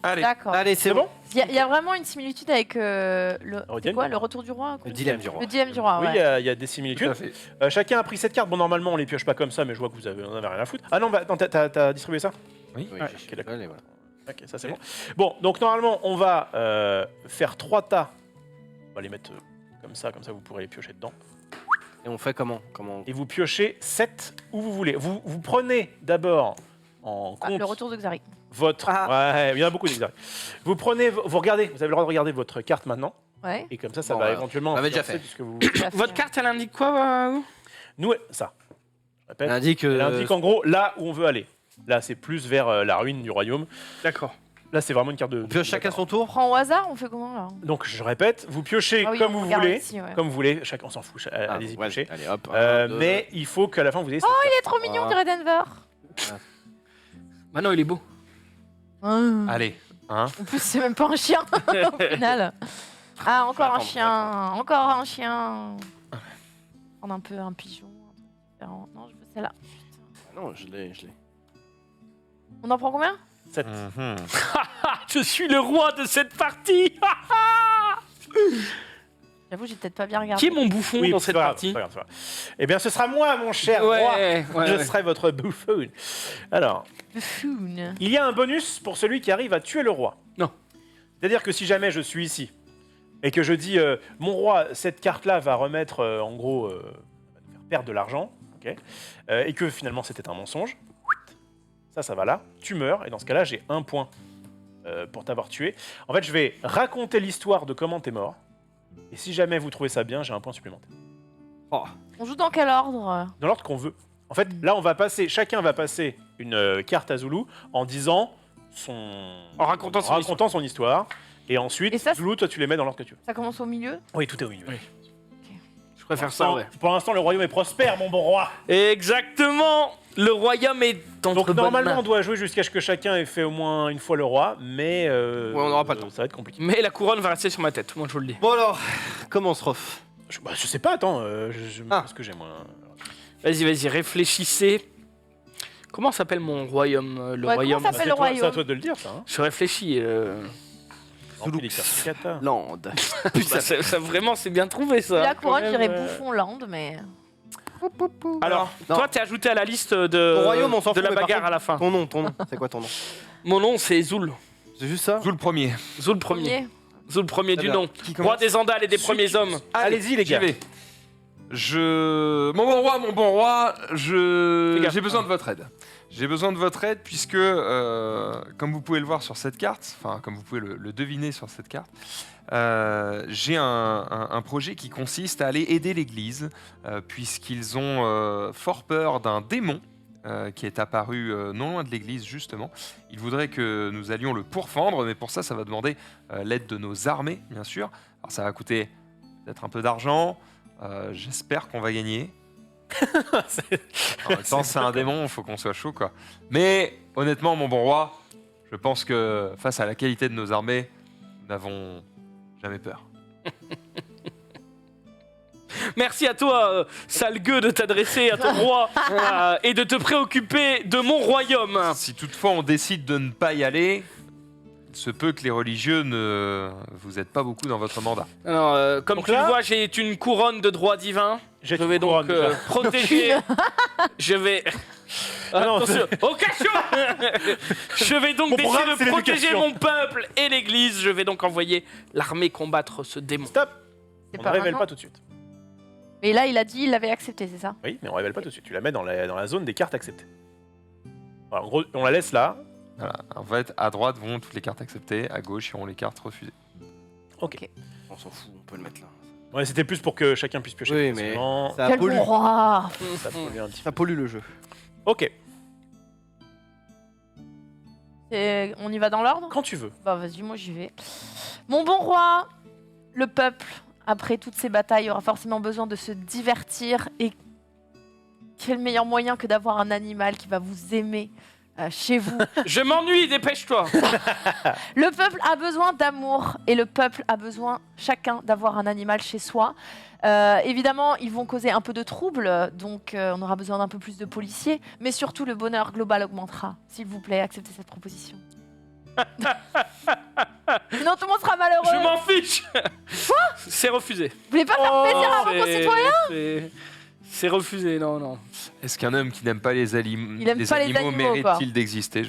Allez, D'accord. Allez, c'est C'est bon. bon? Il y a vraiment une similitude avec le, c'est dilemme quoi, du le roi. retour du roi quoi Le dilemme du roi. Le dilemme du roi, Oui, ouais. il y a des tout similitudes. à fait. Chacun a pris cette carte. Bon, normalement, on les pioche pas comme ça, mais je vois que vous en avez rien à foutre. Ah non, bah, attends, t'as distribué ça? Oui, Ouais, j'ai- ok, d'accord. allez, voilà. Ok, ça c'est bon. Bon, donc normalement, on va faire 3 tas. On va les mettre comme ça vous pourrez les piocher dedans. Et on fait comment Et vous piochez 7 où vous voulez. Vous prenez d'abord en Ah, compte le retour de Xari. votre... Ouais, il y en a beaucoup d'exemples. Vous prenez, vous regardez, vous avez le droit de regarder votre carte maintenant. Ouais. Et comme ça Bon, va ouais. éventuellement... On l'avait déjà influencer fait. Puisque vous... Votre carte, elle indique quoi Nous, ça. Je répète. Elle indique, Elle indique en gros là où on veut aller. Là, c'est plus vers la ruine du royaume. D'accord. Là, c'est vraiment une carte de... on pioche chacun son On tour. prend au hasard, on fait comment là Donc, je répète, vous piochez Ah oui, comme on vous regarde voulez. ici, ouais. Comme vous voulez, chacun, on s'en fout. Ah, Allez-y, ouais, piochez. allez, hop. un, deux. Mais il faut qu'à la fin, vous ayez... Il est trop mignon, Ah. dirait Denver. Maintenant, il est beau. Allez, hein. En plus, c'est même pas un chien au final. Ah, encore un Attends, chien. Encore un chien. Prendre un peu un pigeon. Un truc différent. Non, je veux celle-là. Ah non, je l'ai. On en prend combien 7. Mhm. Ah, je suis le roi de cette partie. J'avoue, j'ai peut-être pas bien regardé. Qui est mon bouffon dans cette partie? Eh bien, ce sera moi, mon cher roi. Ouais, ouais, Je ouais. serai votre buffoon. Alors, Buffoon. il y a un bonus pour celui qui arrive à tuer le roi. Non. C'est-à-dire que si jamais je suis ici, et que je dis mon roi, cette carte-là va remettre en gros va nous faire perdre de l'argent, ok, et que finalement c'était un mensonge, ça va là, tu meurs, et dans ce cas-là j'ai 1 point pour t'avoir tué. En fait, je vais raconter l'histoire de comment t'es mort, et si jamais vous trouvez ça bien, j'ai 1 point supplémentaire. On joue dans quel ordre? Dans l'ordre qu'on veut. En fait, là, chacun va passer une carte à Zulu en disant En racontant son son histoire. Et ensuite, Et ça, Zulu, toi, tu les mets dans l'ordre que tu veux. Ça commence au milieu? Oui, tout est au milieu. Oui. Je préfère ça, ouais. Pour l'instant, le royaume est prospère, mon bon roi. Exactement. Le royaume est entre Donc bonnes normalement, mains. on doit jouer jusqu'à ce que chacun ait fait au moins une fois le roi, mais on n'aura pas le temps. Ça va être compliqué. Mais la couronne va rester sur ma tête, moi je vous le dis. Bon alors, commence Rof. Je sais pas, attends, parce que j'ai moins. Vas-y, réfléchissez. Comment s'appelle mon royaume Le Ouais, royaume. comment ça s'appelle C'est le royaume? C'est à toi de le dire, ça. Hein. Je réfléchis. Remplis les cartes kata. Land. Bah, ça, vraiment, c'est bien trouvé ça. La quand couronne, même, j'irais Bouffon Land, mais. Alors, Non. toi, t'es ajouté à la liste Ton de royaume, on s'en de fout, la mais par bagarre contre, à la fin. Ton nom. C'est quoi ton nom? Mon nom, c'est Zul. C'est juste ça? Joue le premier. Zul premier. Zul premier du bien. nom. Qui Roi des Andales et des premiers hommes. Allez-y, les J'y gars. vais. Mon bon roi, Fais gaffe. j'ai besoin de votre aide. J'ai besoin de votre aide puisque, comme vous pouvez le voir sur cette carte, enfin comme vous pouvez le deviner sur cette carte, j'ai un projet qui consiste à aller aider l'Église puisqu'ils ont fort peur d'un démon qui est apparu non loin de l'église justement. Il voudrait que nous allions le pourfendre, mais pour ça, ça va demander l'aide de nos armées, bien sûr. Alors ça va coûter peut-être un peu d'argent. J'espère qu'on va gagner. En même temps, c'est un démon, il faut qu'on soit chaud, quoi. Mais honnêtement, mon bon roi, je pense que face à la qualité de nos armées, nous n'avons jamais peur. Merci à toi, sale gueux, de t'adresser à ton roi et de te préoccuper de mon royaume. Si toutefois on décide de ne pas y aller, il se peut que les religieux ne vous aident pas beaucoup dans votre mandat. Alors, comme Donc tu là- le vois, j'ai une couronne de droit divin. J'ai Je une vais donc couronne, déjà. protéger. Je vais. Ah non, Attention, au cachot. Je vais donc Mon décider programme, c'est de protéger l'éducation. mon peuple et l'église. Je vais donc envoyer l'armée combattre ce démon. Stop. C'est On pas ne révèle maintenant. pas tout de suite. Mais là, il a dit il l'avait accepté, c'est ça? Oui, mais on révèle pas tout de suite. Tu la mets dans la zone des cartes acceptées. Voilà, en gros, on la laisse là. Voilà. En fait, à droite vont toutes les cartes acceptées, à gauche iront les cartes refusées. Ok. On s'en fout, on peut le mettre là. Ouais, c'était plus pour que chacun puisse piocher. Oui, mais facilement. ça Quel pollue. bon roi! Ça pollue un petit peu. Ça pollue le jeu. Ok, On y va dans l'ordre? quand tu veux. Bah vas-y, moi j'y vais. Mon bon roi, le peuple, après toutes ces batailles, aura forcément besoin de se divertir. Et quel meilleur moyen que d'avoir un animal qui va vous aimer chez vous? Je m'ennuie, dépêche-toi. Le peuple a besoin d'amour et le peuple a besoin chacun d'avoir un animal chez soi. Évidemment, ils vont causer un peu de trouble, donc on aura besoin d'un peu plus de policiers, mais surtout le bonheur global augmentera. S'il vous plaît, acceptez cette proposition. Sinon tout le monde sera malheureux. Je m'en fiche. C'est refusé. Vous voulez pas faire plaisir à vos C'est- concitoyens? C'est refusé, non. Est-ce qu'un homme qui n'aime pas les, Il aime pas les animaux, mérite-t-il d'exister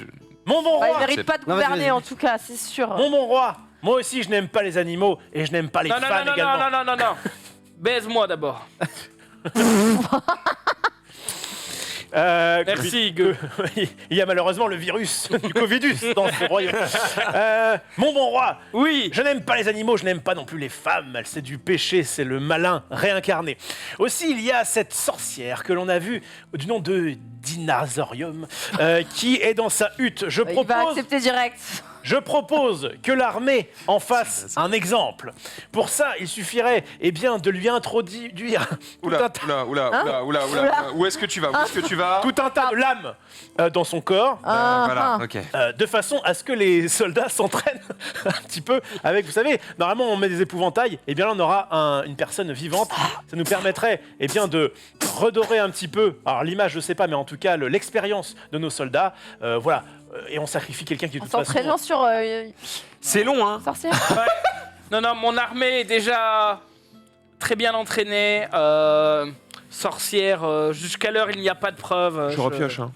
Mon bon Bah, roi, il mérite pas de Non, vas-y, gouverner vas-y. en tout cas, c'est sûr. mon bon roi. Moi aussi, je n'aime pas les animaux et je n'aime pas les Non, fans également. non. Baise-moi d'abord. Merci, gueux. Il y a malheureusement le virus du Covidus dans ce royaume. Mon bon roi, Oui. je n'aime pas les animaux, je n'aime pas non plus les femmes. C'est du péché, c'est le malin réincarné. Aussi, il y a cette sorcière que l'on a vue du nom de Dinazorium qui est dans sa hutte. Il va accepter direct. Je propose que l'armée en fasse un exemple. Pour ça, il suffirait de lui introduire tout un tas Oula. Où est-ce que tu vas tout un tas de lames dans son corps, Voilà, ok. de façon à ce que les soldats s'entraînent un petit peu avec, vous savez, normalement on met des épouvantails, et bien là on aura une personne vivante, ça nous permettrait de redorer un petit peu, alors l'image je sais pas, mais en tout cas l'expérience de nos soldats, voilà, et on sacrifie quelqu'un qui de En toute façon... s'entraînant sur C'est long, hein. sorcière. Non, mon armée est déjà très bien entraînée. Sorcière, jusqu'à l'heure, il n'y a pas de preuve. Je repioche, hein,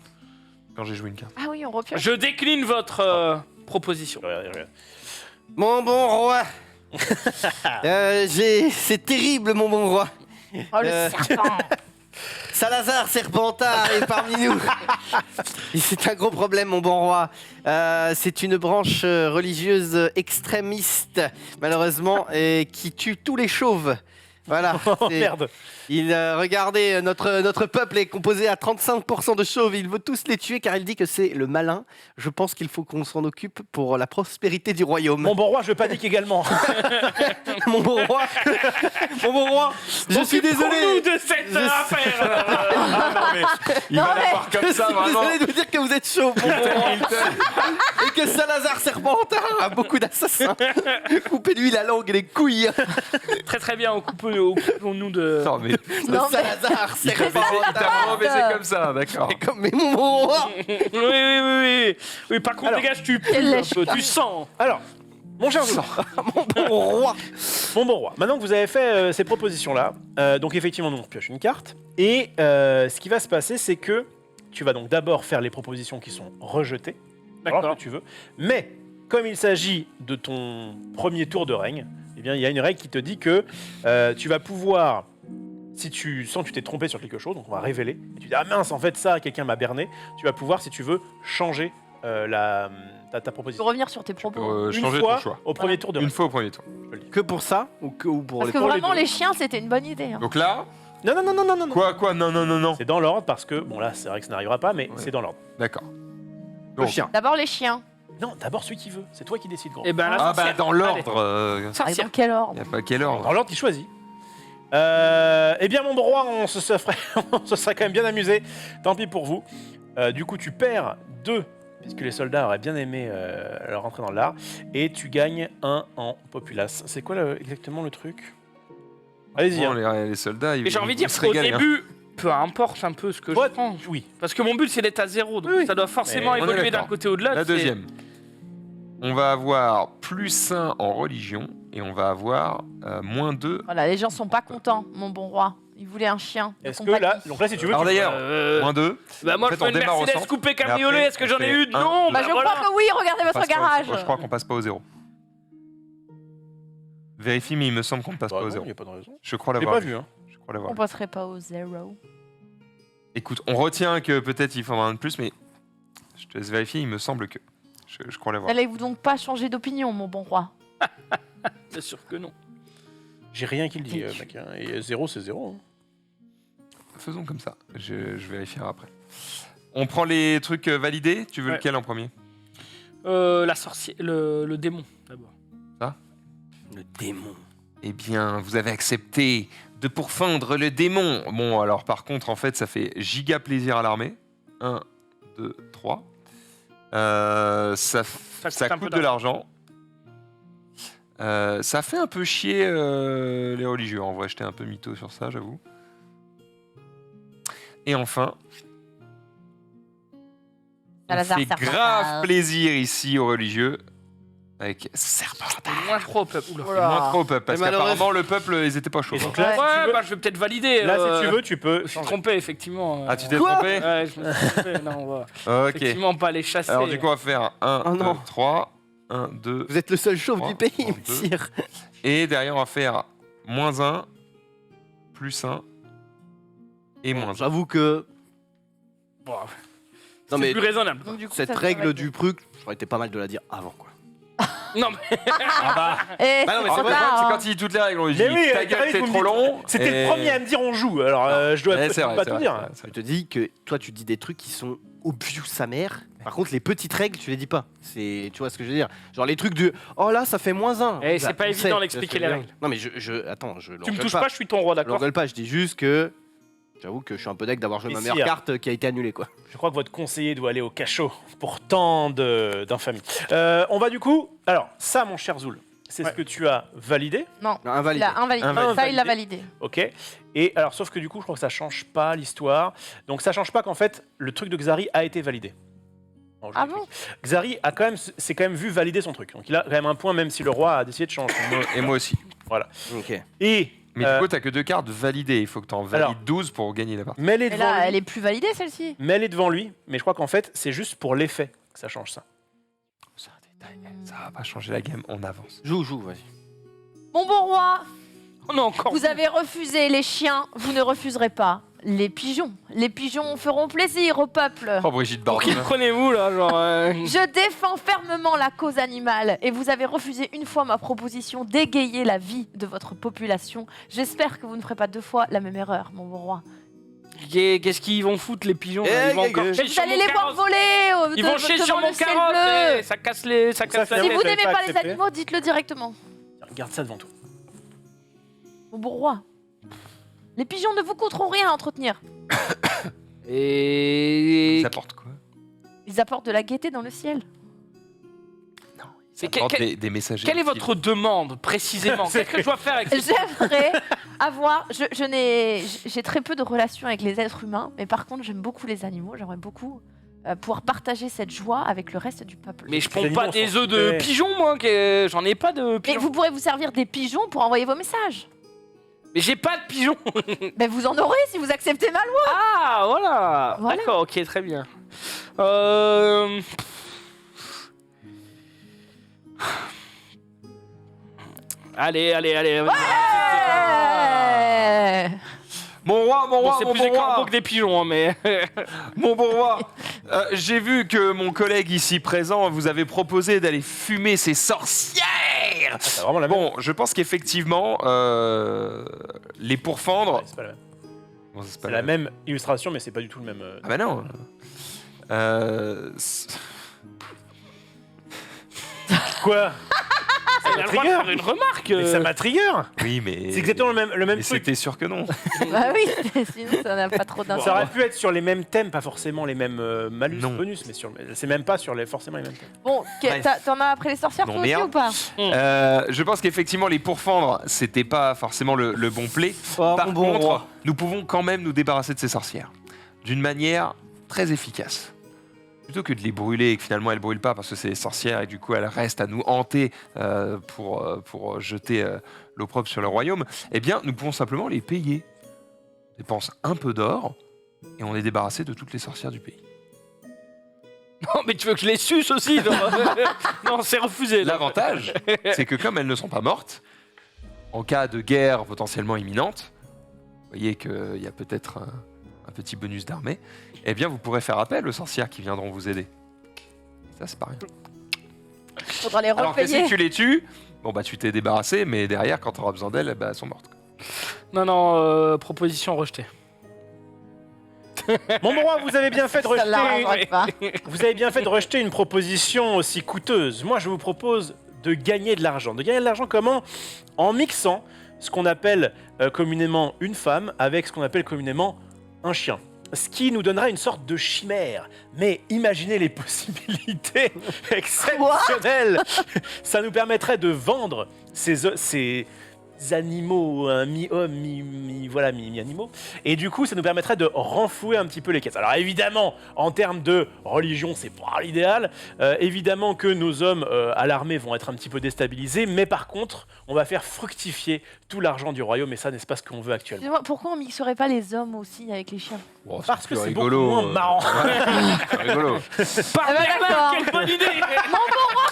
quand j'ai joué une carte. Ah oui, on repioche. Je décline votre proposition. Regarde. Mon bon roi, C'est terrible, mon bon roi. Oh, le serpent. Salazar Serpentard est parmi nous. Et c'est un gros problème, mon bon roi. C'est une branche religieuse extrémiste, malheureusement, et qui tue tous les chauves. Voilà. Oh c'est- merde. Regardez, notre peuple est composé à 35% de chauves. Il veut tous les tuer car il dit que c'est le malin. Je pense qu'il faut qu'on s'en occupe pour la prospérité du royaume. Mon bon roi, je panique également. Mon bon roi, mon bon roi, je suis Pour nous désolé. de cette affaire. Ah, non, mais Il Non, va mais- l'avoir Je comme ça, suis vraiment. désolé de vous dire que vous êtes chaud, mon bon roi. Et que Salazar Serpentard a beaucoup d'assassins. Coupez-lui la langue et les couilles. Très très bien, occupons-nous de... Non, mais Non, mais- Salazar il t'a Serpentard. vraiment baisé comme ça, d'accord. Mais mon bon roi. Oui, par contre, Alors, dégage, tu quel pues un lèche peu, tu sens. alors, mon cher Zoul, Mon bon roi. mon bon roi, maintenant que vous avez fait ces propositions-là, donc effectivement, on pioche une carte. Et ce qui va se passer, c'est que tu vas donc d'abord faire les propositions qui sont rejetées, alors D'accord. que tu veux. Mais comme il s'agit de ton premier tour de règne, eh bien, il y a une règle qui te dit que tu vas pouvoir, si tu sens que tu t'es trompé sur quelque chose, donc on va révéler, et tu dis ah mince, en fait ça, quelqu'un m'a berné, tu vas pouvoir, si tu veux, changer ta Tu peux proposition. revenir sur tes propos. Une Changer fois ton choix. au premier tour de Une règne. fois au premier tour. Que pour ça ou pour Parce les que pour les vraiment, deux. les chiens, c'était une bonne idée. hein. Donc là, Non, non, non, non, non, non. quoi, non, non, non, non. C'est dans l'ordre parce que, bon là, c'est vrai que ça n'arrivera pas, mais Ouais. c'est dans l'ordre. D'accord. Le Donc, chien. D'abord, les chiens. Non, d'abord celui qui veut. C'est toi qui décides, grand. Eh ben, la Ah bah sorcière. dans l'ordre, Ah, dans Sorcière. quel il ordre n'y a pas quel ordre. Dans l'ordre, il choisit. Eh bien, mon bon roi, on se serait quand même bien amusé. Tant pis pour vous. Du coup, tu perds 2, puisque les soldats auraient bien aimé leur rentrer dans l'art. Et tu gagnes 1 en populace. C'est quoi exactement le truc? Allez-y. Bon, hein. les soldats, ils Mais j'ai envie de dire, se au régalent, hein. début, peu importe un peu ce que Toi, je prends. Oui. Parce que mon but, c'est d'être à 0, donc Oui, oui. ça doit forcément Mais on est évoluer d'un d'accord. côté au-delà. La c'est- deuxième. On va avoir +1 en religion et on va avoir -2. Voilà, les gens sont pas contents, mon bon roi. Ils voulaient un chien. de Est-ce que compagnie. là, donc là, si tu veux, Alors tu peux- d'ailleurs, Bah -2. moi, En je fait, veux on une démarre au Mercedes centre, coupée et cabriolet, après, est-ce que j'en ai on fait une? un, Non, deux. Bah, je crois que oui, regardez votre garage. Je crois qu'on passe pas au 0. Vérifie, mais il me semble qu'on ne passe Bah pas au non, 0. il n'y a pas de raison. Je crois Je l'ai l'avoir pas vu, hein. Je crois l'avoir On passerait pas au 0. Écoute, on retient que peut-être il faut avoir un de plus, mais je te laisse vérifier, il me semble que. Je crois l'avoir. N'allez-vous donc pas changer d'opinion, mon bon roi? C'est sûr que non. J'ai rien qui le dit, mec. Hein. Et 0, c'est 0. Faisons comme ça, je vérifierai après. On prend les trucs validés, tu veux Ouais. lequel en premier? La sorcière, le démon, d'abord. Le démon. Eh bien, vous avez accepté de pourfendre le démon. Bon, alors par contre, en fait, ça fait giga plaisir à l'armée. 1, 2, 3. Ça coûte un peu coûte de l'argent. Ça fait un peu chier les religieux. En vrai, j'étais un peu mytho sur ça, j'avoue. Et enfin, on Salazar fait Serpentard. grave plaisir ici aux religieux avec Serpentard. Moins trop au peuple. Oula. Voilà. Moins trop au peuple, parce Et malheureusement- qu'apparemment le peuple, ils étaient pas chauds. Et donc hein. là, si tu Ouais, veux- bah je vais peut-être valider. Là, si tu veux, tu peux. Je me suis changer. trompé, effectivement. Ah, tu t'es Quoi trompé? Ouais, je me suis trompé. Non, on va Ok. effectivement pas les chasser. Alors du coup, on va faire 1, Oh 2, non. 3. 1, 2. Vous êtes le seul chauve du 3, pays, 2. messire. Et derrière, on va faire -1, +1 et -1. J'avoue que Bon, non c'est mais plus raisonnable. Donc, du coup, cette ça règle serait- du truc, ça aurait été pas mal de la dire avant quoi. Non, mais Eh, Bah non, mais c'est En trop fait, tard, c'est hein. quand il dit toutes les règles, on lui dit Mais oui, ta gueule, t'arrives, t'es vous me trop dites- long. C'était et- le premier à me dire on joue. Alors, je dois Ouais, c'est vrai, pas c'est tout vrai, dire. c'est Je vrai. te dis que toi tu dis des trucs qui sont obvious sa mère. Par contre les petites règles tu les dis pas. C'est tu vois ce que je veux dire. Genre les trucs de oh là ça fait -1. Eh, c'est Bah, pas on évident sait, d'expliquer tu vois ce que les je veux règles. dire. Non mais je attends, je tu me l'engueule touches pas, je suis ton roi, Je d'accord? l'engueule pas, je dis juste que j'avoue que je suis un peu deck d'avoir joué Et ma si, meilleure hein. carte qui a été annulée quoi. Je crois que votre conseiller doit aller au cachot pour tant d'infamie. On va du coup. Alors, ça, mon cher Zoul, c'est ce Ouais. que tu as validé. Non, Non, il invalidé. a invalidé. Invalidé. Ça, il l'a validé. Ok. Et alors, sauf que du coup, je crois que ça change pas l'histoire. Donc, ça change pas qu'en fait, le truc de Xari a été validé. Alors, je Ah l'explique. Xari a quand même, s'est quand même vu valider son truc. Donc, il a quand même un point, même si le roi a décidé de changer. Et moi aussi. OK. Et Mais du coup, t'as que 2 cartes validées. Il faut que t'en valides alors- 12 pour gagner la partie. mets-les Et devant là, lui. elle est plus validée, celle-ci. Mets-les devant lui. Mais je crois qu'en fait, c'est juste pour l'effet que ça change ça. C'est un détail. Ça va pas changer la game, on avance. Joue, vas-y. Mon bon roi, On a encore. vous avez refusé les chiens, vous ne refuserez pas les pigeons. Les pigeons feront plaisir au peuple. Oh, Brigitte Pour qui Bardot. prenez-vous là, genre Je défends fermement la cause animale et vous avez refusé une fois ma proposition d'égayer la vie de votre population. J'espère que vous ne ferez pas 2 fois la même erreur, mon bon roi. Qu'est-ce qu'ils vont foutre les pigeons là Eh, Ils vont encore gueule. chier Vous sur allez mon les voir carrosse. voler Ils vont chier sur devant mon le ciel carrosse. bleu. Et ça casse la Ça, tête. Si finalement, vous t'avais n'aimez pas pas les accepté. animaux, dites-le directement. Garde ça devant toi. Mon bon roi. Les pigeons ne vous coûteront rien à entretenir. Et. Ça apporte quoi? Ils apportent de la gaieté dans le ciel. C'est Ça apporte des messagers. Quelle est utiles. votre demande précisément? Qu'est-ce que je dois faire avec ces- J'aimerais avoir. J'ai très peu de relations avec les êtres humains, mais par contre, j'aime beaucoup les animaux. J'aimerais beaucoup pouvoir partager cette joie avec le reste du peuple. Mais je Les ponds animaux pas sont des œufs de super. pigeons, moi. J'en ai pas de Et pigeons. vous pourrez vous servir des pigeons pour envoyer vos messages. Mais j'ai pas de pigeons. Ben vous en aurez si vous acceptez ma loi. Ah, voilà. Voilà. D'accord, ok, très bien. Allez. Mon roi, mon Bon, roi, c'est mon plus bon des corbeaux roi, que des pigeons, hein, mais. mon bon roi. J'ai vu que mon collègue ici présent vous avait proposé d'aller fumer ces sorcières. C'est vraiment la même. Bon, je pense qu'effectivement, les pourfendre. Ouais, c'est pas la même. Bon, c'est C'est la même illustration, mais c'est pas du tout le même. Ah bah non. Quoi? Elle a le droit de faire une remarque. Mais ça m'a trigger. Oui, mais. C'est exactement le même Mais truc. c'était sûr que non. Bah oui, sinon ça n'a pas trop Ça d'intérêt. aurait pu être sur les mêmes thèmes, pas forcément les mêmes malus, Non. bonus, mais c'est même pas sur forcément les mêmes thèmes. Bon, Bref. t'en as après les sorcières Non, toi aussi merde. ou pas? Je pense qu'effectivement, les pourfendre, c'était pas forcément le bon play. Oh, Par mon bon contre, roi. nous pouvons quand même nous débarrasser de ces sorcières d'une manière très efficace. Plutôt que de les brûler et que finalement elles brûlent pas parce que c'est des sorcières et du coup elles restent à nous hanter pour jeter l'opprobre sur le royaume, eh bien nous pouvons simplement les payer. On dépense un peu d'or et on est débarrassé de toutes les sorcières du pays. Non, mais tu veux que je les suce aussi? Non, non, c'est refusé. là. L'avantage, c'est que comme elles ne sont pas mortes, en cas de guerre potentiellement imminente, vous voyez qu'il y a peut-être un petit bonus d'armée, eh bien vous pourrez faire appel aux sorcières qui viendront vous aider. Ça, c'est pas rien. Faudra les Alors que si repayer. tu les tues, bon bah tu t'es débarrassé, mais derrière, quand tu auras besoin d'elles, eh ben, elles sont mortes. Non, proposition rejetée. Mon bon roi, vous avez bien fait de Ça l'arrangera rejeter. pas. Vous avez bien fait de rejeter une proposition aussi coûteuse. Moi, je vous propose de gagner de l'argent. De gagner de l'argent comment? En mixant ce qu'on appelle communément une femme avec ce qu'on appelle communément un chien. Ce qui nous donnera une sorte de chimère. Mais imaginez les possibilités exceptionnelles. Ça nous permettrait de vendre ces animaux, mi-homme, mi-animaux. Et du coup, ça nous permettrait de renflouer un petit peu les caisses. Alors évidemment, en termes de religion, c'est pas l'idéal. Évidemment que nos hommes à l'armée vont être un petit peu déstabilisés. Mais par contre, on va faire fructifier tout l'argent du royaume. Et ça, n'est-ce pas ce qu'on veut actuellement? Excusez-moi, pourquoi on mixerait pas les hommes aussi avec les chiens? Bon, Parce que plus c'est rigolo, beaucoup moins marrant. Ouais, c'est rigolo. Par Ah bah Bernard, d'accord. quelle bonne idée.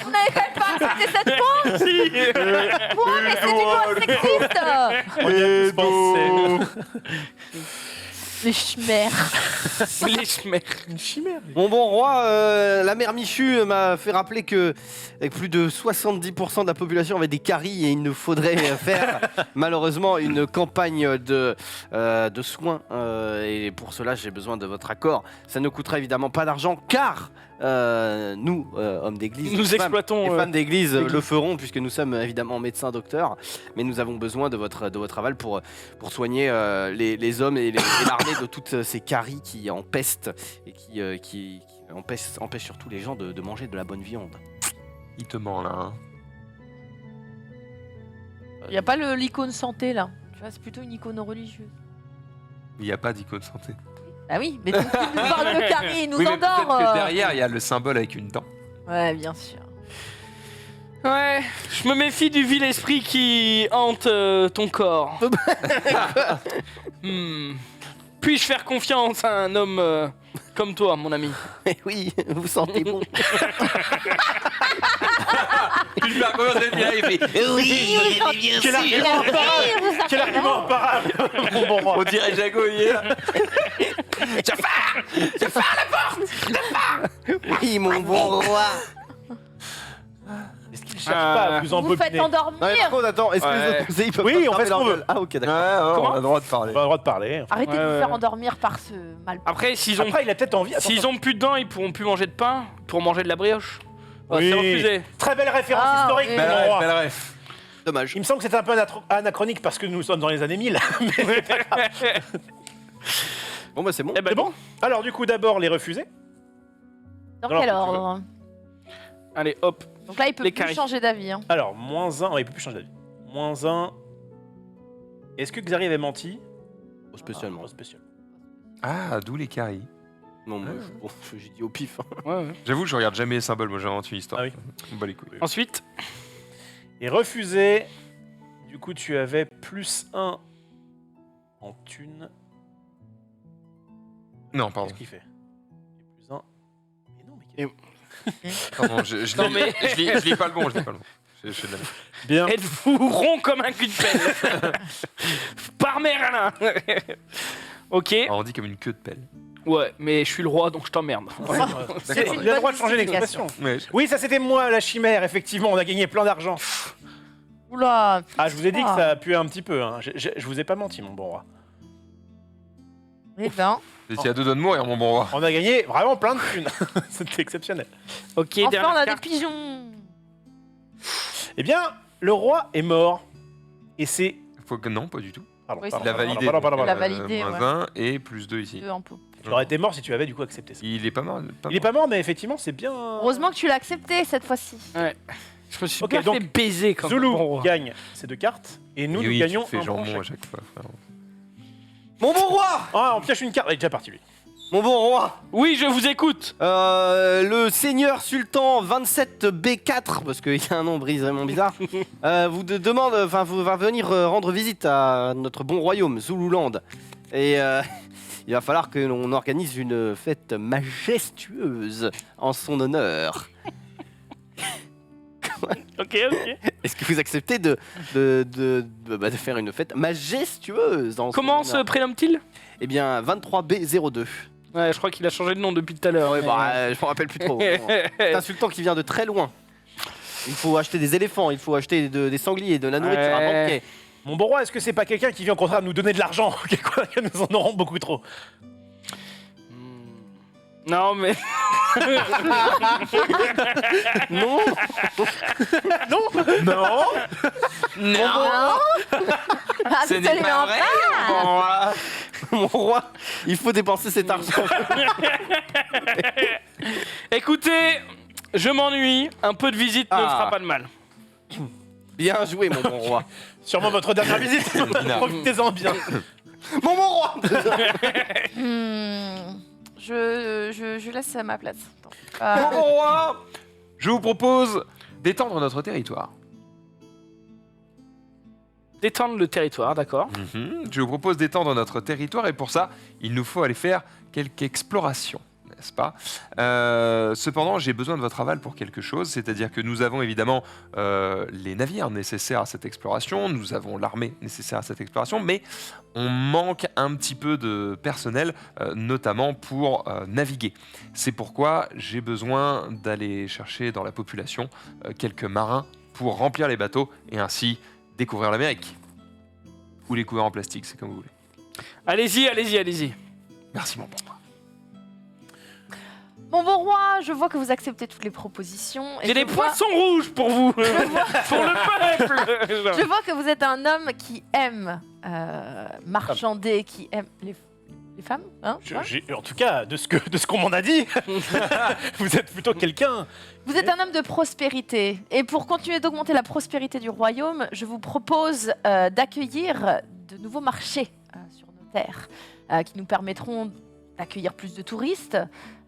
Vous n'avez quand même pas accepté cette point. Quoi, mais c'est du mot sexiste. On y a tous pensé. Les chimères. Les chemères. Une chimère. Mon bon roi, la mère Michu m'a fait rappeler que avec plus de 70% de la population avait des caries et il nous faudrait faire malheureusement une campagne de soins. Et pour cela, j'ai besoin de votre accord. Ça ne coûtera évidemment pas d'argent car nous, hommes d'église, Nous femmes exploitons. et femmes d'église le feront puisque nous sommes évidemment médecins docteurs, mais nous avons besoin de votre aval pour soigner les hommes et l'armée de toutes ces caries qui empestent et qui empêchent surtout les gens de manger de la bonne viande. Il te ment là. Hein. Il n'y a pas l'icône santé là. Tu vois, c'est plutôt une icône religieuse. Il n'y a pas d'icône santé. Ah oui, mais tout ce qui nous parle de carie, il nous Oui, mais endort. peut-être que derrière, il y a le symbole avec une dent. Ouais, bien sûr. Ouais, je me méfie du vil esprit qui hante ton corps. Puis-je faire confiance à un homme comme toi, mon ami? Oui, vous sentez bon. Tu lui fais un comment ça là, il fait Quel argument imparable Quel argument imparable Mon bon roi. on dirait Jago hier. Oui, mon bon roi. Est-ce qu'il cherche pas à vous Vous faites embobiner endormir. Non, mais par contre, attends, est-ce que les Ouais. autres conseillers peuvent Oui, pas on fait fermer ce leur qu'on veut. gueule? Ah, ok, Ouais, d'accord. on a le droit de parler. On a le droit de parler. Arrêtez de Ouais, vous ouais. faire endormir par ce mal. Après, s'ils ont, Après, il a peut-être envie. s'ils ont plus de dents, ils pourront plus manger de pain pour manger de la brioche. Oui. C'est refusé. Très belle référence Ah, historique, oui. mon Belle roi. ref, belle ref. Dommage. Il me semble que c'était un peu anachronique parce que nous sommes dans les années 1000. Mais c'est pas grave. Bon, bah, c'est bon. Eh ben C'est bon. Alors, du coup, d'abord, les refuser. Dans Alors, quel tu veux. ordre? Allez, hop. Donc là, il peut Les plus caries. changer d'avis. Hein. Alors, -1. Ouais, il peut plus changer d'avis. -1. Est-ce que Xari avait menti Spécialement. Ah, spécial. Ah, d'où les caries. Non, moi, bon, j'ai dit au pif. Ouais, ouais. J'avoue, je regarde jamais les symboles, moi j'invente une histoire. Ah oui. On bat les couilles. Ensuite, Et refusé. Du coup, tu avais +1 en thune. Non, pardon. Qu'est-ce qu'il fait Et +1. Mais non, mais qu'est-ce Pardon, je Non, lis, mais- je lis pas le bon, je lis pas le bon. Je fais de la merde. Bien. êtes-vous rond comme un cul de pelle? Par Merlin. Ok. Ah, on dit comme une queue de pelle. Ouais, mais je suis le roi, donc je t'emmerde. C'est une Il a le droit bonne de changer justification. l'expression. Ouais. Oui, ça c'était moi, la chimère, effectivement, on a gagné plein d'argent. Oula. Ah, je vous ai dit que Ah. ça a pué un petit peu. Hein. Je vous ai pas menti, mon bon roi. Eh ben, Vous étiez à deux doigts de mourir, mon bon roi. On a gagné vraiment plein de thunes. C'était exceptionnel. Ok, enfin, dernière on a des carte. pigeons. Eh bien, le roi est mort. Et c'est... Faut que... Non, pas du tout. Pardon, Oui, pardon, Il a pardon, validé. pardon, pardon, Il a pardon. validé, ouais. -1 et +2 ici. Deux un peu. Tu aurais été mort si tu avais du coup accepté ça. Il est pas mort. Il est pas mort, mais effectivement, c'est bien... Heureusement que tu l'as accepté cette fois-ci. Je me suis Ok, bien donc, fait baiser comme Zulu un bon roi. gagne ces 2 cartes. Et nous, Et nous oui, gagnons tu fais un point jambon à chaque. chaque fois, frère. Mon bon roi. Ah, on pioche une carte. Il est déjà parti, lui. Mon bon roi. Oui, je vous écoute. Le seigneur sultan 27B4, parce qu'il y a un nom vraiment bizarre, vous demande, enfin, vous va venir rendre visite à notre bon royaume, Zululand. Et il va falloir que l'on organise une fête majestueuse en son honneur. Ok, ok. Est-ce que vous acceptez de faire une fête majestueuse en Comment son se honneur? prénomme-t-il? Eh bien, 23B02. Ouais, je crois qu'il a changé de nom depuis tout à l'heure. Ouais, bah, je m'en rappelle plus trop. C'est un sultan qui vient de très loin. Il faut acheter des éléphants, il faut acheter des sangliers, de la nourriture, un Ouais. banquet. Mon bon roi, est-ce que c'est pas quelqu'un qui vient au contraire nous donner de l'argent que nous en aurons beaucoup trop. Non, mais. Non. Non. Non. Ah, absolument pas. Mon roi, il faut dépenser cet argent. Écoutez, je m'ennuie. Un peu de visite ne Ah. fera pas de mal. Bien joué, mon bon roi. Sûrement votre dernière visite. Profitez-en bien. Mon bon roi. Je laisse ma place. Mon Attends. bon roi, je vous propose d'étendre notre territoire. Détendre le territoire, d'accord. Je vous propose d'étendre notre territoire et pour ça, il nous faut aller faire quelques explorations, n'est-ce pas? Cependant, j'ai besoin de votre aval pour quelque chose, c'est-à-dire que nous avons évidemment les navires nécessaires à cette exploration, nous avons l'armée nécessaire à cette exploration, mais on manque un petit peu de personnel, notamment pour naviguer. C'est pourquoi j'ai besoin d'aller chercher dans la population quelques marins pour remplir les bateaux et ainsi découvrir l'Amérique. Ou les couverts en plastique, c'est comme vous voulez. Allez-y, allez-y, allez-y. Merci mon bon roi. Mon bon roi, je vois que vous acceptez toutes les propositions. et J'ai je des vois- poissons rouges pour vous. Pour le peuple. Je vois que vous êtes un homme qui aime marchander, qui aime les femmes. Hein, ouais. En tout cas, de ce qu'on m'en a dit, vous êtes plutôt quelqu'un. Vous êtes un homme de prospérité. Et pour continuer d'augmenter la prospérité du royaume, je vous propose d'accueillir de nouveaux marchés sur nos terres qui nous permettront d'accueillir plus de touristes,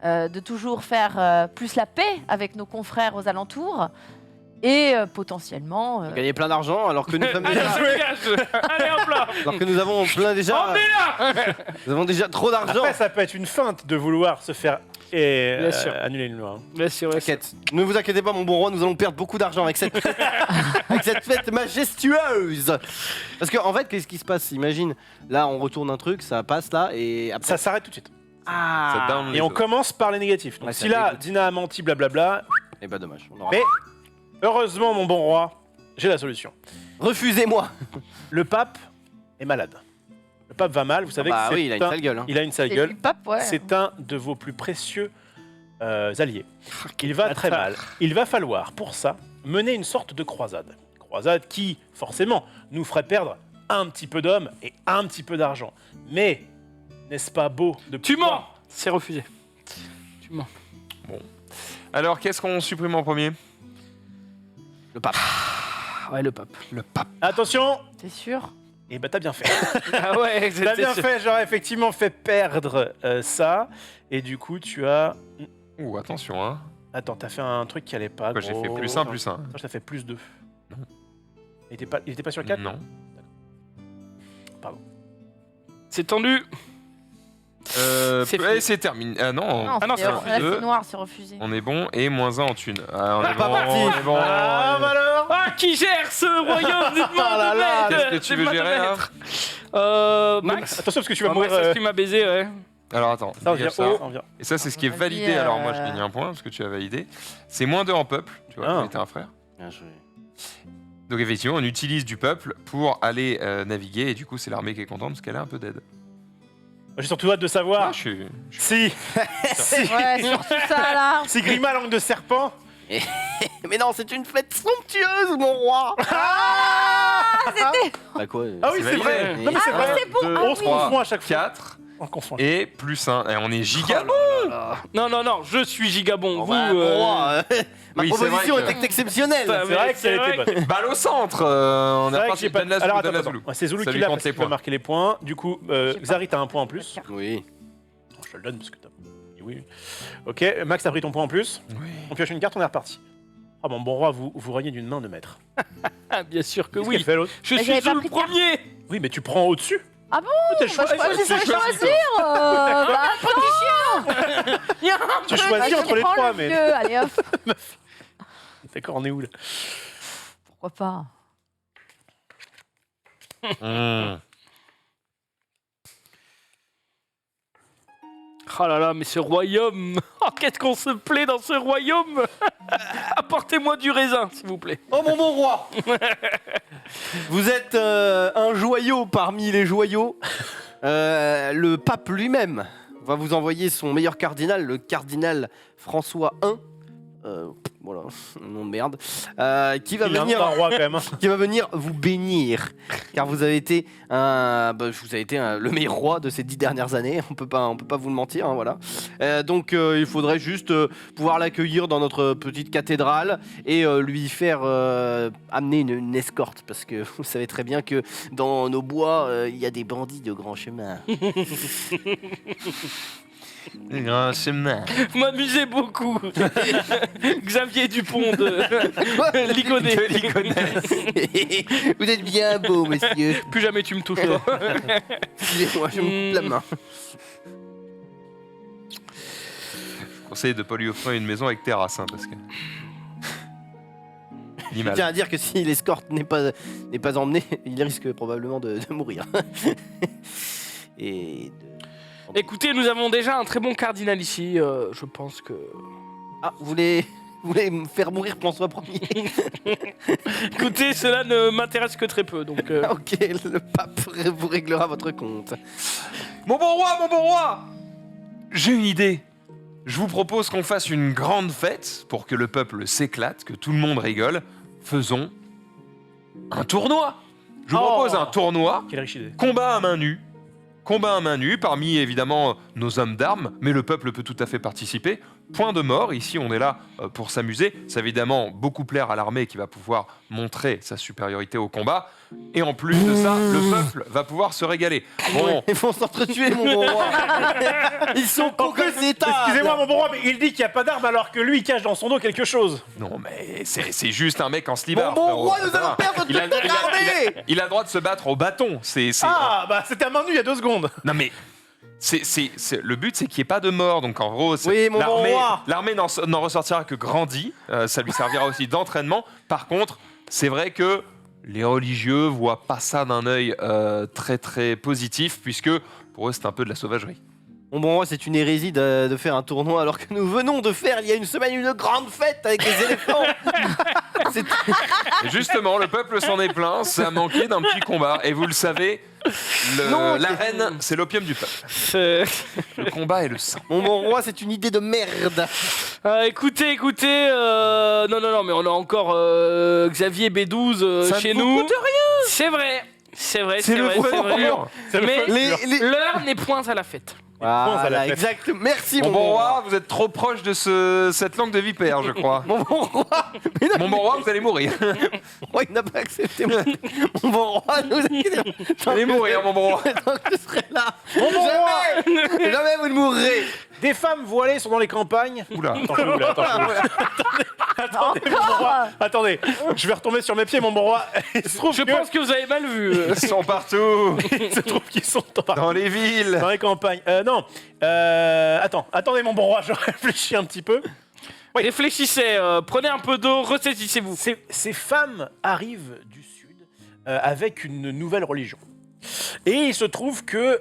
de toujours faire plus la paix avec nos confrères aux alentours et potentiellement... Gagner plein d'argent alors que nous sommes Allez, déjà, je dégage. Allez, hop là. alors que nous avons plein déjà, Emmenez-la. nous avons déjà trop d'argent. Après, ça peut être une feinte de vouloir se faire et Bien sûr. annuler une loi. Bien sûr, bien sûr. T'inquiète. Ne vous inquiétez pas, mon bon roi, nous allons perdre beaucoup d'argent avec cette avec cette fête majestueuse. Parce qu'en fait, qu'est-ce qui se passe? Imagine, là, on retourne un truc, ça passe là, et après. Ça s'arrête tout de suite. Ah. Ça down les Et on autres. commence par les négatifs. Donc Ouais, ça si là, dégoûte. Dina a menti, blablabla, Eh bah dommage. On aura... Mais- heureusement, mon bon roi, j'ai la solution. Refusez-moi. Le pape est malade. Le pape va mal, vous savez Bah que c'est oui, il a une un- sale gueule. Hein. il a une sale C'est gueule. du pape, ouais. C'est un de vos plus précieux alliés. Il va très mal. Il va falloir, pour ça, mener une sorte de croisade. Croisade qui, forcément, nous ferait perdre un petit peu d'hommes et un petit peu d'argent. Mais, n'est-ce pas beau de Tu pouvoir- mens. C'est refusé. Tu mens. Alors, qu'est-ce qu'on supprime en premier? Le pape. Ah ouais, le pape. Le pape. Attention. T'es sûr? Eh ben, t'as bien fait. Ah ouais, T'as bien fait, j'aurais effectivement fait perdre ça. Et du coup, tu as... Ouh, attention, hein. Attends, t'as fait un truc qui allait pas. Quoi, j'ai fait gros. plus 1, plus 1. Attends, je t'ai fait plus 2. Non. Il était pas sur 4? Non. C'est tendu. C'est Ouais, c'est terminé. Ah non, Non, Ah non, c'est c'est là, refusé. c'est noir, c'est refusé. on est bon. Et -1 en thune. Ah, on est pas bon, parti. on est bon. Ah, bah alors. Ah, qui gère ce royaume? Dites-moi Oh là de là, maître. qu'est-ce que tu veux Dites-moi de gérer, là maître. Max. Attention parce que tu vas Ah, mourir. Max, est-ce que tu m'as baisé, ouais. Alors attends, Ça, on vient regarde ça. haut, on vient. Et ça, c'est ce qui est Vas-y, validé. Alors moi, je gagne un point parce que tu as validé. C'est -2 en peuple. Tu vois, Ah. tu étais un frère. Bien joué. Donc effectivement, on utilise du peuple pour aller naviguer. Et du coup, c'est l'armée qui est contente parce qu'elle a un peu d'aide. J'ai surtout hâte de savoir Ah, je suis- si Ouais, surtout ça là. si Grima langue de serpent. Mais non, c'est une fête somptueuse, mon roi. Bah quoi Ah oui, C'est c'est vrai. validé. Non mais c'est Ah, vrai. c'est bon. Deux, Ah On se oui. confond à chaque fois. 4 On se confond. et +1. Et on est giga. Non, non, non, je suis gigabon. Bon, Vous, bah, mon roi, ma Oui, c'est proposition vrai que- était exceptionnelle. Bah, C'est vrai mais que c'est ça a été vrai bonne. Balle au centre. On C'est a vrai pas que j'ai pas. donne la Alors Zoulou, donne la attends, Zoulou. attends. C'est Zoulou Ça qui lui l'a compte parce les qu'il va points. marquer les points. Du coup, Xari t'as un point en plus. Oui. Je te le donne parce que t'as. Oui. Ok, Max t'as pris ton point en plus. Oui. On pioche une carte, on est reparti. Ah bon roi, vous reniez d'une main de maître. Ah, bien sûr que Qu'est-ce qu'elle oui. fait l'autre? Je Mais suis j'avais pas le pris de carte. premier. Oui, mais tu prends au-dessus. Ah bon T'as Bah, je croyais que c'est je pouvais choisir. Bah, Tu choisis entre les trois, mais. Allez hop. D'accord, on est où là? Pourquoi pas? Oh là là, mais ce royaume. Oh, qu'est-ce qu'on se plaît dans ce royaume. Apportez-moi du raisin, s'il vous plaît. Oh mon bon roi. Vous êtes un joyau parmi les joyaux. Le pape lui-même va vous envoyer son meilleur cardinal, le cardinal François I. Voilà, nom de merde. Qui va Il est un venir roi quand même. Hein. qui va venir vous bénir, car vous avez été le meilleur roi de ces 10 dernières années. On peut pas vous le mentir, hein, voilà. Donc il faudrait juste pouvoir l'accueillir dans notre petite cathédrale et lui faire amener une escorte, parce que vous savez très bien que dans nos bois il y a des bandits de grand chemin. Un chemin. Vous m'amusez beaucoup. Xavier Dupont de Ligonnès. Vous êtes bien beau, monsieur. Plus jamais tu me touches, toi. Excusez-moi, je me coupe la main. Je conseille de pas lui offrir une maison avec terrasse, hein, parce que. Je L'image. tiens à dire que si l'escorte n'est pas emmené, il risque probablement de mourir. Et Écoutez, nous avons déjà un très bon cardinal ici. Je pense que. ah, vous voulez me faire mourir François Ier? Écoutez, cela ne m'intéresse que très peu. Donc, Ok, le pape vous réglera votre compte. Mon bon roi, j'ai une idée. Je vous propose qu'on fasse une grande fête pour que le peuple s'éclate, que tout le monde rigole. Faisons un tournoi. Je vous Oh. propose un tournoi, Quelle riche idée. combat à main nue. Combat à main nue, parmi évidemment nos hommes d'armes, mais le peuple peut tout à fait participer. Point de mort, ici on est là pour s'amuser. Ça va évidemment beaucoup plaire à l'armée qui va pouvoir montrer sa supériorité au combat. Et en plus de ça, le peuple va pouvoir se régaler. Bon, Ils vont s'entretuer, mon bon roi. Ils sont cons que c'est tard. Excusez-moi mon bon roi, mais il dit qu'il n'y a pas d'arme alors que lui il cache dans son dos quelque chose. non mais c'est juste un mec en slibard. Mon bon frérot. roi, nous Ça allons va. perdre toute notre armée. Il a le droit de se battre au bâton. Ah bah c'était à main nue il y a 2 secondes. Non mais Le but, c'est qu'il n'y ait pas de mort. Donc, en gros, Oui, mon bon roi. l'armée n'en ressortira que grandie. Ça lui servira aussi d'entraînement. Par contre, c'est vrai que les religieux voient pas ça d'un œil très, très positif, puisque pour eux, c'est un peu de la sauvagerie. Mon bon roi, c'est une hérésie de faire un tournoi alors que nous venons de faire il y a une semaine une grande fête avec les éléphants. Et justement, le peuple s'en est plaint. Ça a manqué d'un petit combat. Et vous le savez, l'arène, c'est l'opium du peuple. Le combat est le sang. Mon bon roi, c'est une idée de merde. Écoutez, non, mais on a encore Xavier B12 Ça chez ne vous nous. coûte rien. C'est vrai, c'est vrai. Mais l'heure n'est point à la fête. Voilà, exact. Merci, Mon bon roi, vous êtes trop proche de cette langue de vipère, je crois. Mon bon roi. Mais non, Mon bon roi, vous allez mourir. mon roi, il n'a pas accepté mon bon roi. Nous Vous allez mourir, mon bon roi. Tant que je serai là. Mon bon roi, Jamais vous ne mourrez. des femmes voilées sont dans les campagnes. Oula. Attendez, mon bon roi. Attendez, je vais retomber sur mes pieds, mon bon roi. Il se trouve Je que- pense que vous avez mal vu. Ils sont partout. il se trouve qu'ils sont Dans les villes. dans les campagnes. Non. Attendez, mon bon roi, je réfléchis un petit peu. Oui. Réfléchissez, prenez un peu d'eau, ressaisissez-vous. Ces femmes arrivent du sud avec une nouvelle religion. Et il se trouve que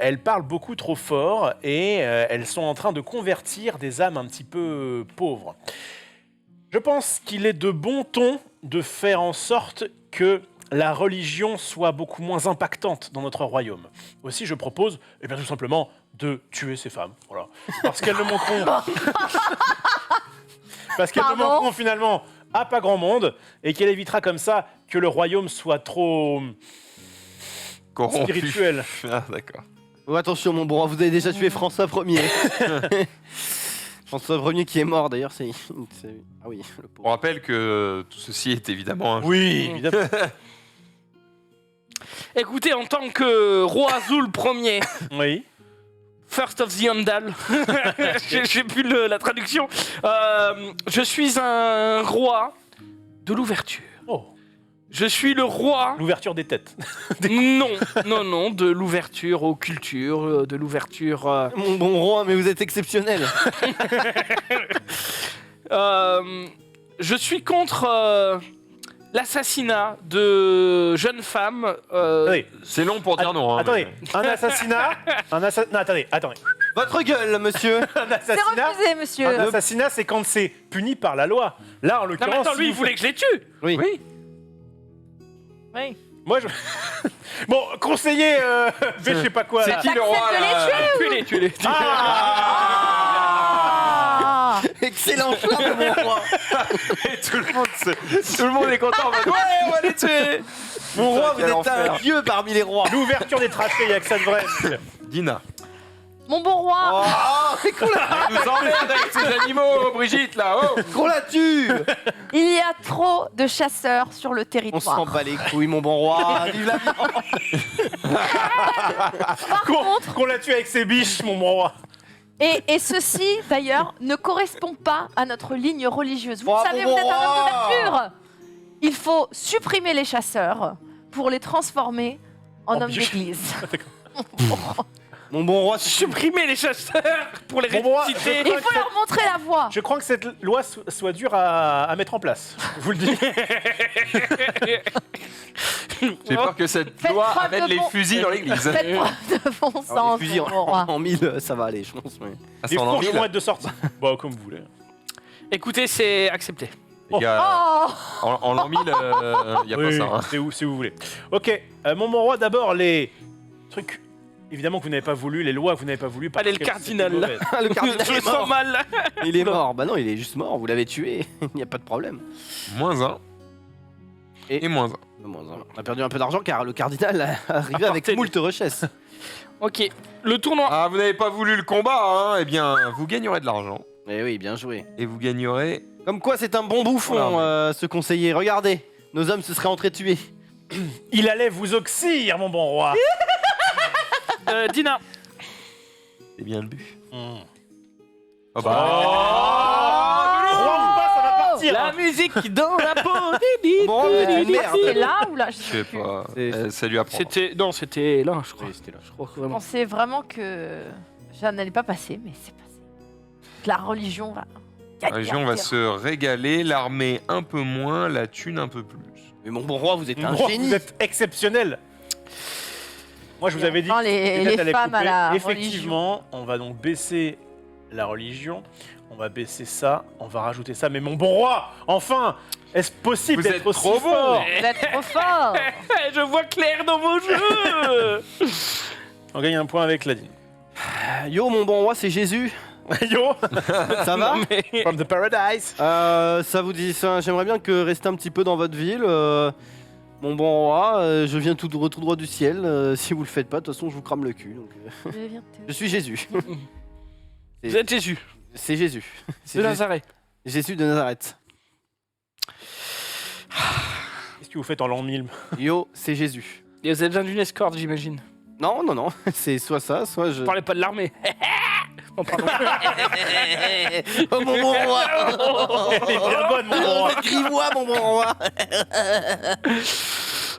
elles parlent beaucoup trop fort et elles sont en train de convertir des âmes un petit peu pauvres. Je pense qu'il est de bon ton de faire en sorte que la religion soit beaucoup moins impactante dans notre royaume. Aussi, je propose, tout simplement, de tuer ces femmes. Voilà. Parce qu'elles ne manqueront... Parce qu'elles ne Pardon manqueront finalement à pas grand monde et qu'elle évitera comme ça que le royaume soit trop Corrompu. spirituel. Ah, d'accord. Oh, attention, mon bon roi, vous avez déjà tué François Ier. François Ier qui est mort d'ailleurs, c'est. Ah oui, le On pauvre. rappelle que tout ceci est évidemment un jeu. Oui, évidemment. Écoutez, en tant que roi Azul Ier, Oui. First of the Andal, j'ai plus la traduction, je suis un roi de l'ouverture. Oh, Je suis le roi, l'ouverture des têtes. non, de l'ouverture aux cultures, de l'ouverture... Mon bon roi, mais vous êtes exceptionnel. je suis contre l'assassinat de jeunes femmes. Attendez, C'est long pour dire non. Hein, attendez. mais- Un assassinat. Non, attendez. Votre gueule, monsieur. Un C'est assassinat. refusé, monsieur. Un assassinat, c'est quand c'est puni par la loi. Là, en Non, mais l'occurrence. attends, lui, si il vous voulait que je les tue. Oui. Oui. Moi, je. Bon, conseiller, je sais pas quoi. C'est là. qui le roi là Tuez-les. Ah Excellent choix, mon roi. Et tout le monde est content. Ouais, on va les tuer. Mon roi, vous Quel êtes enfer. un dieu parmi les rois. L'ouverture des trachées, il y a que ça de vrai. Dina. Mon bon roi, Oh, mais Elle nous emmerde avec ces animaux, Brigitte là. Oh. qu'on la tue. il y a trop de chasseurs sur le On s'en territoire. bat les couilles, mon bon roi. Vive la vie. Qu'on l'a tué avec ses biches, mon roi. Et ceci, d'ailleurs, ne correspond pas à notre ligne religieuse. Vous Oh, le savez, mon vous êtes un homme roi. d'ouverture. Il faut supprimer les chasseurs pour les transformer en En hommes biche. d'église. Mon bon roi, Supprimer les chasseurs pour les Bon, moi, ressusciter. Il faut leur montrer la voie. Je crois que cette loi soit dure à mettre en place. Je vous le dis. J'ai peur que cette Faites loi preuve amène de les bon- fusils dans l'église. Faites preuve de bon Alors, sens, les fusils mon roi. en 1000, ça va aller, je pense. Mais... Ah, Les c'est en fourches mille. vont être de sortie. Bon, comme vous voulez. Écoutez, c'est accepté. Les gars, Oh en l'an 1000, il n'y a pas ça. Hein. C'est où, si vous voulez. Ok, mon bon roi, d'abord, les trucs, évidemment, que vous n'avez pas voulu, les lois que vous n'avez pas voulu. parce Allez, le que cardinal, c'était là. mauvais. Ah, le cardinal Je le est sens mort. mal. Il est mort. Bah non, il est juste mort. Vous l'avez tué. Il n'y a pas de problème. -1. Et -1. Bon, on a perdu un peu d'argent car le cardinal est arrivé avec Apportez-le. moult richesses. Ok, le tournoi. Ah, vous n'avez pas voulu le combat, hein. Eh bien, vous gagnerez de l'argent. Eh oui, bien joué. Et vous gagnerez... Comme quoi, c'est un bon bouffon, Voilà. ce conseiller. Regardez, nos hommes se seraient entrés-tués. Il allait vous oxyre, mon bon roi. Dina. C'est bien le but. Hmm. Oh bah... Roi ou pas, ça va partir. dire. La musique dans la peau. Bon, mais tu merde. C'est là ou là? Je sais plus. pas. C'est- Ça lui apprend. C'était là, je crois. Oui, c'était là. Je crois que Je vraiment. pensais vraiment que ça n'allait pas passer, mais c'est passé. Que la religion va. La région va se régaler, l'armée un peu moins, la thune un peu plus. Mais mon bon roi, vous êtes un Bon, génie. vous êtes exceptionnel. Moi, je vous avais dit Enfin, que les peut-être allait femmes à couper. la Effectivement, on va donc baisser la religion. On va baisser ça. On va rajouter ça. Mais mon bon roi, enfin, est-ce possible Vous d'être êtes aussi trop bon. fort? Vous êtes trop fort. Je vois clair dans vos jeux. On gagne un point avec Ladine. Yo, mon bon roi, c'est Jésus. Yo, Ça va? from the paradise. Ça vous dit ça? J'aimerais bien que restez un petit peu dans votre ville. Mon bon roi, je viens tout droit du ciel. Si vous le faites pas, de toute façon, je vous crame le cul. Donc, je suis Jésus. Vous êtes Jésus C'est Jésus. C'est de Nazareth. Jésus de Nazareth. Qu'est-ce que vous faites en l'an 1000? Yo, c'est Jésus. Et vous avez besoin d'une escorte, j'imagine. Non, non, non. C'est soit ça, soit je. Vous parlez pas de l'armée. Oh, pardon. Oh, mon bon roi. Elle est bien bonne, mon bon roi. Écris-moi, mon bon roi.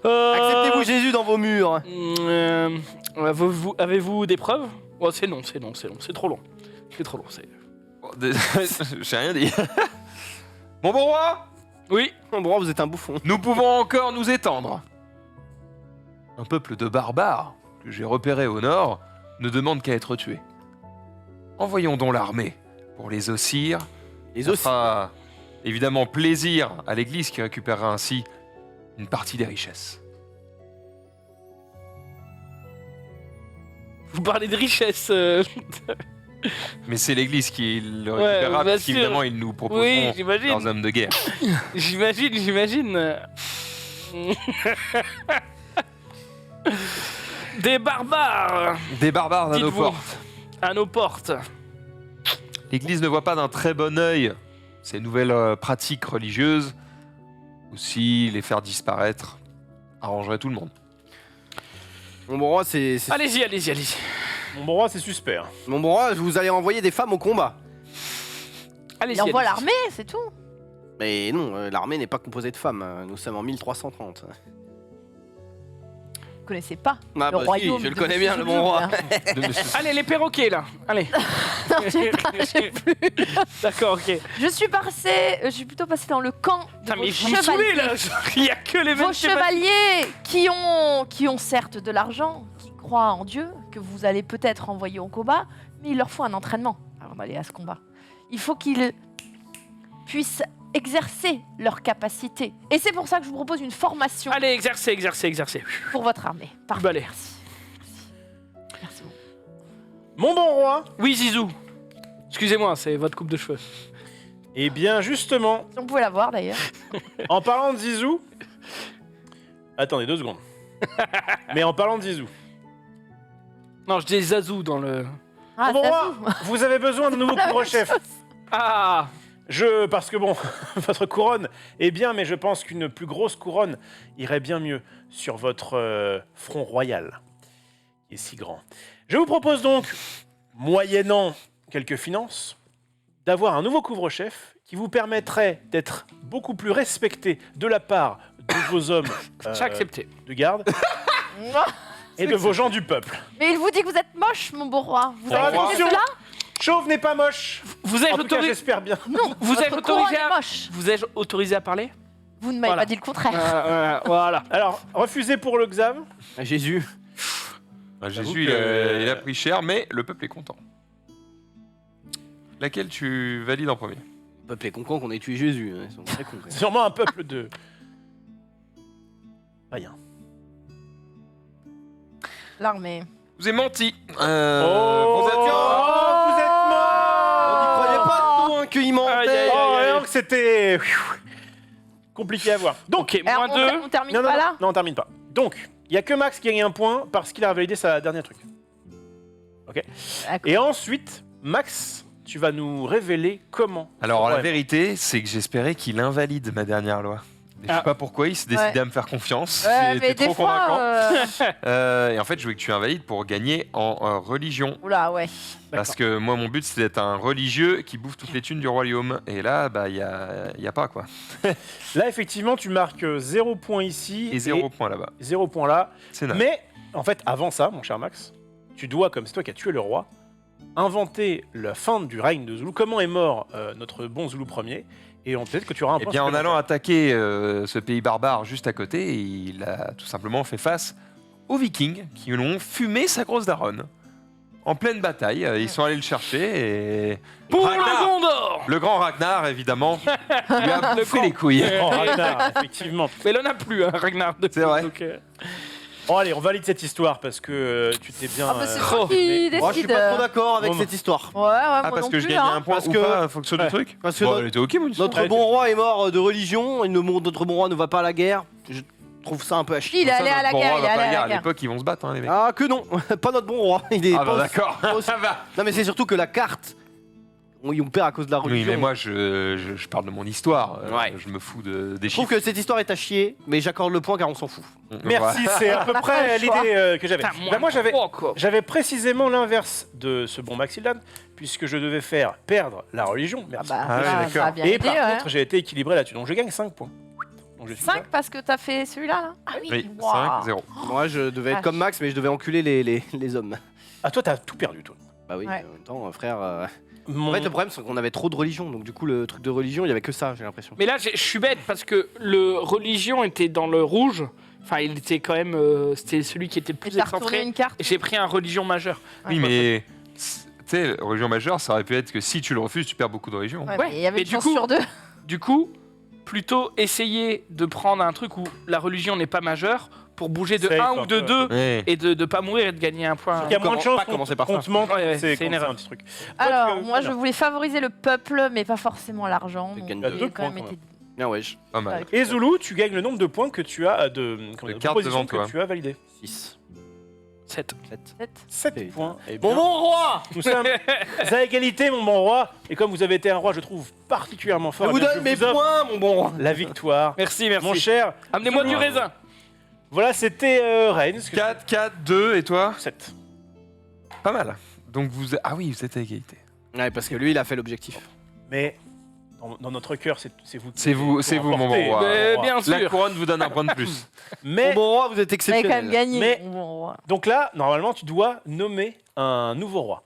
Acceptez-vous Jésus dans vos murs. Avez-vous des preuves? Oh, c'est non, c'est trop long. C'est trop long, Bon, j'ai rien dit. Mon bon roi, Oui. Mon bon roi, vous êtes un bouffon. nous pouvons encore nous étendre. Un peuple de barbares, que j'ai repéré au nord, ne demande qu'à être tué. Envoyons donc l'armée pour les ossir. Les Ça os. fera évidemment plaisir à l'église qui récupérera ainsi une partie des richesses. Vous parlez de richesse. Mais c'est l'église qui le Ouais, récupérera, bien parce sûr. qu'évidemment ils nous proposeront Oui, j'imagine. leurs hommes de guerre. J'imagine. Des barbares Des barbares à nos Dites-vous. portes. à nos portes. L'église ne voit pas d'un très bon œil ces nouvelles pratiques religieuses. Aussi, les faire disparaître arrangerait tout le monde. Mon bon roi, c'est. Allez-y. Mon bon roi, c'est suspect. Hein. Mon bon roi, vous allez envoyer des femmes au combat. Il envoie l'armée, c'est tout. Mais non, l'armée n'est pas composée de femmes. Nous sommes en 1330. Vous connaissez pas Ah, le bah si, royaume. je le de connais Monsieur bien, le Zouzou, bon roi. là. Allez, les perroquets, là. Allez. Non, j'ai plus. D'accord, ok. Je suis plutôt passé dans le camp de Putain, vos mais vous me saoulez, là. chevaliers. Il y a que les mêmes Vos chevaliers qui ont certes de l'argent, qui croient en Dieu, que vous allez peut-être envoyer au combat, mais il leur faut un entraînement avant d'aller à ce combat. Il faut qu'ils puissent exercer leurs capacités. Et c'est pour ça que je vous propose une formation Allez, exercez. pour votre armée. Parfait. Bah, allez. Merci. Merci beaucoup. Mon bon roi, Oui, Zizou. Excusez-moi, c'est votre coupe de cheveux. eh bien justement, Si on pouvait la voir d'ailleurs. en parlant de Zizou... Attendez 2 secondes. Mais en parlant de Zizou... Non, je dis Zazou dans le... Ah, Mon bon ça roi, vous. vous avez besoin d'un nouveau couvre-chef. Ah. Parce que bon, votre couronne est bien, mais je pense qu'une plus grosse couronne irait bien mieux sur votre front royal, qui est si grand. Je vous propose donc, moyennant quelques finances, d'avoir un nouveau couvre-chef qui vous permettrait d'être beaucoup plus respecté de la part de vos hommes J'ai accepté. de garde et de vos gens du peuple. Mais il vous dit que vous êtes moche, mon beau roi. Vous Ah, avez attention. cela? Chauve n'est pas moche. Vous êtes En tout cas, autorisé... j'espère bien. Non. Vous êtes votre couronne autorisé est à... moche. Vous êtes autorisé à parler? Vous ne m'avez Voilà. pas dit le contraire. Voilà. Alors, refusé pour le Xav. Jésus. Jésus, que- il a pris cher, mais le peuple est content. Laquelle tu valides en premier? Le peuple est content qu'on ait tué Jésus. Ils sont très cons. quand même. C'est sûrement un peuple de... Rien. L'armée. Je vous ai menti. Oh, vous êtes- vous êtes mort. On n'y croyait pas du tout hein, qu'il mentait. Aïe, aïe, Oh, aïe. et donc c'était compliqué à voir. Donc, Ok, Alors, moins 2. on termine non, pas là. non, on termine pas. Donc, il y a que Max qui a gagné un point parce qu'il a validé sa dernier truc. D'accord. Et ensuite, Max, tu vas nous révéler comment. Alors la Ouais. vérité, c'est que j'espérais qu'il invalide ma dernière loi. Je sais pas pourquoi il s'est décidé à me faire confiance. Ouais, mais C'était des trop fois. convaincant. Et en fait, je voulais que tu invalides pour gagner en religion. Oula, ouais. Parce que moi, mon but, c'est d'être un religieux qui bouffe toutes les thunes du royaume. Et là, bah, il y a pas, quoi. Là, effectivement, tu marques 0 points ici. Et 0 point là-bas. 0 points là. C'est naze. Mais, en fait, avant ça, mon cher Max, tu dois, comme c'est toi qui as tué le roi, inventer la fin du règne de Zulu. Comment est mort notre bon Zulu Ier. Et peut-être que tu auras un Eh point bien, en supplémentaire. allant attaquer ce pays barbare juste à côté, il a tout simplement fait face aux Vikings qui l'ont fumé sa grosse daronne. En pleine bataille, ils sont allés le chercher et... Pour Ragnar, le Gondor. le grand Ragnar, évidemment, lui a bouffé les couilles. Oh, Ragnar, effectivement. Mais là, on n'a plus, hein, Ragnar. depuis, C'est vrai. donc, Bon, allez, on valide cette histoire parce que tu t'es bien. Ah, bah, c'est oh, toi qui Moi, je suis décide. pas trop d'accord avec Bon, cette histoire. Ouais, ouais, Ah, moi parce non que je plus, gagnais hein. un point Parce ou que- pas en fonction Ouais. du truc Parce que Bon, notre- elle était ok, mon histoire. Notre bon roi est mort de religion, et notre bon roi ne va pas à la guerre. Je trouve ça un peu à chier. Il est Ça, allé à notre la bon guerre, roi il est va pas allé à le dire. la À guerre. l'époque, ils vont se battre, hein, les mecs. Ah que non, pas notre bon roi. Il est Ah bah pas d'accord. aussi- Non mais c'est surtout que la carte, on perd à cause de la Oui, religion. mais moi, je parle de mon histoire. Ouais. Je me fous des je trouve chiffres. que cette histoire est à chier, mais j'accorde le point car on s'en fout. Merci, c'est à peu près Le choix. l'idée que j'avais. putain, Bah, moi, j'avais. quoi. J'avais précisément l'inverse de ce bon Maxildan, puisque je devais faire perdre la religion. Ah Merci. bah, Ah ouais, ça, d'accord. ça a bien Et aidé, par ouais. contre, j'ai été équilibré là-dessus, donc je gagne 5 points. Donc, je suis 5 parce que t'as fait celui-là, là Ah Oui, Waouh. 5-0. Moi je devais Ah. être comme Max, mais je devais enculer les hommes. Ah, toi, t'as tout perdu, toi. Bah oui, Ouais. en même temps, frère. Mon- En fait, le problème c'est qu'on avait trop de religion, donc du coup le truc de religion, il y avait que ça, j'ai l'impression. Mais là, je suis bête parce que le religion était dans le rouge. Enfin, il était quand même. C'était celui qui était le Et plus t'as retourné excentré. une carte Et j'ai pris un religion majeure. Oui, mais tu sais, religion majeure, ça aurait pu être que si tu le refuses, tu perds beaucoup de religion. Ouais, Ouais, mais il y avait mais une du chance coup- sur 2. Du coup, plutôt essayer de prendre un truc où la religion n'est pas majeure pour bouger de Safe, 1 ou de un peu. 2 Ouais. et de pas mourir et de gagner un point. Il y a moins de Comment- chance pas commencer par qu'on ça. te mente, Ouais, ouais, c'est c'est une quand erreur. un petit truc. Alors, Toi, moi, je alors. voulais favoriser le peuple, mais pas forcément l'argent. Tu donc gagnes deux j'ai quand points, même quand été Bien wesh. Pas mal. avec Et le Zulu, tu gagnes le nombre de points que tu as de cartes propositions devant toi. que tu as validées. 6. 7. 7. 7 Et- points. Eh Mon bien, bon roi. nous sommes à égalité, mon bon roi. Et comme vous avez été un roi, je trouve particulièrement fort. Je eh vous bien, donne mes vous offre points, mon bon roi. la victoire. Merci, merci. Mon cher, Amenez-moi du Bravo. raisin. voilà, c'était Reigns. 4, 4, 2, et toi 7. Pas mal. Donc vous... Ah oui, vous êtes à égalité. Ouais, parce que lui, il a fait l'objectif. Mais dans notre cœur, c'est vous. qui C'est vous, avez c'est vous, mon remporté, bon roi. Mais mon roi. bien La sûr. couronne vous donne un point de plus. Mon Mais bon roi, vous êtes Vous avez quand même exceptionnel. gagné. Mais- mon bon roi. donc là, normalement, tu dois nommer un nouveau roi.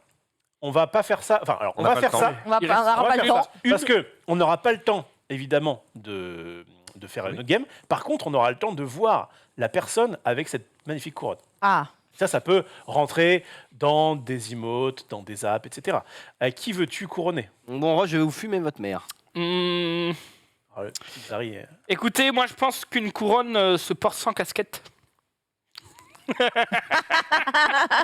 On va pas faire ça. Enfin, alors, on On n'a va pas faire le ça. temps. On va Il pas, reste- on aura On va pas le faire temps. ça. Parce que on n'aura pas le temps, évidemment, de faire notre game. Par contre, on aura le temps de voir la personne avec cette magnifique couronne. Ah, Ça peut rentrer dans des emotes, dans des apps, etc. Qui veux-tu couronner? Mon bon roi, je vais vous fumer votre mère. Ah, le Zari, Écoutez, moi je pense qu'une couronne se porte sans casquette.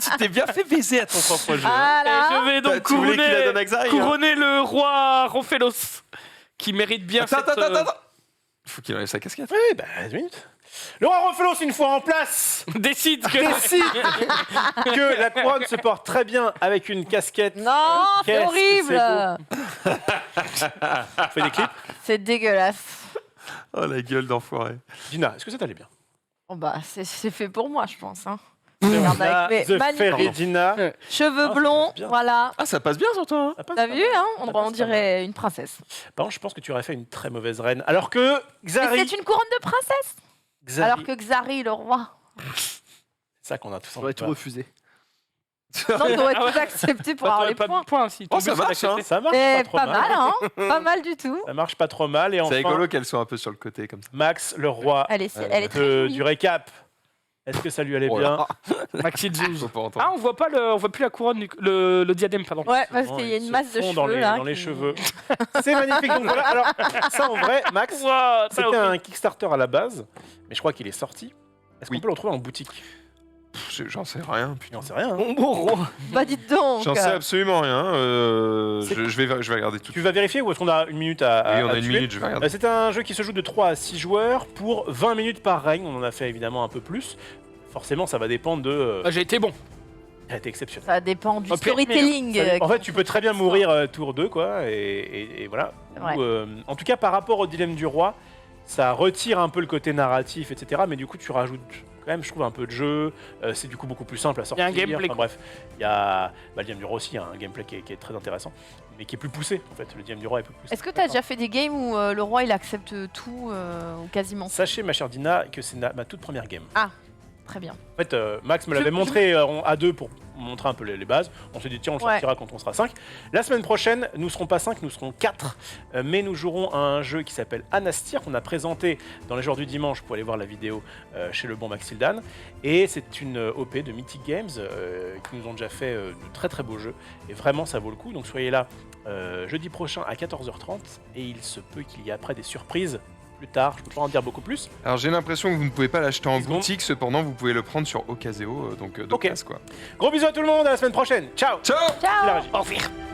Tu t'es bien fait baiser à ton propre jeu. ah Et là. je vais donc Tu voulais qu'il la donne couronner, à Xari, hein couronner le roi Ronfelos, qui mérite bien Attends, cette... attends. Il faut qu'il enlève sa casquette. Oui, bah, 10 minutes. Le roi Ronfelos, une fois en place, Décide que... décide que la couronne se porte très bien avec une casquette. Non, c'est Qu'est-ce que horrible. On fait des clips. C'est dégueulasse. Oh la gueule d'enfoiré. Dina, est-ce que ça t'allait bien? Oh bah, c'est fait pour moi, je pense. Hein. Regarde, avec mes The magnifiques Fairy Dina. cheveux Ah, blonds, c'est bien. voilà. Ah, ça passe bien sur toi. Ça passe T'as pas vu, mal. hein Ça on passe pas dirait une princesse. Par contre, je pense que tu aurais fait une très mauvaise reine. Alors que Mais Xari. c'est une couronne de princesse. Xari- Alors que Xari, le roi. C'est ça qu'on a tous J'aurais envie tout de refusé. Non, t'aurais Ah ouais. tout accepté pour Bah, avoir t'aurais les pas points. de points si ton Oh, ça but, c'est marche, d'accepter. Ça marche Eh, pas trop pas mal. mal, hein. Pas mal du tout. Ça marche pas trop mal. Et C'est enfin, rigolo qu'elle soit un peu sur le côté comme ça. Max, le roi Elle est très jolie. du récap. Est-ce que ça lui allait Oh bien? là. Maxi Zouz. Faut pas entendre. Ah, on voit plus la couronne, le diadème, pardon. Ouais, parce Bon, qu'il y a il une se masse de fond cheveux dans les, là. dans les qui- cheveux. C'est magnifique. Donc voilà. Alors, ça en vrai, Max, Ouah, ça, c'était ok. un Kickstarter à la base, mais je crois qu'il est sorti. Est-ce Oui. qu'on peut le retrouver en boutique? J'en sais rien, putain. J'en sais rien. hein. Mon bon roi. Bah dites donc. J'en sais absolument rien. C'est- Je vais regarder tout. Tu vas vérifier ou est-ce qu'on a une minute à Oui, on à a une tuer minute, je vais regarder. C'est un jeu qui se joue de 3 à 6 joueurs pour 20 minutes par règne. On en a fait évidemment un peu plus. Forcément, ça va dépendre de. Ah, j'ai été bon. Ça a été exceptionnel. Ça dépend du Au pire, storytelling. En fait, tu peux très bien mourir tour 2, quoi. Et voilà. Ouais. Ou, en tout cas, par rapport au dilemme du roi, ça retire un peu le côté narratif, etc. Mais du coup, tu rajoutes quand même, je trouve, un peu de jeu. C'est du coup beaucoup plus simple à sortir. Il y a un gameplay, Enfin, bref, il y a le Diem du Roi aussi, un gameplay qui est très intéressant, mais qui est plus poussé en fait. Le Diem du Roi est plus poussé. Est-ce que tu as déjà fait des games où le roi il accepte tout ou quasiment? Sachez, ma chère Dina, que c'est ma toute première game. Très bien. En fait, Max me l'avait montré à deux pour montrer un peu les bases. On s'est dit, tiens, on le sortira quand on sera 5. La semaine prochaine, nous serons pas 5, nous serons 4. Mais nous jouerons à un jeu qui s'appelle Anastir, qu'on a présenté dans les jours du dimanche. Vous pouvez aller voir la vidéo chez le bon Maxildan. Et c'est une OP de Mythic Games qui nous ont déjà fait de très très beaux jeux. Et vraiment, ça vaut le coup. Donc soyez là jeudi prochain à 14h30. Et il se peut qu'il y ait après des surprises plus tard. Je peux pas en dire beaucoup plus. Alors j'ai l'impression que vous ne pouvez pas l'acheter en 10 secondes. boutique, cependant vous pouvez le prendre sur Ocaseo, donc d'occasion quoi. Gros bisous à tout le monde, à la semaine prochaine. Ciao. Ciao. Ciao. La régie. Au revoir.